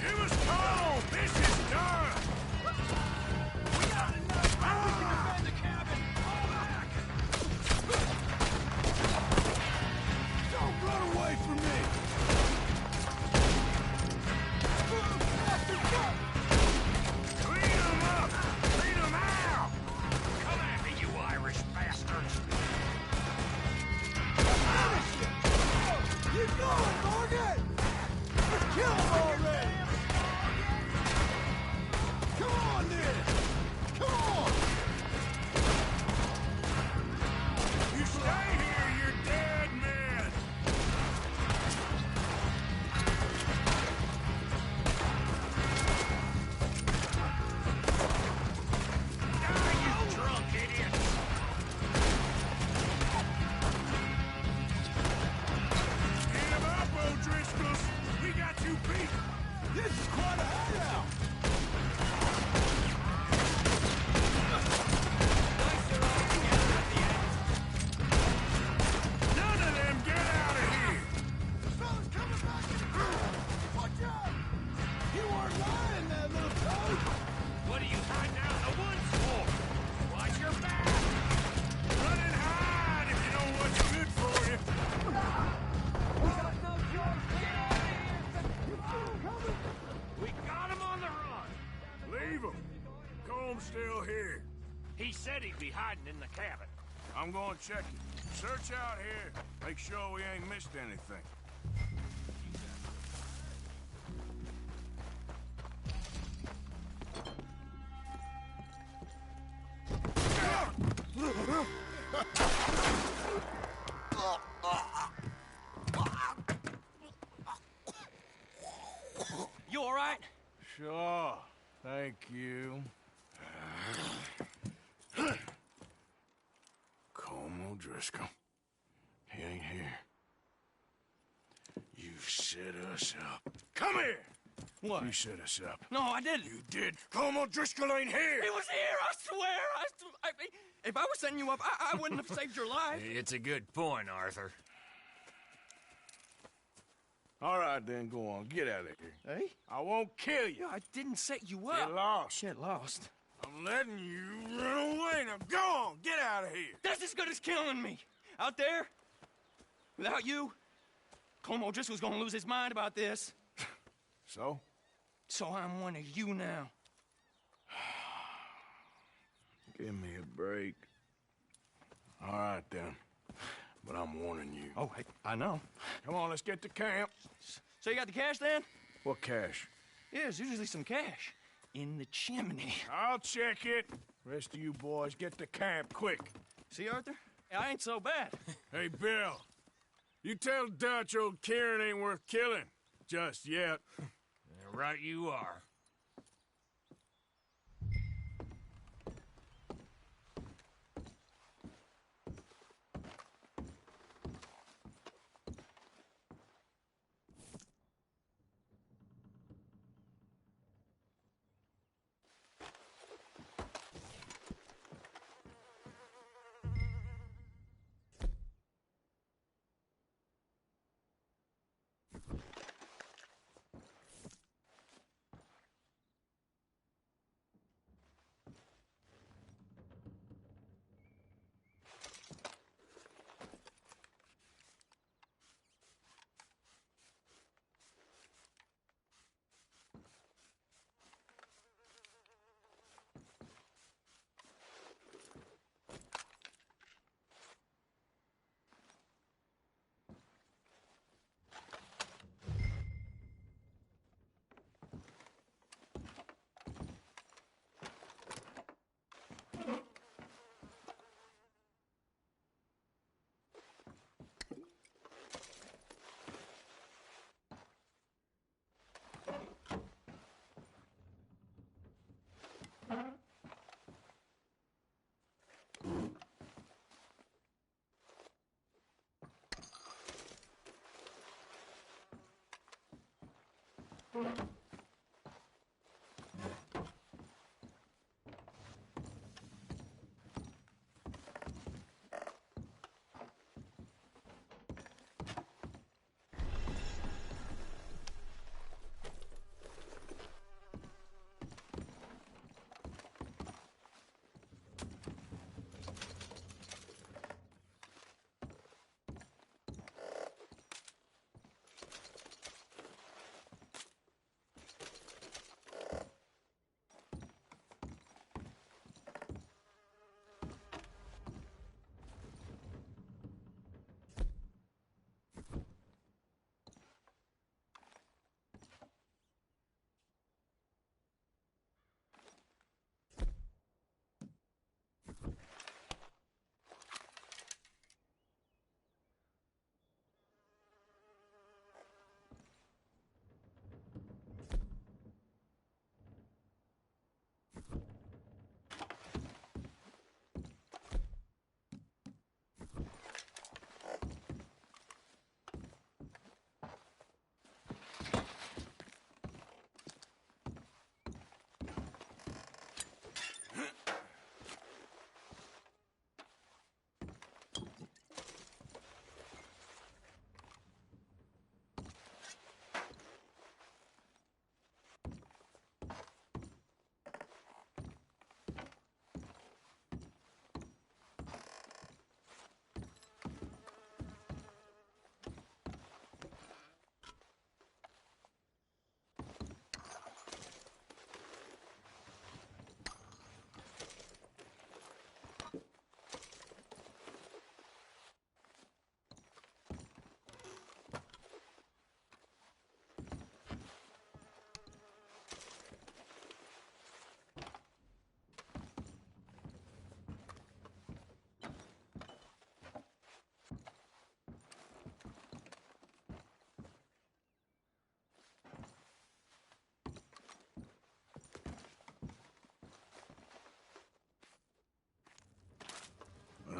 Give us call! This is done! We got enough! We can defend the cabin! Fall back! Don't run away from me! Clean them up! Clean them out! Come at me, you Irish bastards! Keep going, Morgan! Let's kill him already! Come on, then! Come on! You stay here, you're dead men! Die, you drunk idiots! Get them up, O'Driscolls! We got you beat! This is quite a hideout! None of them get out of here! The fella's coming back in the car! Watch out! You weren't lying, that little toad! What are you hiding out in the woods for? Watch your back! Run and hide if you know what's good for you! We got him on the run! Leave him! Comb's still here. He said he'd be hiding in the cabin. I'm gonna check it. Search out here. Make sure we ain't missed anything. You all right? Sure. Thank you. Colm O'Driscoll. He ain't here. You set us up. Come here! What? You set us up. No, I didn't. You did. Colm O'Driscoll ain't here! He was here, I swear! If I was setting you up, I wouldn't have saved your life. It's a good point, Arthur. All right, then, go on. Get out of here. Hey? I won't kill you. I didn't set you up. Get lost. Get lost. I'm letting you run away. Now go on. Get out of here. That's as good as killing me. Out there, without you, Colm O'Driscoll's gonna lose his mind about this. So? So I'm one of you now. Give me a break. All right, then. But I'm warning you. Oh, I know. Come on, let's get to camp. So you got the cash then? What cash? Yeah, there's usually some cash in the chimney. I'll check it. Rest of you boys, get to camp, quick. See, Arthur? I ain't so bad. Hey, Bill. You tell Dutch old Kieran ain't worth killing. Just yet. Right you are. At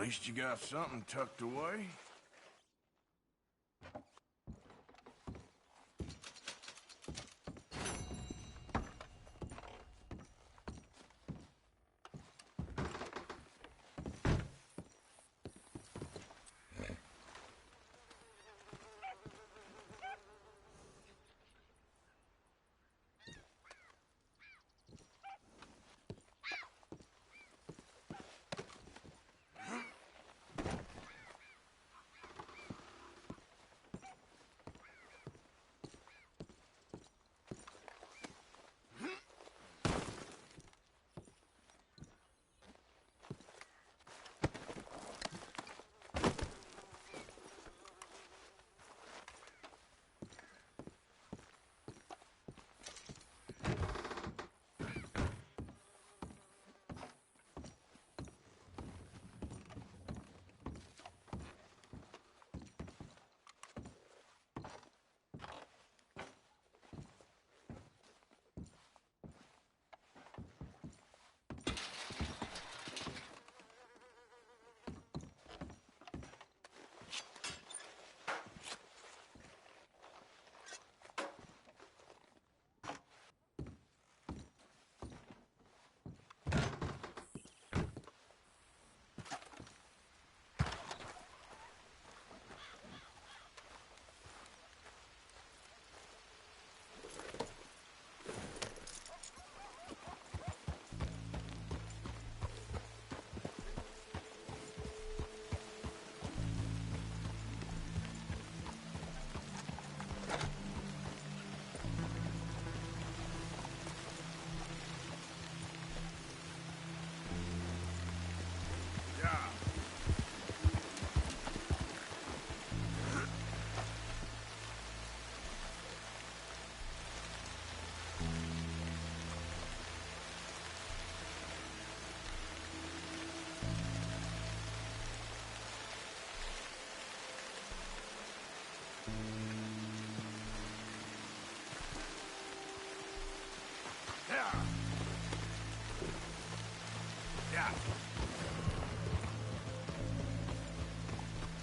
least you got something tucked away.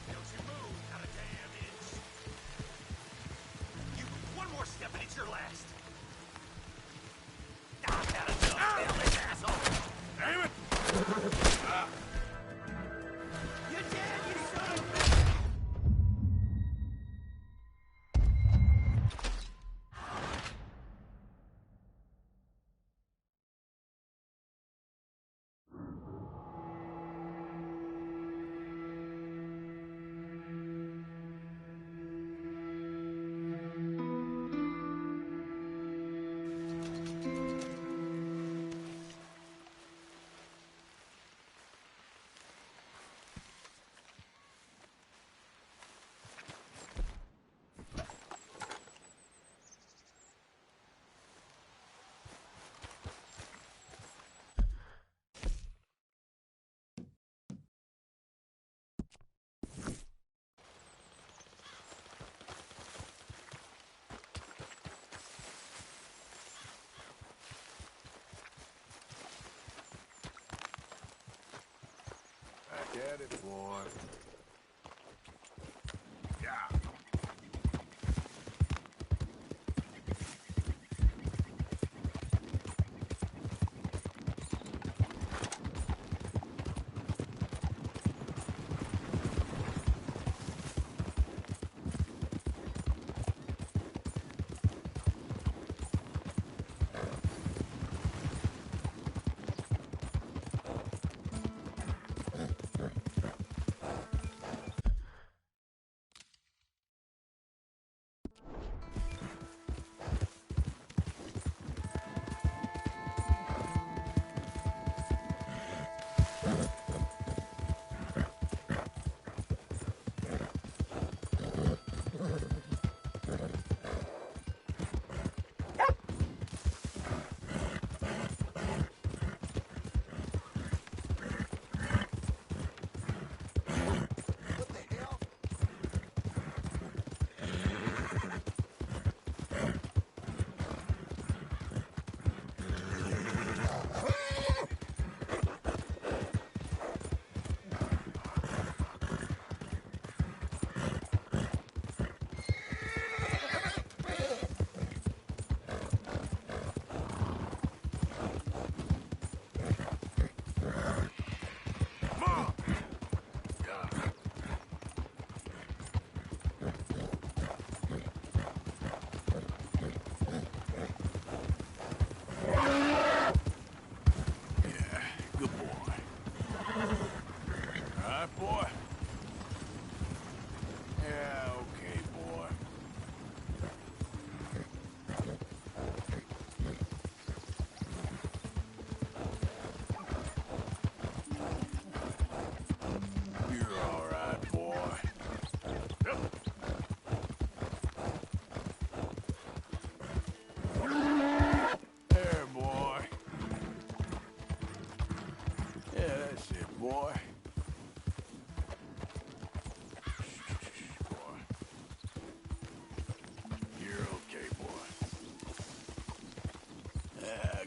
Don't you move, not a damn inch. You move one more step and it's your last. Get it, boy. Yeah.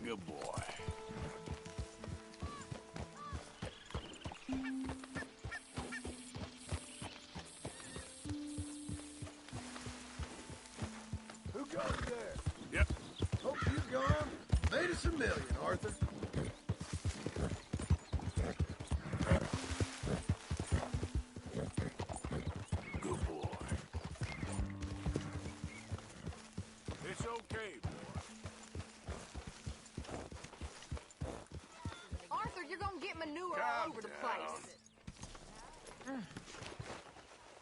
Good boy. Who goes there? Yep. Hope you're gone. Made us a million, Arthur. Good boy. It's okay, boy. Arthur, you're gonna get manure all over the place.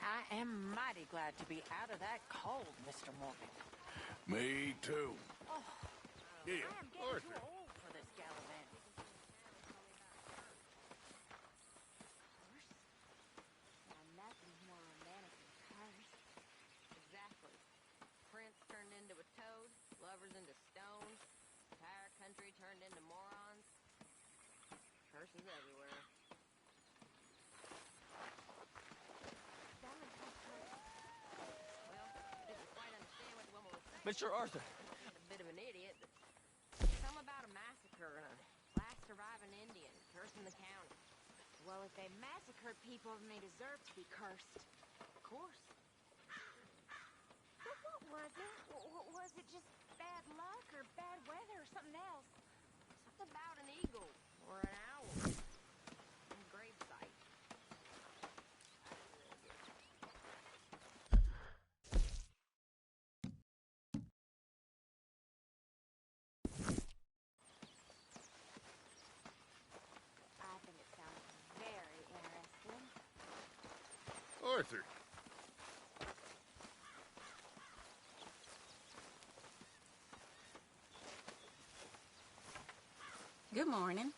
I am mighty glad to be out of that cold, Mr. Morgan. Me too. Oh, Yeah, I am getting Arthur. too old for this gallivanting. Nothing's more romantic than curse. Exactly. Prince turned into a toad, lovers into stones, entire country turned into morons. Curses everywhere. Well, I didn't quite understand what the woman was saying. Mr. Arthur. She's a bit of an idiot, but something about a massacre and a last surviving Indian cursing the county. Well, if they massacred people, then they deserve to be cursed. Of course. But what was it? Was it just bad luck or bad weather or something else? Something about an eagle or an owl. Some grave site. I think it sounds very interesting. Arthur. Good morning.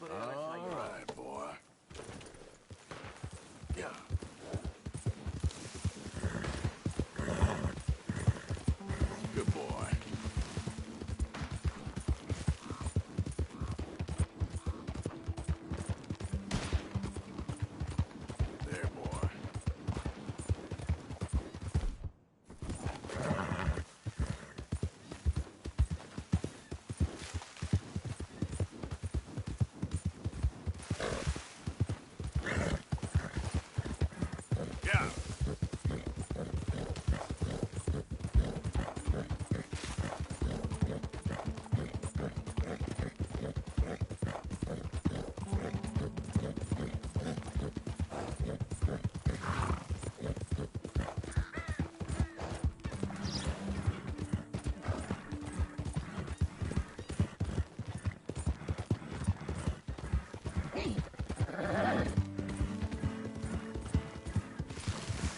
All right, boy. Yeah. Good boy. There, boy. Yeah.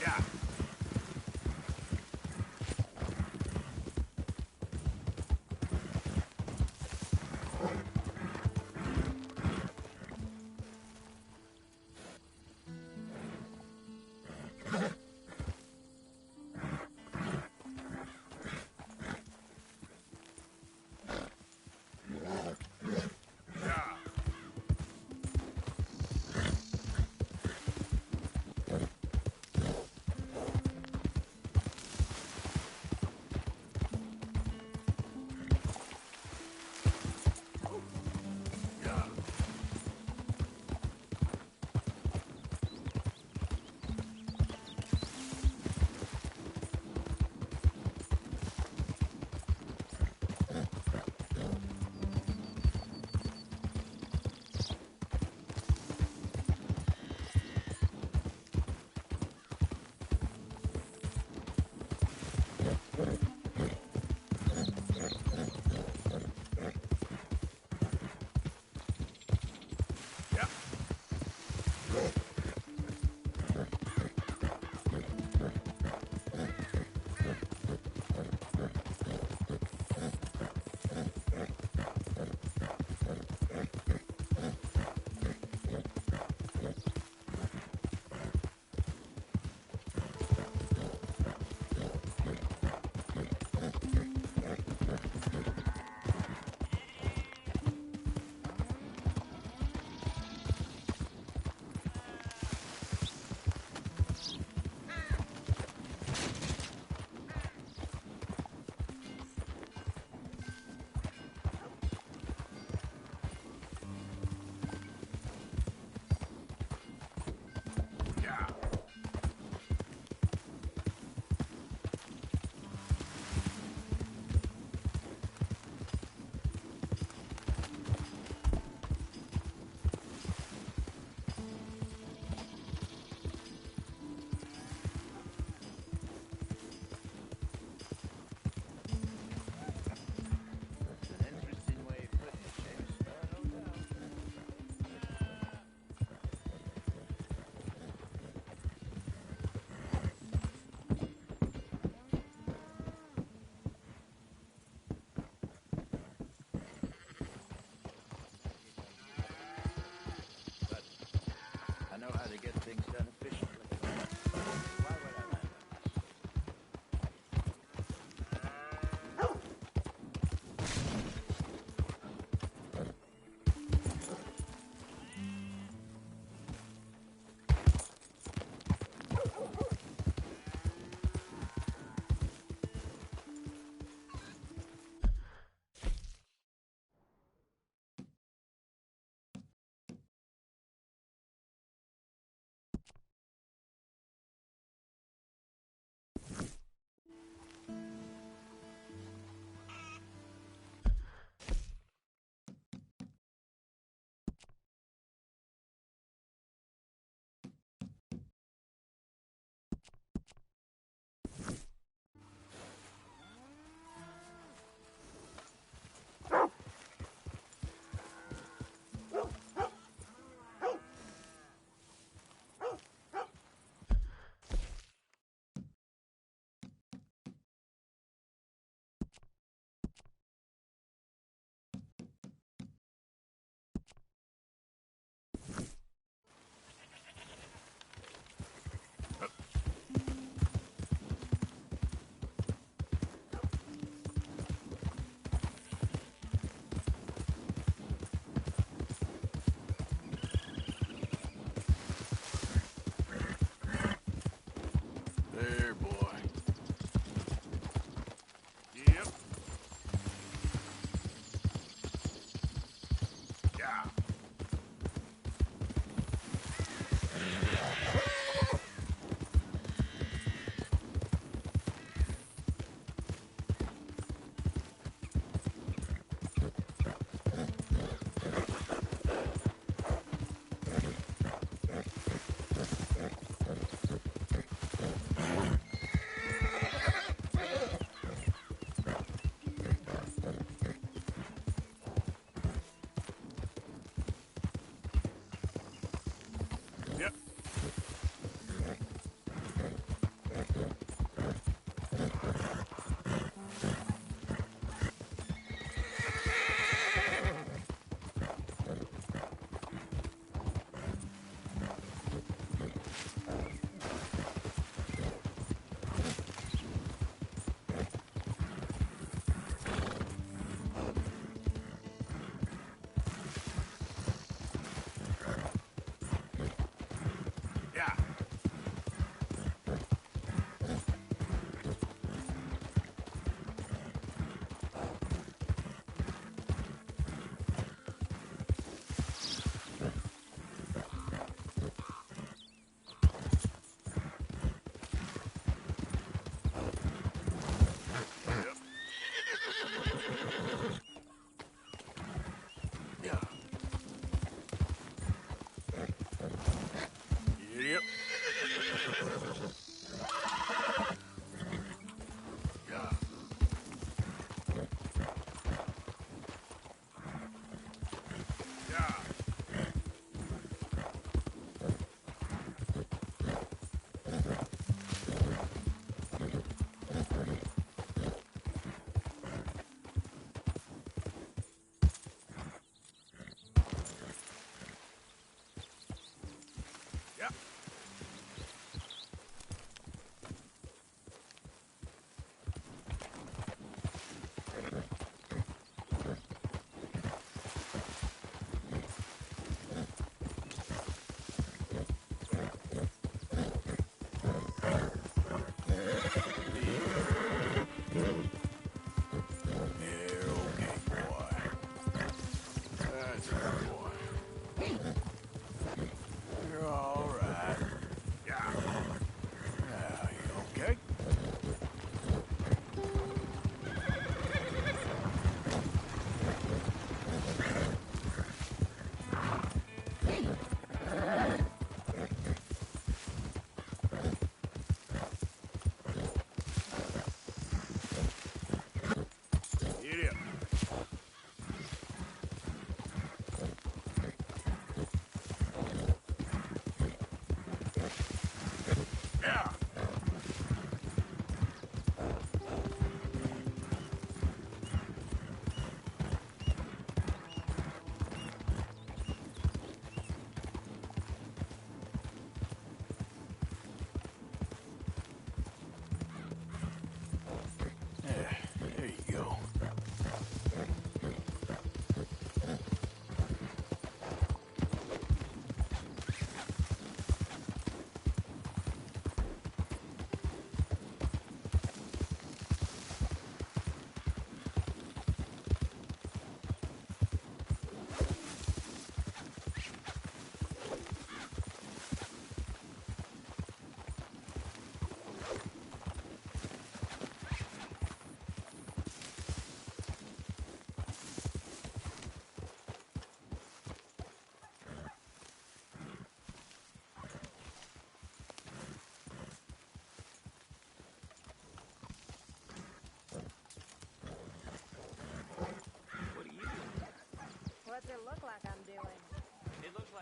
Yeah. Yeah. Yeah. Yep.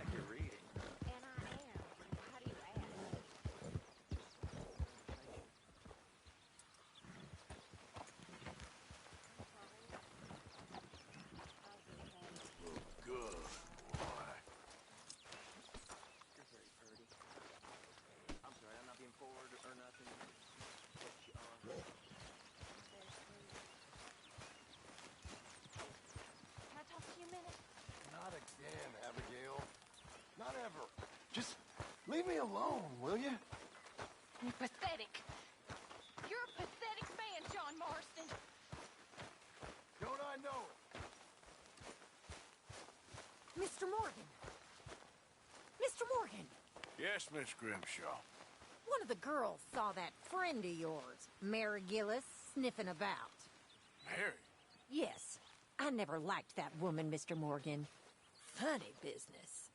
like you're reading. And I am. How do you ask? Good boy. You're very pretty. I'm sorry, I'm not being forward or nothing. But you are. Can I talk to you a minute? Not again, Abigail. Not ever. Just leave me alone, will you? You're pathetic. You're a pathetic man, John Marston. Don't I know it? Mr. Morgan. Mr. Morgan. Yes, Miss Grimshaw. One of the girls saw that friend of yours, Mary Gillis, sniffing about. Mary? Yes. I never liked that woman, Mr. Morgan. Funny business.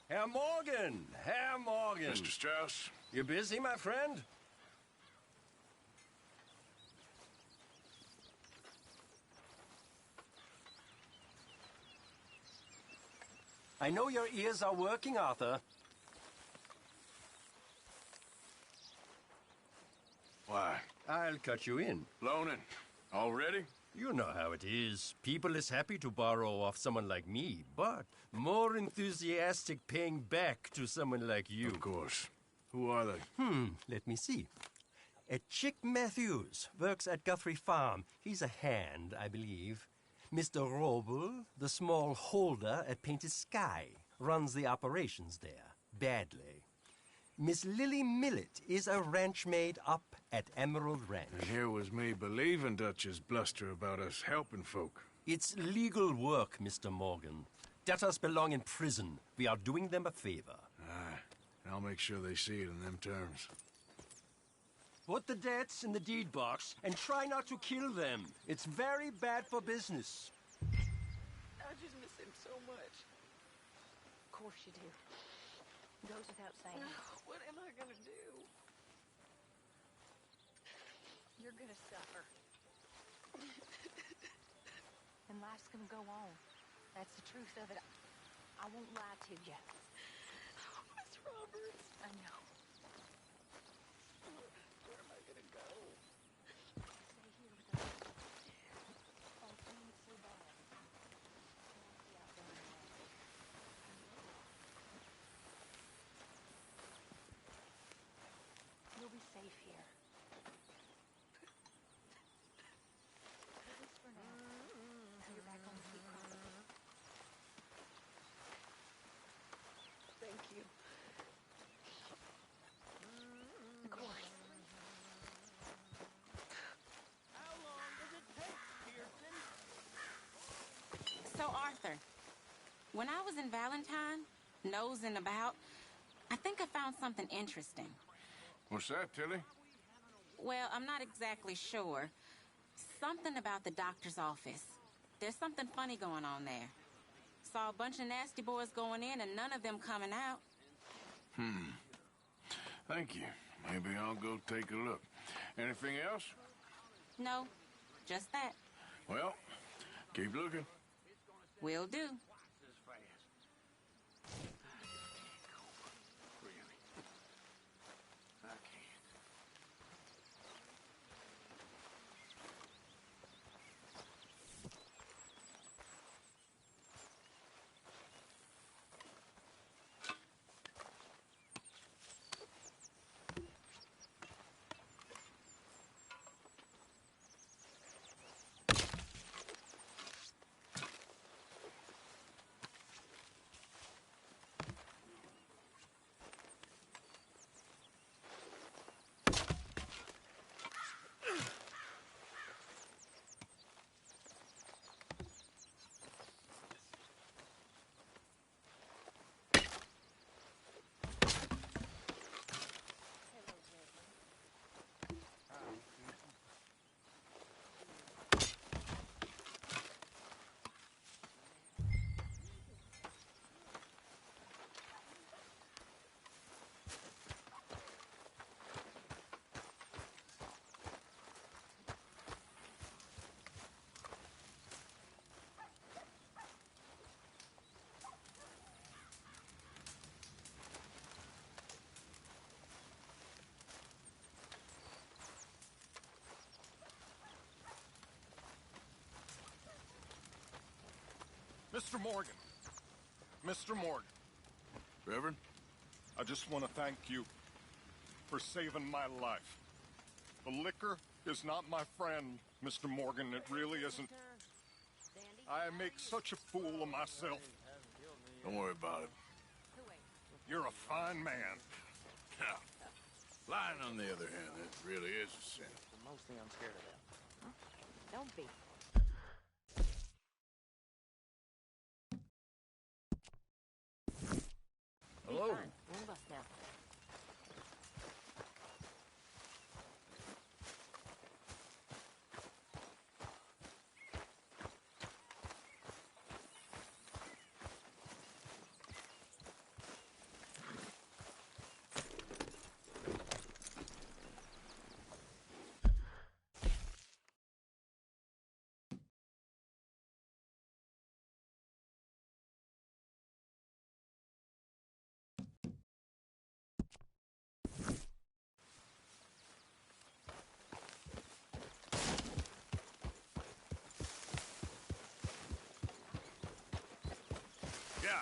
Herr Morgan! Herr Morgan! Mr. Strauss? You busy, my friend? I know your ears are working, Arthur. Why? I'll cut you in. Loaning. Already? You know how it is. People is happy to borrow off someone like me, but more enthusiastic paying back to someone like you. Of course. Who are they? Let me see. Chick Matthews works at Guthrie Farm. He's a hand, I believe. Mr. Roble, the small holder at Painted Sky, runs the operations there, badly. Miss Lily Millet is a ranch maid up at Emerald Ranch. And here was me believing Dutch's bluster about us helping folk. It's legal work, Mr. Morgan. Debtors belong in prison. We are doing them a favor. Aye. I'll make sure they see it in them terms. Put the debts in the deed box and try not to kill them. It's very bad for business. I just miss him so much. Of course you do. Goes without saying. What am I gonna do? You're gonna suffer. And life's gonna go on. That's the truth of it. I won't lie to you. Miss Roberts. I know. Where am I gonna go? Stay here with us. Oh, things so bad. Can't be out there alone. You'll be safe here. At least for now. Till you're back on the sweet property. Thank you. Of course. How long does it take, Pearson? So, Arthur, when I was in Valentine, nosing about, I think I found something interesting. What's that, Tilly? Well, I'm not exactly sure. Something about the doctor's office. There's something funny going on there. Saw a bunch of nasty boys going in and none of them coming out. Thank you. Maybe I'll go take a look. Anything else? No, just that. Well, keep looking. Will do. Mr. Morgan. Mr. Morgan. Reverend? I just want to thank you for saving my life. The liquor is not my friend, Mr. Morgan. It really isn't. I make such a fool of myself. Don't worry about it. You're a fine man. Yeah. Lying, on the other hand, it really is a sin. The most thing I'm scared about. Don't be. Hello. We're on the bus now. Yeah.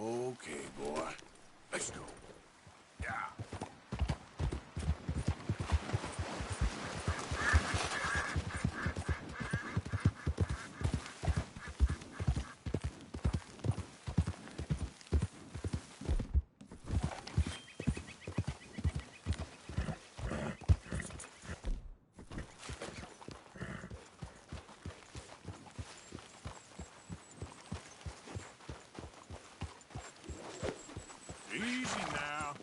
Okay, boy. Let's go. Yeah. Easy now.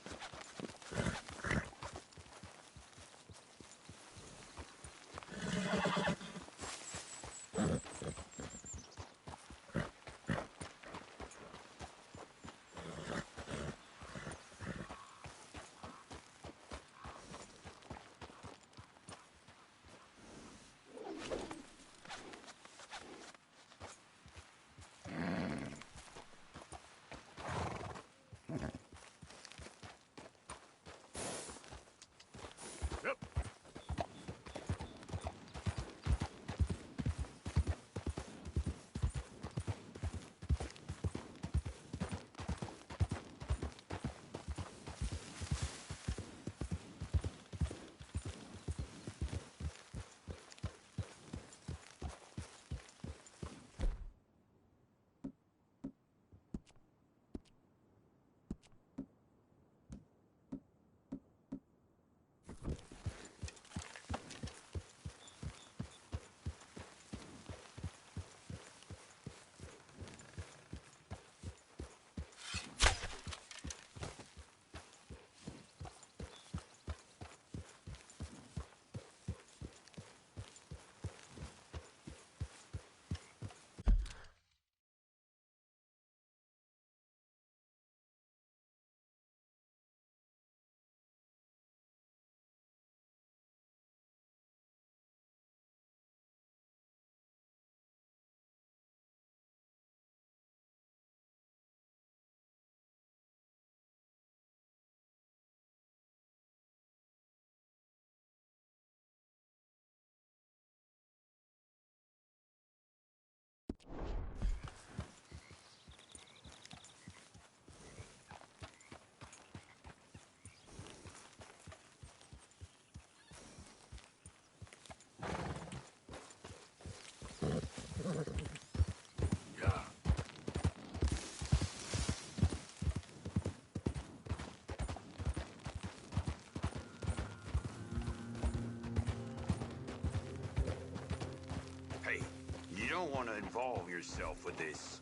don't want to involve yourself with this.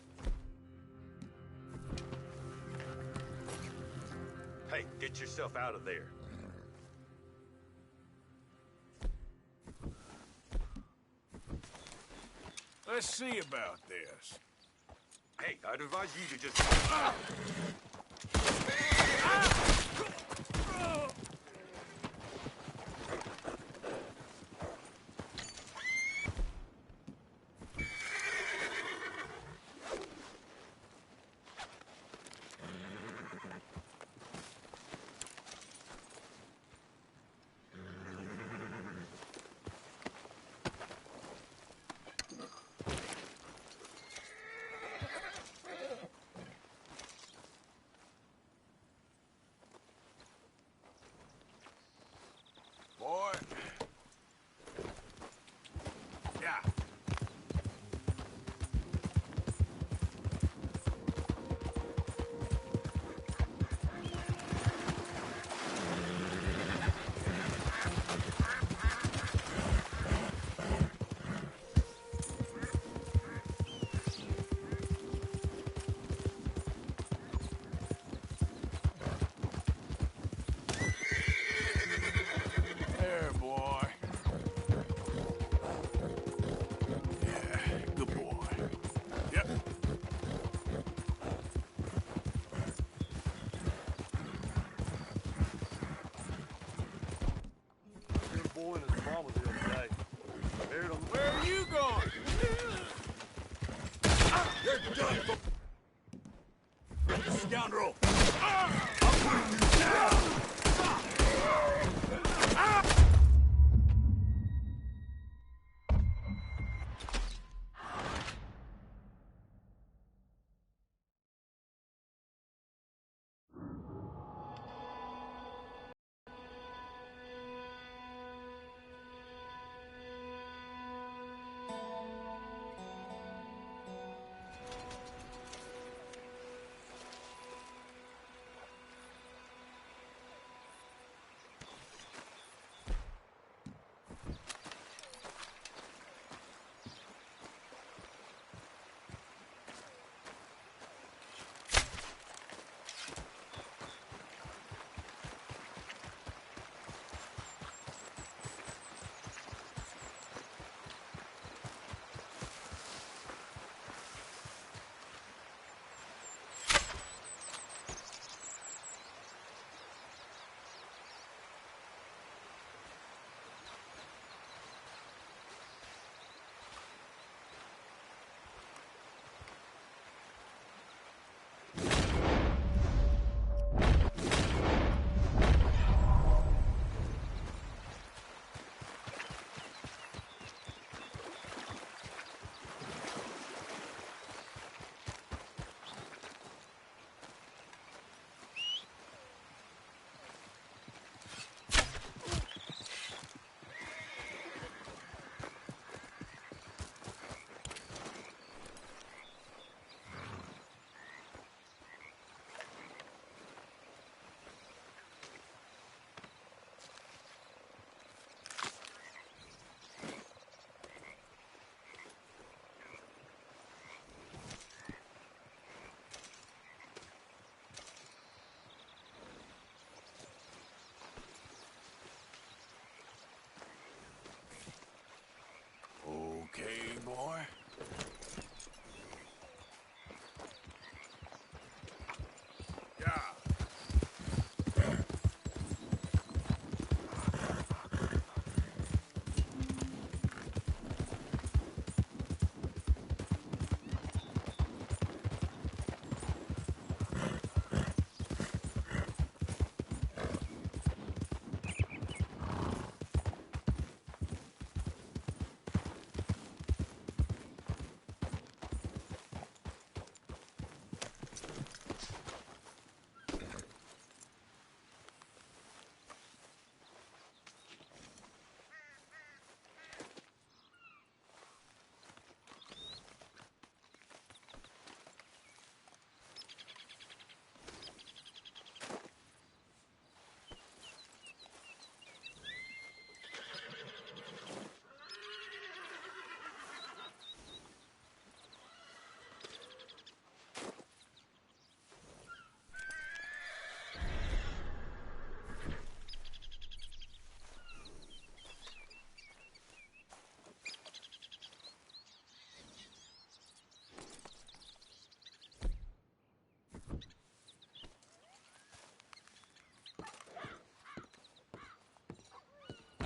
Hey, get yourself out of there. Let's see about this. Hey, I'd advise you to just... Boy. Yeah. There, boy. Yeah, good boy. Yep. Good boy and his mama the other day. Buried him. Where are you going? You're done, scoundrel!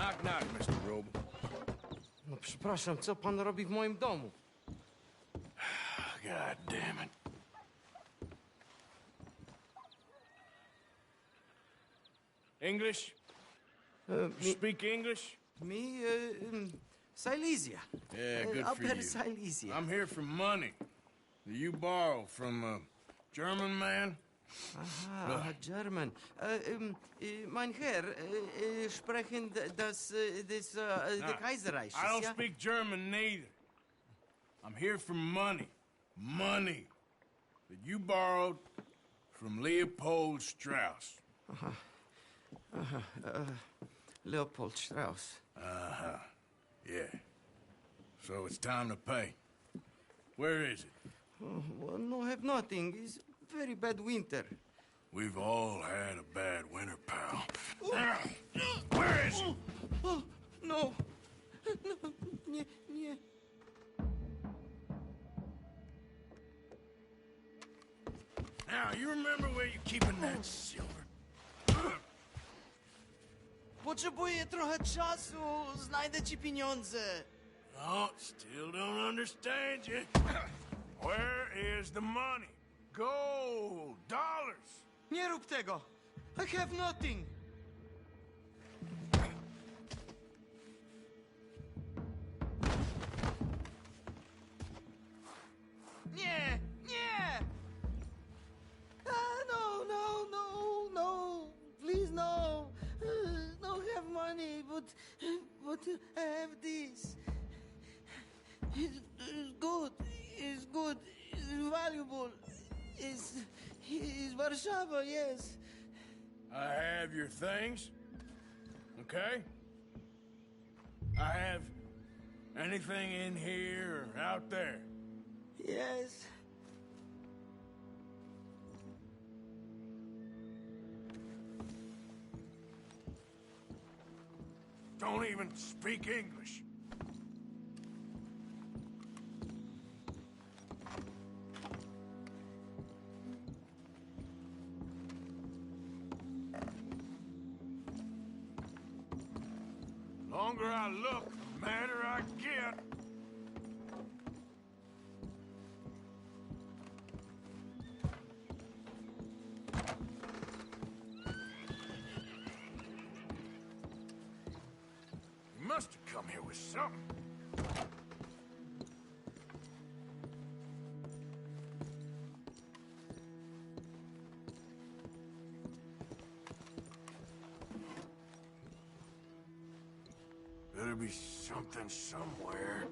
Knock, knock, Mr. Roble. No przepraszam, co pan robi w moim domu? God damn it. English? Speak English? Me, Silesia. Yeah, good for Upper you. Silesia. I'm here for money that you borrow from a German man. Aha, German. Mein Herr, sprechen the Kaiserreich. I don't ja? speak German neither. I'm here for money. Money that you borrowed from Leopold Strauss. Leopold Strauss. Uh-huh. Yeah. So it's time to pay. Where is it? Oh, well, no, have nothing. It's very bad winter. We've all had a bad winter, pal. Where is it? Oh, no. No, nie. Now, you remember where you're keeping that silver? Potrzebuję trochę czasu. Znajdę ci pieniądze. No, still don't understand you. Where is the money? Gold, dollars. Nie rób tego. I have nothing. Nie! No. Please, no. No have money, but I have this. It's good. It's good. It's valuable. It's Warszawa, yes. I have your things, okay? I have anything in here or out there. Yes. Don't even speak English. Longer I look, the madder I get. You must have come here with something. Better be something somewhere.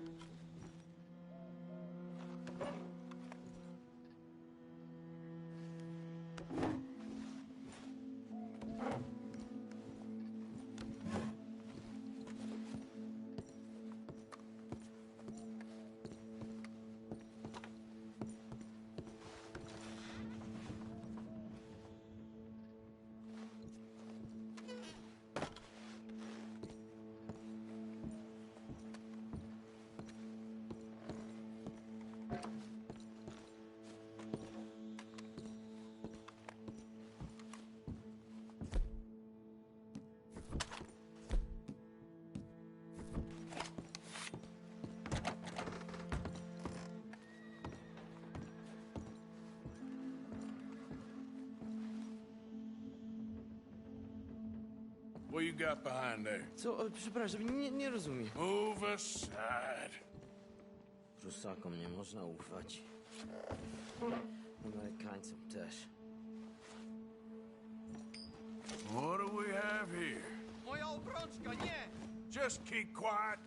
What you got behind there? Co? Przepraszam, nie rozumiem. Move aside. Prusakom nie można ufać. Amerykańcom też. What do we have here? Moja obrączka, nie! Just keep quiet.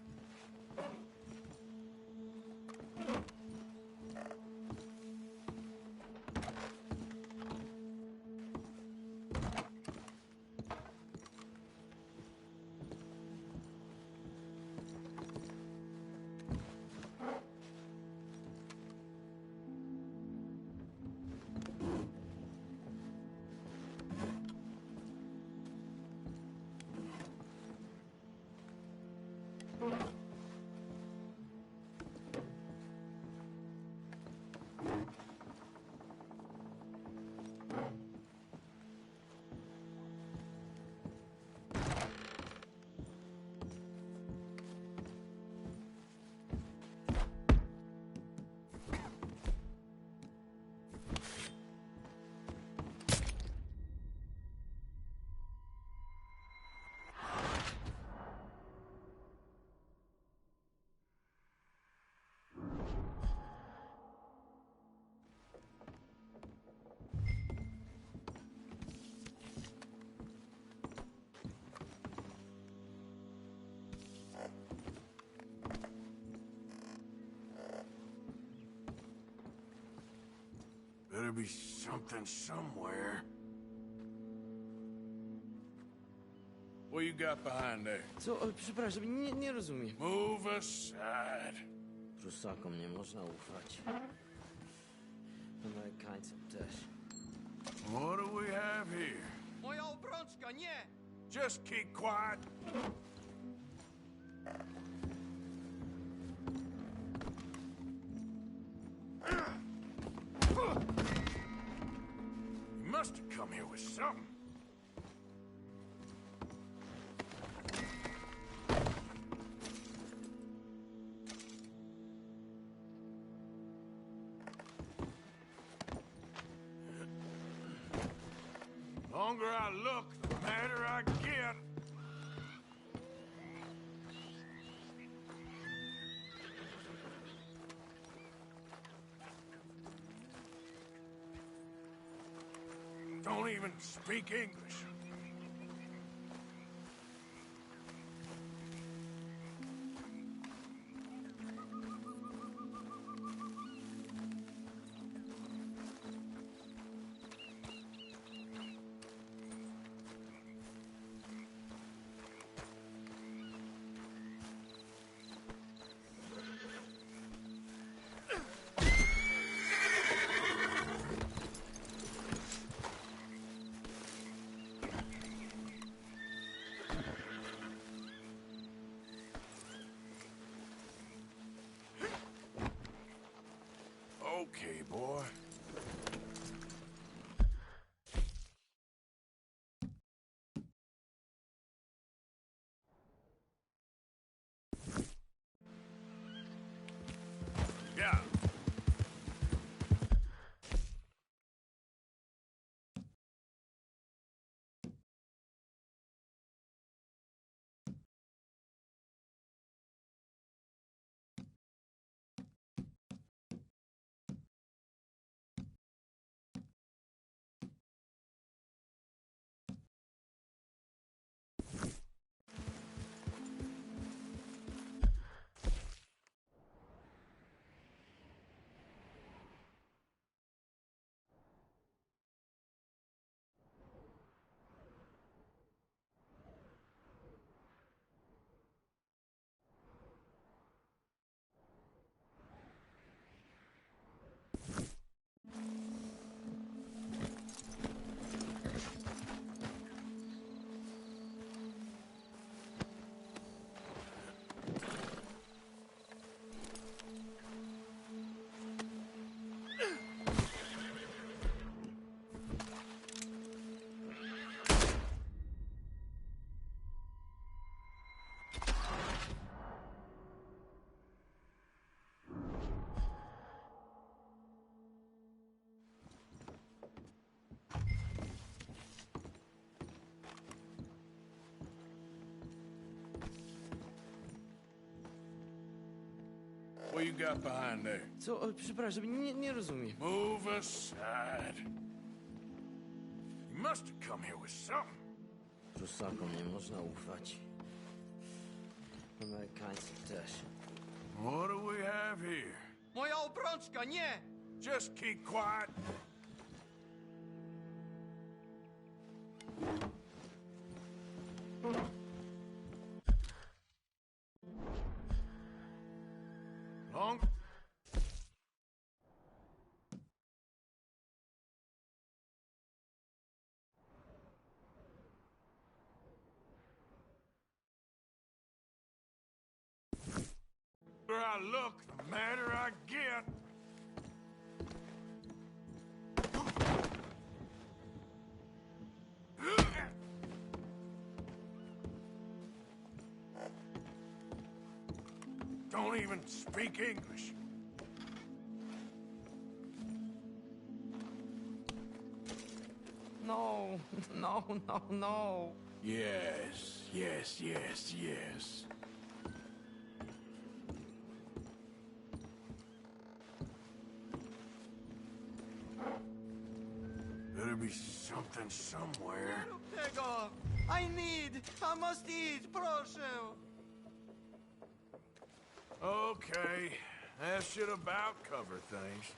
be something somewhere. What you got behind there? Co? Przepraszam, nie rozumiem. Move aside. Prusakom nie można ufać. Amerykańcom też. What do we have here? Moja obrączka, nie! Just keep quiet. You must have come here with something. The longer I look, the madder I get. Don't even speak English. Okay, boy. Yeah. What you got behind there? Co? Przepraszam, nie rozumiem. Move aside. You must have come here with something. Prusakom nie można ufać. Amerykańcom też. What do we have here? Moja obrączka, nie! Just keep quiet. Long. The more I look, the madder I get. Don't even speak English. No, no, no, no. Yes, yes, yes, yes. Better be something somewhere. Tego! I must eat, proszę! Okay, that should about cover things.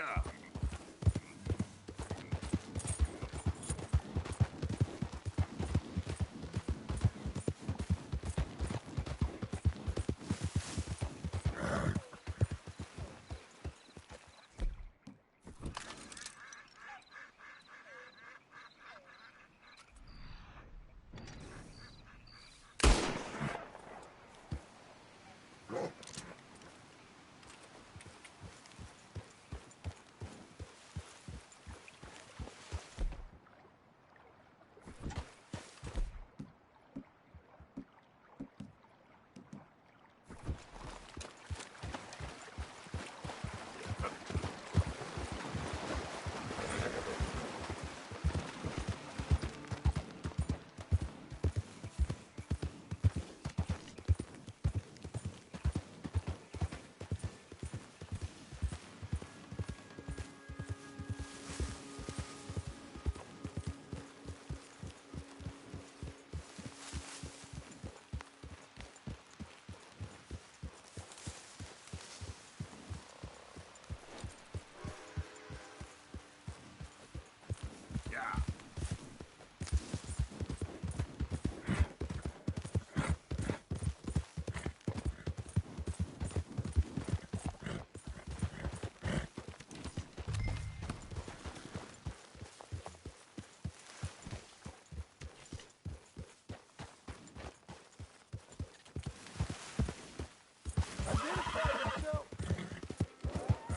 Yeah.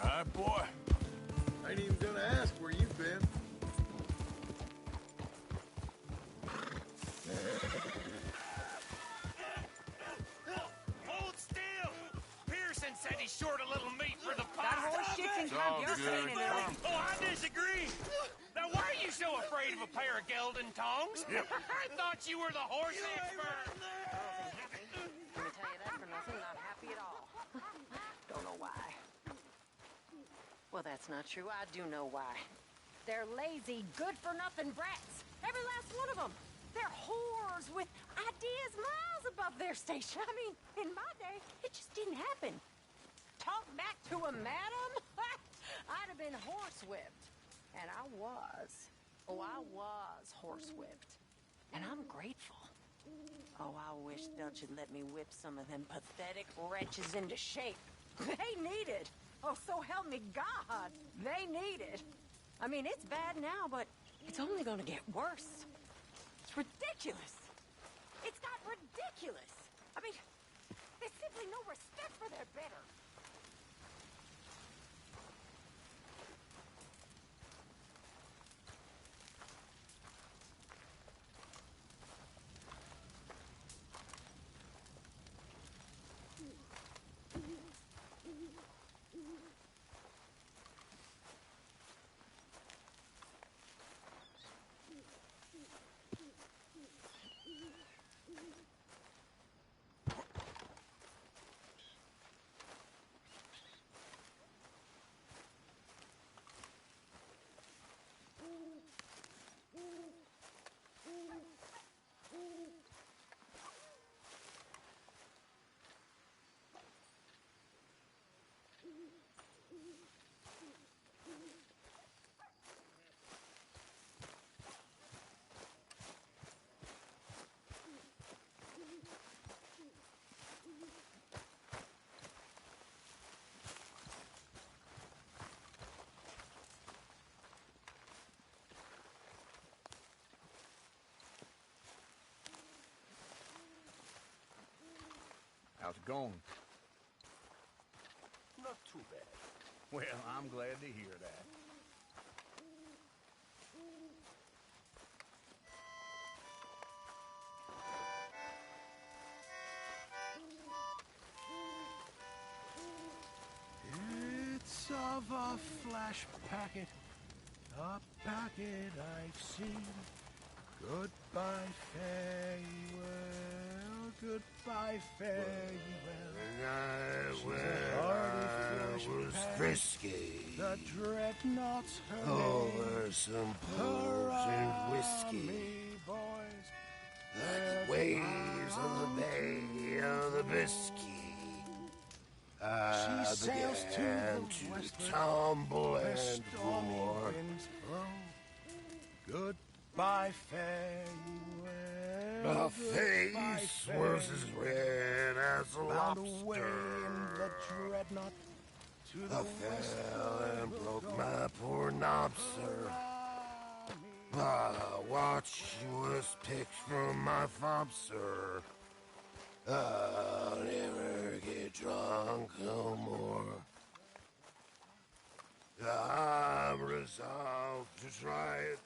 Right, boy. Ain't even gonna ask where you've been. Hold still! Pearson said he's short a little meat for the pie. That horse shit can come. You're saying it, Ellie. Oh, I disagree. Now, why are you so afraid of a pair of gelding tongs? Yep. I thought you were the horse expert. Let me tell you that for nothing. Not happy at all. Don't know why. Well, that's not true. I do know why. They're lazy, good-for-nothing brats. Every last one of them. They're whores with ideas miles above their station. I mean, in my day, it just didn't happen. Talk back to a madam? I'd have been horsewhipped. And I was. Oh, I was horsewhipped. And I'm grateful. Oh, I wish Dutch had let me whip some of them pathetic wretches into shape. They need it. Oh, so help me God. They need it. I mean, it's bad now, but it's only gonna get worse. It's ridiculous. It's got ridiculous. I mean, there's simply no respect for their better. How's it going? Not too bad. Well, I'm glad to hear that. It's of a flash packet, a packet I've seen. Goodbye, farewell, goodbye, farewell. When I was frisky. The dreadnoughts Over some pools and whiskey. boys. Like waves on the bay of the Biscay. She sails to began the to westward, tumble where and stormy roar. winds blow. Goodbye, farewell. My goodbye, face was as red as a Found away in lobster. the dreadnought to the I west. fell and broke my poor knob, sir. My watch was picked from my fob, sir. I'll never get drunk no more. I'm resolved to try it